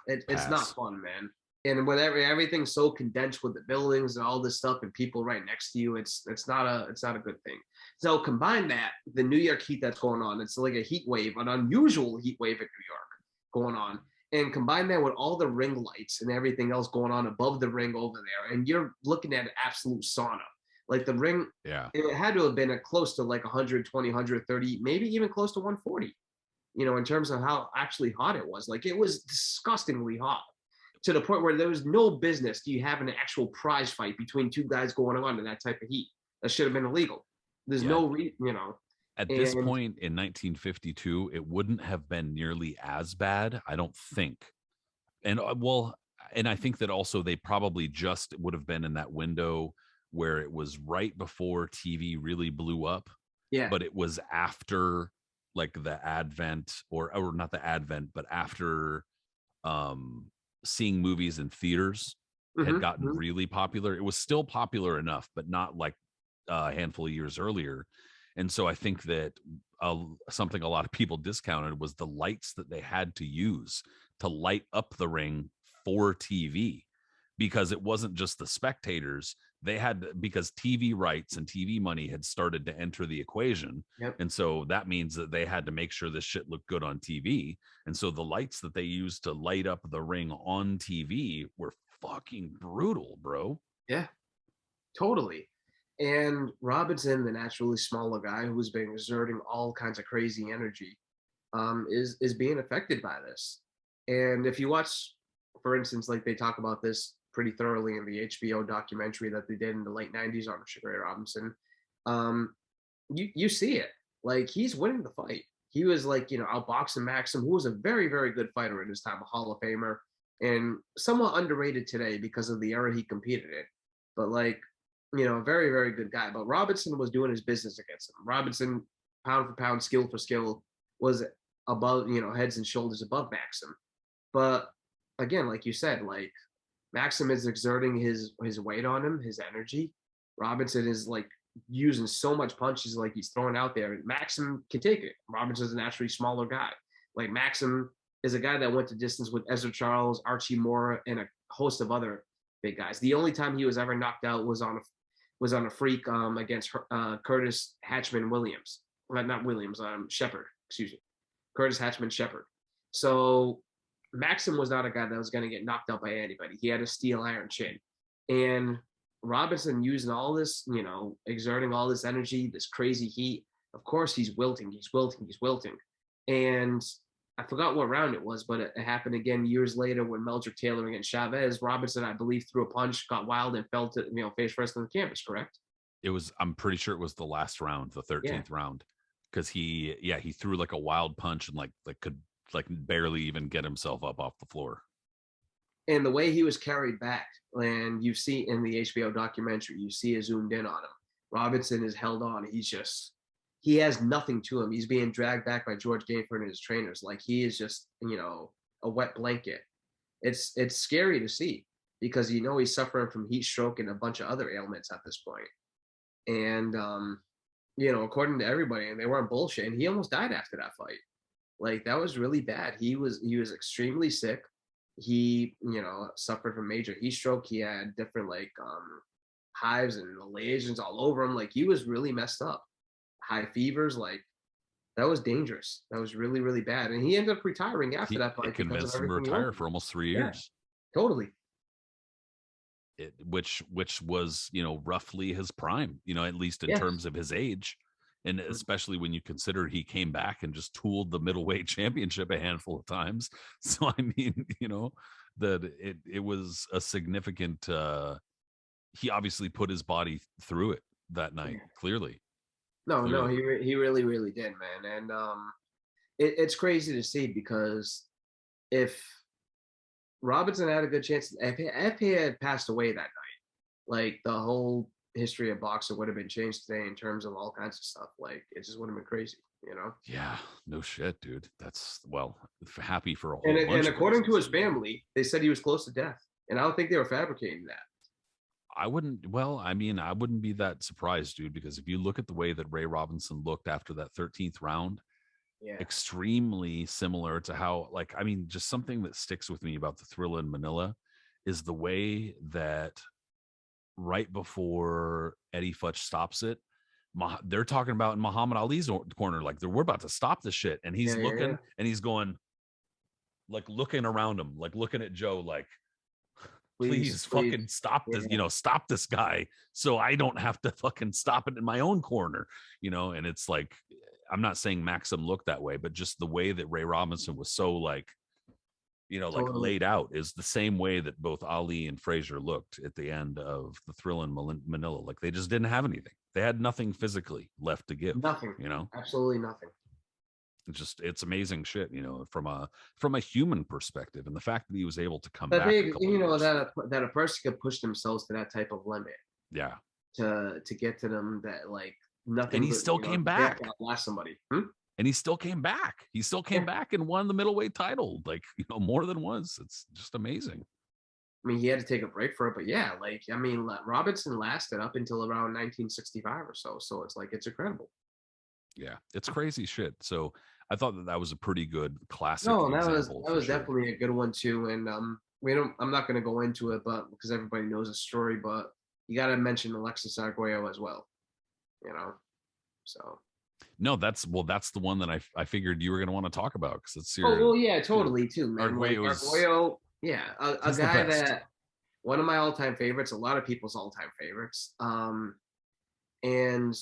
it's not Pass. fun, man. And with everything's so condensed with the buildings and all this stuff and people right next to you, it's not a good thing. So combine that, the New York heat that's going on, it's like a heat wave, an unusual heat wave in New York going on. And combine that with all the ring lights and everything else going on above the ring over there, and you're looking at an absolute sauna. Like the ring, Yeah. it had to have been a close to like 120, 130, maybe even close to 140, in terms of how actually hot it was. Like it was disgustingly hot to the point where there was no business do you have an actual prize fight between two guys going on in that type of heat. That should have been illegal. There's Yeah. no. At this And point in 1952, it wouldn't have been nearly as bad, I don't think. And and I think that also they probably just would have been in that window where it was right before TV really blew up, yeah, but it was after like the advent or not the advent, but after seeing movies in theaters had gotten mm-hmm. really popular. It was still popular enough, but not like a handful of years earlier. And so I think that something a lot of people discounted was the lights that they had to use to light up the ring for TV, because it wasn't just the spectators. They had, because TV rights and TV money had started to enter the equation. Yep. And so that means that they had to make sure this shit looked good on TV. And so the lights that they used to light up the ring on TV were fucking brutal, bro. Yeah, totally. And Robinson, the naturally smaller guy who's been exerting all kinds of crazy energy, is being affected by this. And if you watch, for instance, like they talk about this pretty thoroughly in the HBO documentary that they did in the late '90s on Sugar Ray Robinson, you see it. Like he's winning the fight. He was like outboxing Maxim, who was a very, very good fighter in his time, a Hall of Famer, and somewhat underrated today because of the era he competed in. But like a very, very good guy. But Robinson was doing his business against him. Robinson, pound for pound, skill for skill, was above, heads and shoulders above Maxim. But again, like you said, like Maxim is exerting his weight on him, his energy. Robinson is like using so much punches, like he's throwing out there. Maxim can take it. Robinson's a naturally smaller guy. Like Maxim is a guy that went to distance with Ezra Charles, Archie Moore, and a host of other big guys. The only time he was ever knocked out was on a freak against Curtis Hatchman Williams. Not Williams, Shepard, excuse me. Curtis Hatchman Shepard. So Maxim was not a guy that was going to get knocked out by anybody. He had a steel iron chin. And Robinson using all this, exerting all this energy, this crazy heat. Of course, he's wilting. And I forgot what round it was, but it happened again years later when Meldrick Taylor against Chavez. Robinson, I believe, threw a punch, got wild, and fell to face first on the canvas. Correct? I'm pretty sure it was the last round, the 13th round, because he threw like a wild punch and like could like barely even get himself up off the floor. And the way he was carried back, and you see in the HBO documentary, you see it zoomed in on him. Robinson is held on. He has nothing to him. He's being dragged back by George Gainford and his trainers. Like he is just, a wet blanket. It's scary to see because he's suffering from heat stroke and a bunch of other ailments at this point. And according to everybody, and they weren't bullshit, and he almost died after that fight. Like that was really bad. He was extremely sick. He, suffered from major heat stroke. He had different like hives and lesions all over him. Like he was really messed up. High fevers, like that was dangerous. That was really, really bad. And he ended up retiring after that fight. It convinced him to retire for almost 3 years. Yeah, totally. Which was, roughly his prime, at least in terms of his age. And especially when you consider he came back and just tooled the middleweight championship a handful of times. So, I mean, that it was a significant, he obviously put his body through it that night, clearly. No, he really, really did, man. And it's crazy to see because if Robinson had a good chance, if he had passed away that night, like the whole history of boxing would have been changed today in terms of all kinds of stuff. Like it just would have been crazy, Yeah, no shit, dude. That's happy for a whole bunch. And according to his family, they said he was close to death, and I don't think they were fabricating that. I wouldn't. Well, I mean, I wouldn't be that surprised, dude, because if you look at the way that Ray Robinson looked after that 13th round, Yeah. extremely similar to how, like, I mean, just something that sticks with me about the Thrilla in Manila is the way that right before Eddie Futch stops it, they're talking about in Muhammad Ali's corner, like we're about to stop this shit, and he's looking and he's going, like looking around him, like looking at Joe, like, please fucking stop this, stop this guy so I don't have to fucking stop it in my own corner, and it's like, I'm not saying Maxim looked that way, but just the way that Ray Robinson was so like, like laid out is the same way that both Ali and Frazier looked at the end of the Thrill in Manila. Like they just didn't have anything. They had nothing physically left to give. Nothing. Absolutely nothing. It's amazing shit, from a human perspective, and the fact that he was able to come but back. That a person could push themselves to that type of limit. Yeah. To get to them, that like nothing. And he still came back. Last somebody. And he still came back. He still came back and won the middleweight title, like, more than once. It's just amazing. I mean, he had to take a break for it, but yeah, like, I mean, Robinson lasted up until around 1965 or so. So it's like, it's incredible. Yeah, it's crazy shit. So I thought that was a pretty good classic. No, that was definitely a good one too. And I'm not going to go into it, but because everybody knows the story, but you got to mention Alexis Arguello as well. So. No, that's the one that I figured you were going to want to talk about, because it's your. Oh well, yeah, totally too, man. Arguello, yeah, a guy that one of my all-time favorites, a lot of people's all-time favorites. And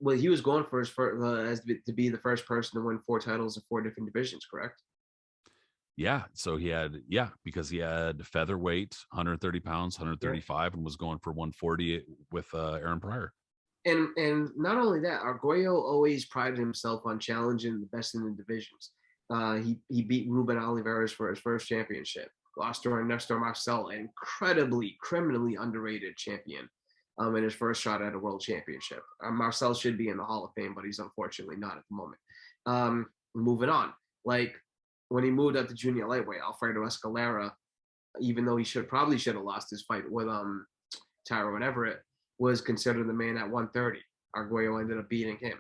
well, he was going for his first to be the first person to win 4 titles in 4 different divisions, correct? Yeah, so because he had featherweight, 130 pounds, 135, and was going for 140 with Aaron Pryor. And not only that, Arguello always prided himself on challenging the best in the divisions. He beat Ruben Olivares for his first championship. Lost to Ernesto Marcel, an incredibly, criminally underrated champion, in his first shot at a world championship. Marcel should be in the Hall of Fame, but he's unfortunately not at the moment. Moving on, like when he moved up to junior lightweight, Alfredo Escalera, even though he probably should have lost his fight with Tyrone Everett, was considered the man at 130. Arguello ended up beating him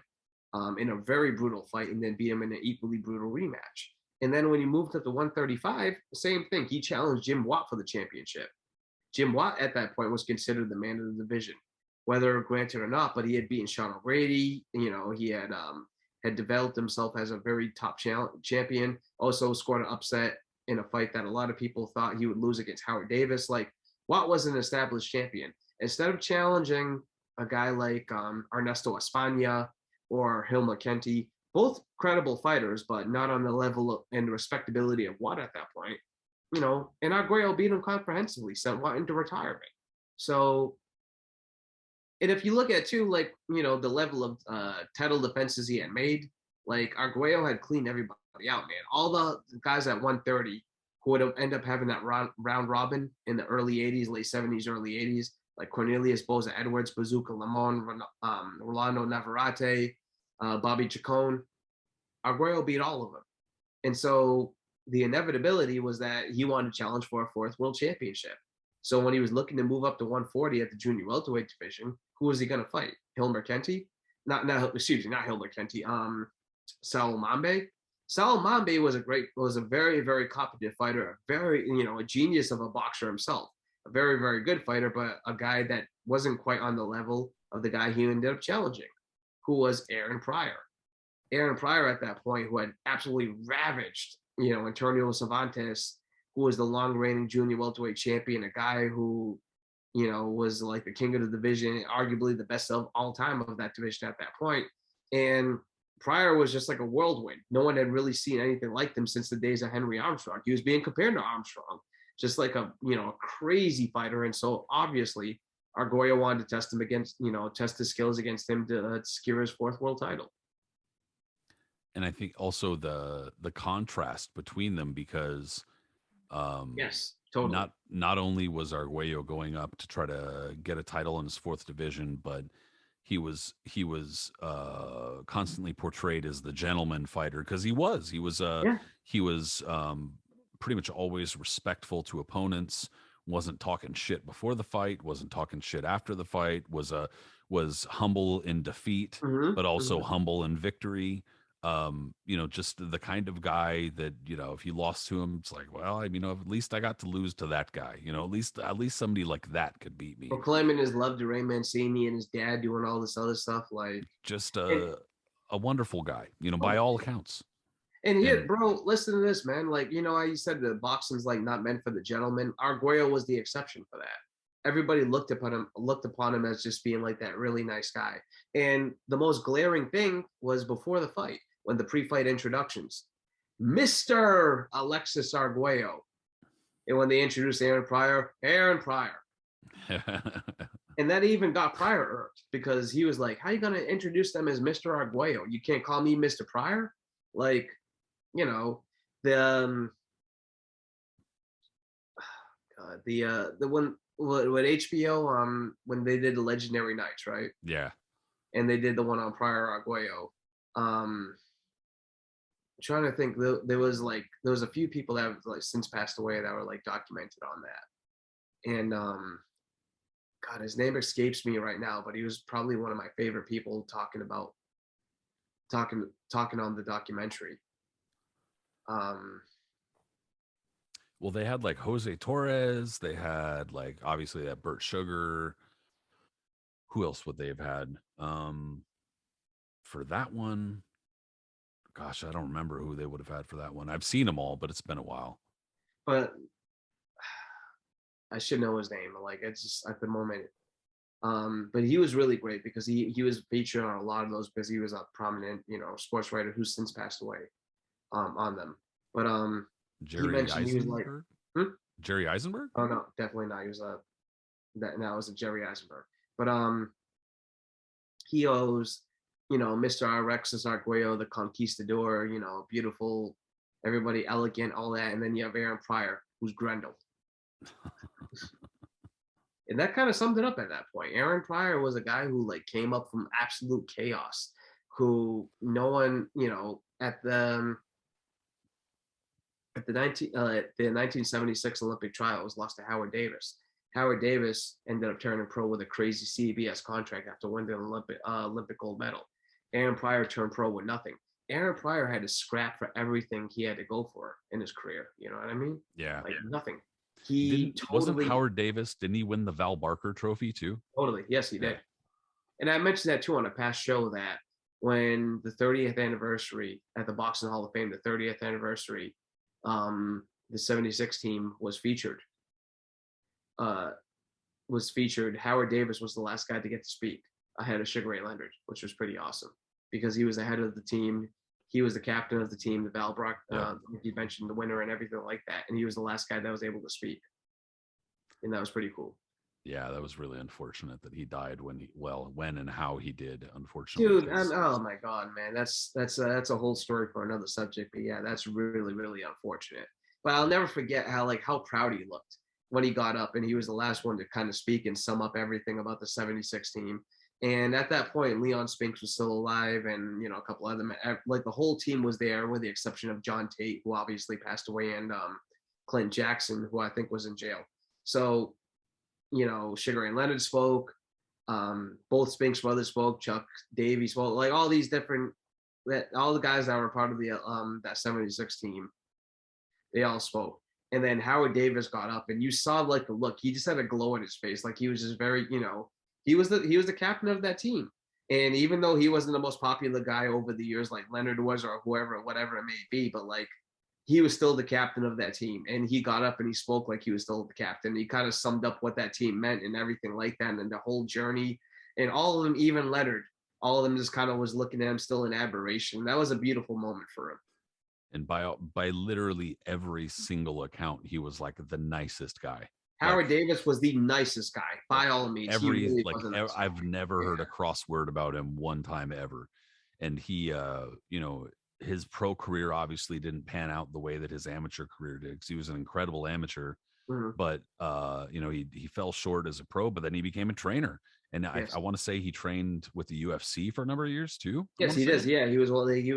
in a very brutal fight, and then beat him in an equally brutal rematch. And then when he moved up to 135, the same thing. He challenged Jim Watt for the championship. Jim Watt at that point was considered the man of the division, whether granted or not, but he had beaten Sean O'Grady. He had developed himself as a very top champion, also scored an upset in a fight that a lot of people thought he would lose against Howard Davis. Like, Watt was an established champion. Instead of challenging a guy like Ernesto Espana or Hilmer Kenty, both credible fighters, but not on the level and respectability of Watt at that point, and Arguello beat him comprehensively, sent Watt into retirement. So, and if you look at too, like, the level of title defenses he had made, like Arguello had cleaned everybody out, man. All the guys at 130 who would end up having that round robin in the early 80s, late 70s, early 80s, like Cornelius Boza Edwards, Bazooka Lemon, Rolando Navarrete, Bobby Chacon. Arguello beat all of them. And so the inevitability was that he wanted to challenge for a 4th world championship. So when he was looking to move up to 140 at the junior welterweight division, who was he going to fight? Hilmer Kenty? Not Hilmer Kenty. Saul Mambe. Saul Mambe was a very, very competent fighter, a genius of a boxer himself. A very, very good fighter, but a guy that wasn't quite on the level of the guy he ended up challenging, who was Aaron Pryor. Aaron Pryor at that point, who had absolutely ravaged, Antonio Cervantes, who was the long-reigning junior welterweight champion, a guy who, was like the king of the division, arguably the best of all time of that division at that point. And Pryor was just like a whirlwind. No one had really seen anything like him since the days of Henry Armstrong. He was being compared to Armstrong, just like a crazy fighter. And so obviously Arguello wanted to test him test his skills against him to secure his 4th world title. And I think also the contrast between them, because yes, totally. Not only was Arguello going up to try to get a title in his 4th division, but he was constantly portrayed as the gentleman fighter, because he was pretty much always respectful to opponents, wasn't talking shit before the fight, wasn't talking shit after the fight, was humble in defeat, but also humble in victory. Just the kind of guy that, if you lost to him, it's like, well, at least I got to lose to that guy. At least somebody like that could beat me. Proclaiming his love to Ray Mancini and his dad doing all this other stuff, like just a wonderful guy, by all accounts. And here, bro, listen to this, man. Like, how you said the boxing's like not meant for the gentleman. Arguello was the exception for that. Everybody looked upon him as just being like that really nice guy. And the most glaring thing was before the fight, when the pre-fight introductions, Mr. Alexis Arguello. And when they introduced Aaron Pryor. And that even got Pryor irked, because he was like, how are you going to introduce them as Mr. Arguello? You can't call me Mr. Pryor? Like, the one with HBO when they did the Legendary Nights, right? Yeah. And they did the one on Pryor Arguello. I'm trying to think. There was a few people that have like since passed away that were like documented on that. And God, his name escapes me right now, but he was probably one of my favorite people talking on the documentary. Well, they had like Jose Torres. They had like obviously that Burt Sugar. Who else would they have had? For that one, gosh, I don't remember who they would have had for that one. I've seen them all, but it's been a while. But I should know his name. Like, it's just at the moment. But he was really great because he was featured on a lot of those because he was a prominent, sports writer who's since passed away on them. But Jerry Eisenberg? He was like, Jerry Eisenberg? Oh no, definitely not. He was that was a Jerry Eisenberg. But he owes, Mr. Alexis Arguello, the conquistador, beautiful, everybody elegant, all that, and then you have Aaron Pryor, who's Grendel. And that kind of summed it up at that point. Aaron Pryor was a guy who like came up from absolute chaos, who no one, at the 1976 Olympic trials lost to Howard Davis. Howard Davis ended up turning pro with a crazy CBS contract after winning an Olympic gold medal. Aaron Pryor turned pro with nothing. Aaron Pryor had to scrap for everything he had to go for in his career. You know what I mean? Yeah. Like nothing. Wasn't Howard Davis, didn't he win the Val Barker trophy too? Totally. Yes, he did. And I mentioned that too on a past show, that when the 30th anniversary at the Boxing Hall of Fame, the 30th anniversary, the 76 team was featured. Howard Davis was the last guy to get to speak ahead of Sugar Ray Leonard, which was pretty awesome because he was the head of the team. He was the captain of the team, the Val Brock, you mentioned the winner and everything like that. And he was the last guy that was able to speak. And that was pretty cool. Yeah, that was really unfortunate that he died when and how he did, unfortunately. Dude, oh my God, man. That's a whole story for another subject. But yeah, that's really, really unfortunate. But I'll never forget how proud he looked when he got up and he was the last one to kind of speak and sum up everything about the 76 team. And at that point, Leon Spinks was still alive, and a couple other men, like the whole team was there, with the exception of John Tate, who obviously passed away, and Clint Jackson, who I think was in jail. So, Sugar Ray Leonard spoke, both Spinks brothers spoke, Chuck Davies spoke, like all these different, all the guys that were part of the that 76 team, they all spoke. And then Howard Davis got up, and you saw like the look. He just had a glow in his face, like he was just very, he was the captain of that team. And even though he wasn't the most popular guy over the years like Leonard was, or whatever it may be, but like he was still the captain of that team. And he got up and he spoke like he was still the captain. He kind of summed up what that team meant and everything like that, and the whole journey. And all of them, even Leonard, all of them just kind of was looking at him still in admiration. That was a beautiful moment for him. And by literally every single account, he was like the nicest guy. Howard Davis was the nicest guy by all means. I've never heard a cross word about him one time ever. And he, his pro career obviously didn't pan out the way that his amateur career did, because he was an incredible amateur. Mm-hmm. But he fell short as a pro, but then he became a trainer. And yes. I want to say he trained with the UFC for a number of years too. Yes, he does. Yeah, he was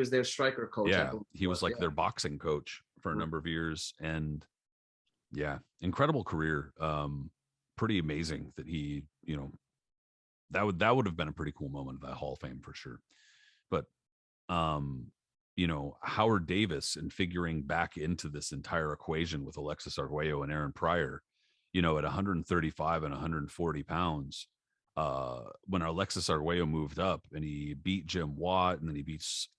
their striker coach. Yeah, he was like their boxing coach for a number of years. And Yeah, incredible career. Pretty amazing that he, that would have been a pretty cool moment of that Hall of Fame for sure. But um, Howard Davis and figuring back into this entire equation with Alexis Arguello and Aaron Pryor, at 135 and 140 pounds, when Alexis Arguello moved up and he beat Jim Watt and then he beats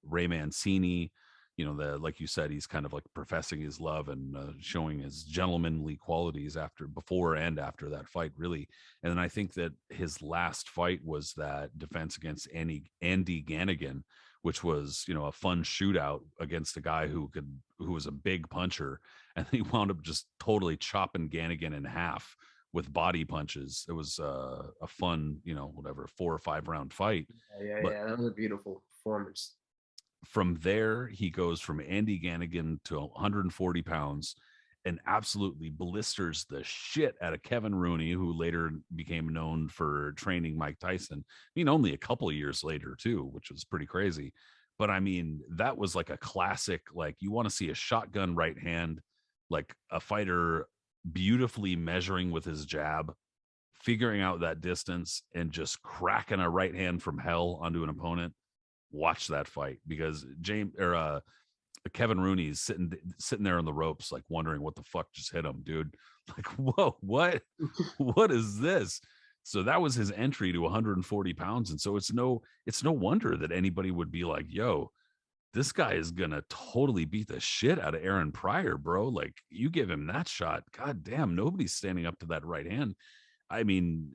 Ray Mancini, like you said, he's kind of like professing his love and showing his gentlemanly qualities before and after that fight, really. And then I think that his last fight was that defense against Andy Ganigan, which was, a fun shootout against a guy who was a big puncher. And he wound up just totally chopping Ganigan in half with body punches. It was a fun, 4 or 5 round fight. Yeah, that was a beautiful performance. From there, he goes from Andy Ganigan to 140 pounds and absolutely blisters the shit out of Kevin Rooney, who later became known for training Mike Tyson. Only a couple of years later too, which was pretty crazy. But I mean, that was like a classic, like you want to see a shotgun right hand, like a fighter beautifully measuring with his jab, figuring out that distance and just cracking a right hand from hell onto an opponent. Watch that fight, because Kevin Rooney's sitting there on the ropes, like wondering what the fuck just hit him, dude. Like, whoa, what is this? So that was his entry to 140 pounds. And so it's no wonder that anybody would be like, yo, this guy is gonna totally beat the shit out of Aaron Pryor, bro. Like, you give him that shot, god damn, nobody's standing up to that right hand. I mean,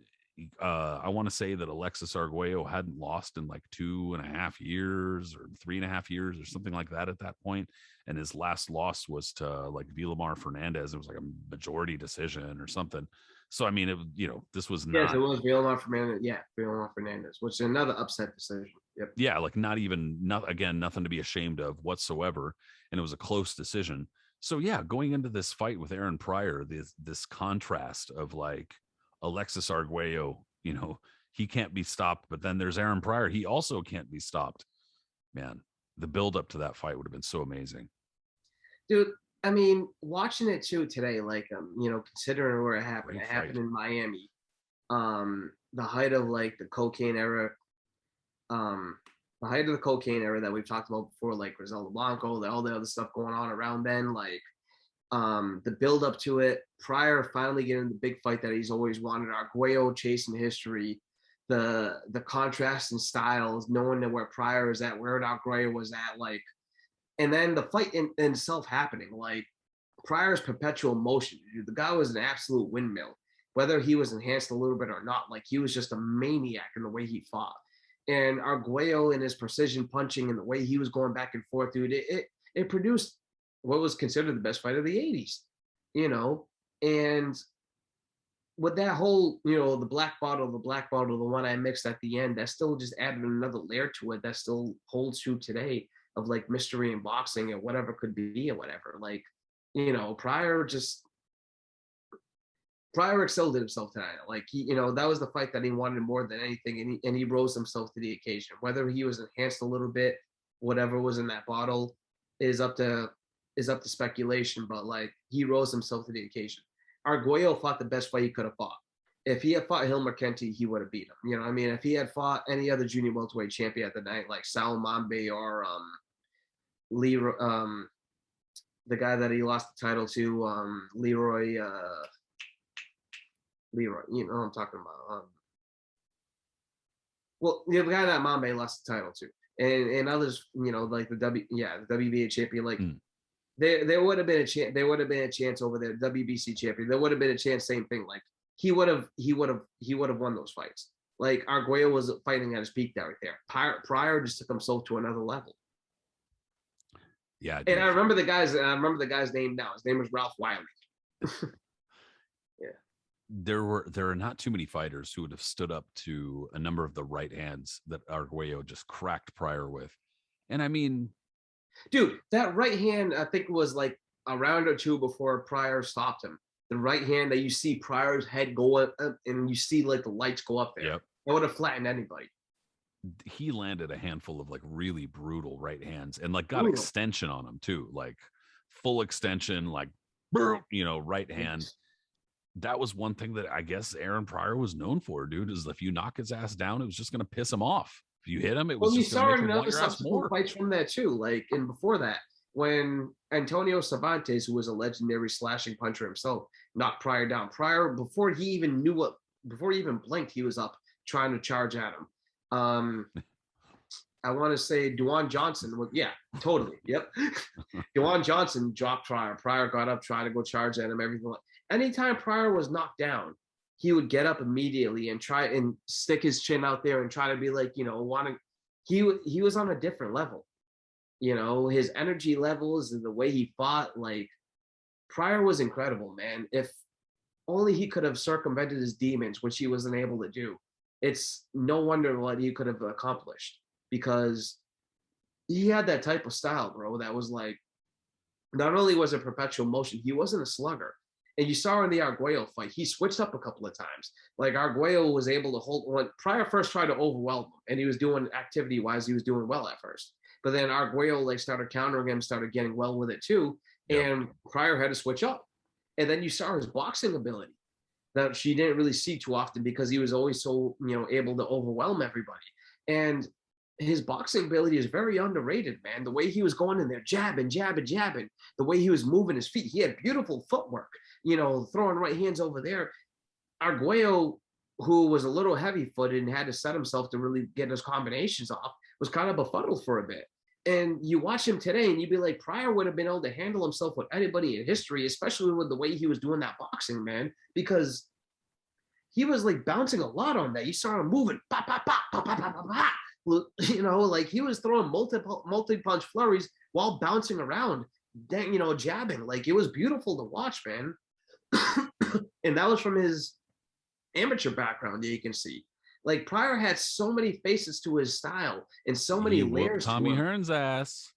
I want to say that Alexis Arguello hadn't lost in like 2.5 years or 3.5 years or something like that at that point. And his last loss was to like Villamar Fernandez. It was like a majority decision or something. So, I mean, this was not. Yes, it was Villamar Fernandez. Yeah, Villamar Fernandez, which is another upset decision. Yep. Yeah, like nothing to be ashamed of whatsoever. And it was a close decision. So, yeah, going into this fight with Aaron Pryor, this contrast of like, Alexis Arguello, he can't be stopped, but then there's Aaron Pryor. He also can't be stopped. Man, the build up to that fight would have been so amazing. Dude, I mean, watching it too today, like, considering where it happened, Great it happened fight. in Miami. The height of like the cocaine era, that we've talked about before, like Griselda Blanco, all the other stuff going on around then, like, the build up to it, Pryor finally getting the big fight that he's always wanted, Arguello chasing history, the contrast in styles, knowing where Pryor is at, where Arguello was at, like, and then the fight in itself happening, like Pryor's perpetual motion. Dude, the guy was an absolute windmill, whether he was enhanced a little bit or not. Like, he was just a maniac in the way he fought. And Arguello and his precision punching and the way he was going back and forth, dude, it produced what was considered the best fight of the 80s, and with that whole, the black bottle, the one I mixed at the end, that still just added another layer to it that still holds true today of like mystery in boxing and whatever could be or whatever. Like, Pryor excelled himself tonight. Like, that was the fight that he wanted more than anything, and he rose himself to the occasion. Whether he was enhanced a little bit, whatever was in that bottle is up to speculation, but like, he rose himself to the occasion. Arguello fought the best fight he could have fought. If he had fought Hilmer Kenty, he would have beat him. If he had fought any other junior welterweight champion at the night, like Sal Mambe or Leroy, the guy that he lost the title to, Leroy, you know what I'm talking about. Well, the guy that Mambe lost the title to, and others, like the WBA champion, like. There would have been a chance. There would have been a chance over there. WBC champion. There would have been a chance. Same thing. Like, he would have won those fights. Like, Arguello was fighting at his peak right there. Pryor just took himself to another level. Yeah, and I remember the guy's name now. His name was Ralph Wiley. Yeah. There are not too many fighters who would have stood up to a number of the right hands that Arguello just cracked Pryor with, and I mean. Dude, that right hand, I think, was like a round or two before Pryor stopped him. The right hand that you see Pryor's head go up, and you see like the lights go up there. Yep. That would have flattened anybody. He landed a handful of like really brutal right hands and like got extension on him too, like full extension, like right hand. That was one thing that I guess Aaron Pryor was known for, dude, is if you knock his ass down, it was just going to piss him off. If you hit him, it was You just going saw to make in him want other your ass subsequent more. fights from that too. Like, and before that, when Antonio Cervantes, who was a legendary slashing puncher himself, knocked Pryor down. Pryor, before he even blinked, he was up trying to charge at him. I want to say Duane Johnson. Yeah, totally. Yep. Duane Johnson dropped Pryor. Pryor got up, tried to go charge at him. Everything. Anytime Pryor was knocked down, he would get up immediately and try and stick his chin out there and try to be like, he was on a different level. His energy levels and the way he fought, like, Pryor was incredible, man. If only he could have circumvented his demons, which he wasn't able to do. It's no wonder what he could have accomplished, because he had that type of style, bro, that was like, not only was it perpetual motion, he wasn't a slugger. And you saw in the Arguello fight, he switched up a couple of times. Like, Arguello was able to hold, when Pryor first tried to overwhelm him, and he was doing activity-wise, he was doing well at first. But then Arguello started countering him, started getting well with it too. Yep. And Pryor had to switch up. And then you saw his boxing ability that she didn't really see too often, because he was always so, able to overwhelm everybody. And his boxing ability is very underrated, man. The way he was going in there, jabbing, the way he was moving his feet, he had beautiful footwork, throwing right hands over there. Arguello, who was a little heavy-footed and had to set himself to really get his combinations off, was kind of befuddled for a bit. And you watch him today and you'd be like, Pryor would have been able to handle himself with anybody in history, especially with the way he was doing that boxing, man, because he was like bouncing a lot on that. You saw him moving, pop, pop, pop, pop, pop, pop, pop, pop. Like, he was throwing multi-punch flurries while bouncing around, jabbing. Like, it was beautiful to watch, man. And that was from his amateur background that you can see. Like, Pryor had so many faces to his style and so many layers. Tommy Hearn's ass.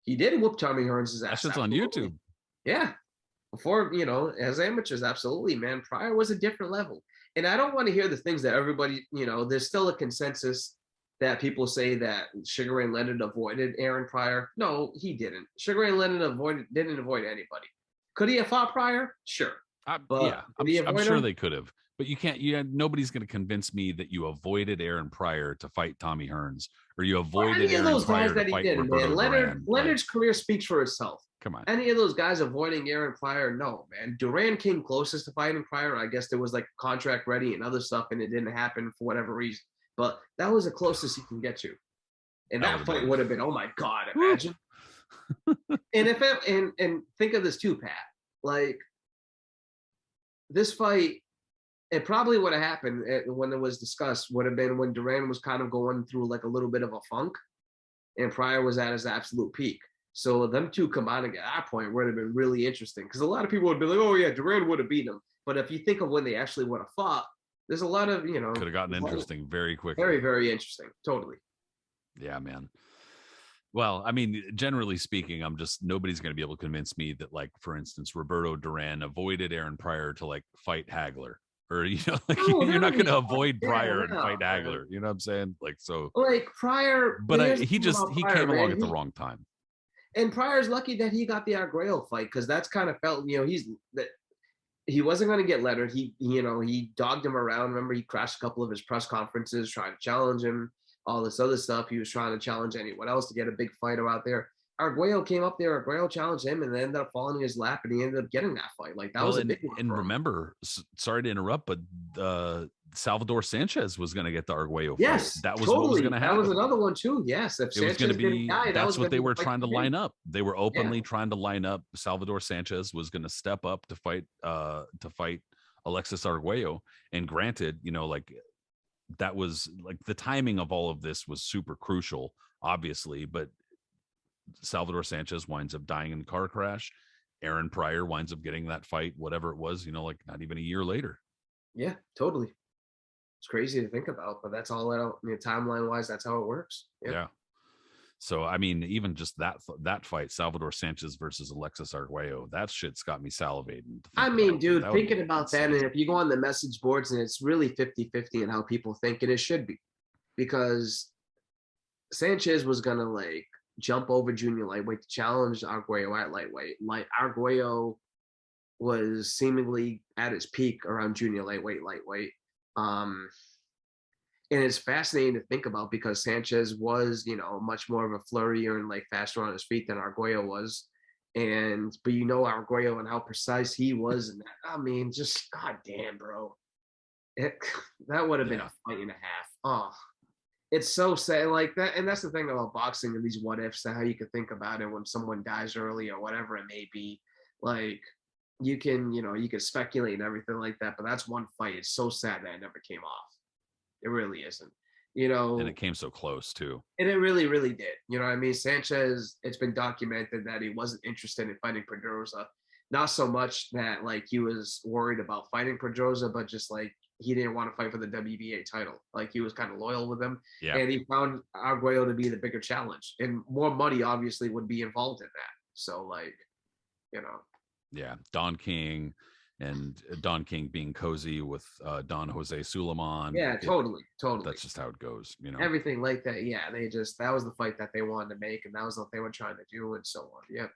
He did whoop Tommy Hearns' ass. That shit's on YouTube. Yeah. Before, as amateurs, absolutely, man. Pryor was a different level. And I don't want to hear the things that everybody, there's still a consensus that people say that Sugar Ray Leonard avoided Aaron Pryor. No, he didn't. Sugar Ray Leonard didn't avoid anybody. Could he have fought Pryor? Sure. I'm sure they could have. But you can't. Nobody's going to convince me that you avoided Aaron Pryor to fight Tommy Hearns, or you avoided Aaron Pryor to fight Roberto Duran. Leonard's career speaks for itself. Come on. Any of those guys avoiding Aaron Pryor? No, man. Duran came closest to fighting Pryor. I guess there was like contract ready and other stuff, and it didn't happen for whatever reason. But that was the closest you can get to. And that fight would have been, oh my God, imagine. And think of this too, Pat. Like, this fight, it probably would have happened when it was discussed, would have been when Duran was kind of going through like a little bit of a funk and Pryor was at his absolute peak. So them two combining at that point would have been really interesting, because a lot of people would be like, oh yeah, Duran would have beaten him. But if you think of when they actually would have fought, there's a lot of, could have gotten interesting very quickly. Very, very interesting. Totally. Yeah, man. Well, I mean, generally speaking, nobody's going to be able to convince me that, like, for instance, Roberto Duran avoided Aaron Pryor to like fight Hagler, or, you're not going to avoid Pryor and fight Hagler. You know what I'm saying? Like, so like Pryor, but he came along at the wrong time. And Pryor's lucky that he got the Arguello fight, because that's kind of felt, he wasn't going to get Leonard. He dogged him around. Remember, he crashed a couple of his press conferences trying to challenge him, all this other stuff. He was trying to challenge anyone else to get a big fighter out there. Arguello came up there. Arguello challenged him, and then ended up falling in his lap, and he ended up getting that fight. Like, that was a big one. And remember, sorry to interrupt, but Salvador Sanchez was going to get the Arguello fight. Yes, that was what was going to happen. That was another one too. Yes, if it was going to be, that's what they were trying to line up. They were openly trying to line up. Salvador Sanchez was going to step up to fight Alexis Arguello. And granted, that was like, the timing of all of this was super crucial, obviously, but Salvador Sanchez winds up dying in a car crash. Aaron Pryor winds up getting that fight, whatever it was, like not even a year later. Yeah, totally. It's crazy to think about, but that's all timeline wise, that's how it works. Yeah. So, I mean, even just that fight, Salvador Sanchez versus Alexis Arguello, that shit's got me salivating. I mean, dude, thinking about that, and if you go on the message boards, and it's really 50-50 in how people think, and it should be, because Sanchez was going to like jump over junior lightweight to challenge Arguello at lightweight. Like, Arguello was seemingly at its peak around junior lightweight. And it's fascinating to think about because Sanchez was, much more of a flurrier and like faster on his feet than Arguello was. But Arguello and how precise he was. And that, I mean, just goddamn, bro. That would have been a fight and a half. Oh, it's so sad like that. And that's the thing about boxing and these what ifs, how you can think about it when someone dies early or whatever it may be. Like you can speculate and everything like that. But that's one fight. It's so sad that it never came off. It really isn't, And it came so close too. And it really, really did. You know what I mean? Sanchez, it's been documented that he wasn't interested in fighting Pedrosa. Not so much that like he was worried about fighting Pedrosa, but just like he didn't want to fight for the WBA title. Like he was kind of loyal with him. Yeah. And he found Arguello to be the bigger challenge. And more money obviously would be involved in that. So like, Yeah. Don King being cozy with Don Jose Suleiman. Yeah, totally. That's just how it goes, Everything like that. Yeah, that was the fight that they wanted to make, and that was what they were trying to do, and so on. Yeah.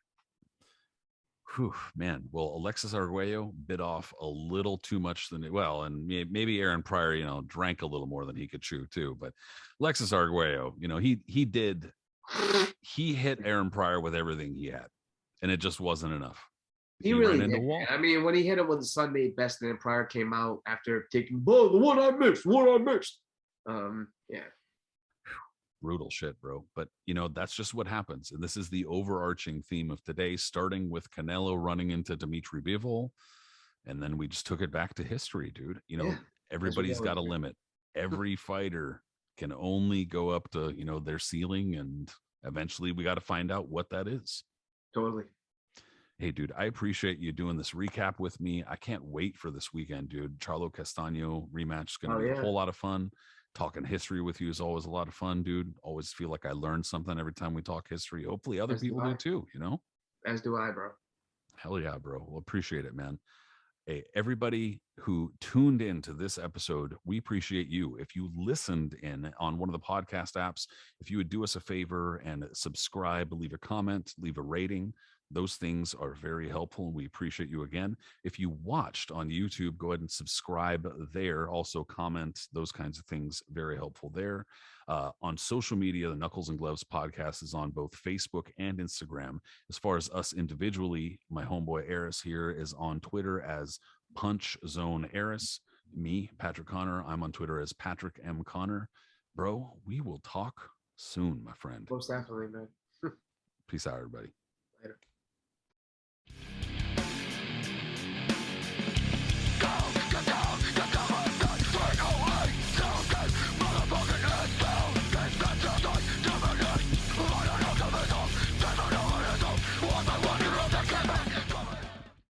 Whew, man. Well, Alexis Arguello bit off a little too much and maybe Aaron Pryor, drank a little more than he could chew too. But Alexis Arguello, he hit Aaron Pryor with everything he had, and it just wasn't enough. He really did. I mean, when he hit him with the Sunday best, and then Pryor came out after taking the one I missed. Yeah. Brutal shit, bro. But that's just what happens. And this is the overarching theme of today, starting with Canelo running into Dmitry Bivol. And then we just took it back to history, dude. Everybody's got a limit. Every fighter can only go up to, their ceiling. And eventually we got to find out what that is. Totally. Hey, dude, I appreciate you doing this recap with me. I can't wait for this weekend, dude. Charlo Castano rematch is going to be a whole lot of fun. Talking history with you is always a lot of fun, dude. Always feel like I learned something every time we talk history. Hopefully other people do too, As do I, bro. Hell yeah, bro. Well, appreciate it, man. Hey, everybody who tuned into this episode, we appreciate you. If you listened in on one of the podcast apps, if you would do us a favor and subscribe, leave a comment, leave a rating. Those things are very helpful, and we appreciate you again. If you watched on YouTube, go ahead and subscribe there. Also comment, those kinds of things, very helpful there. On social media, the Knuckles and Gloves podcast is on both Facebook and Instagram. As far as us individually, my homeboy Aris here is on Twitter as Punch Zone Aris. Me, Patrick Connor, I'm on Twitter as Patrick M. Connor. Bro, we will talk soon, my friend. Most definitely, man. Peace out, everybody.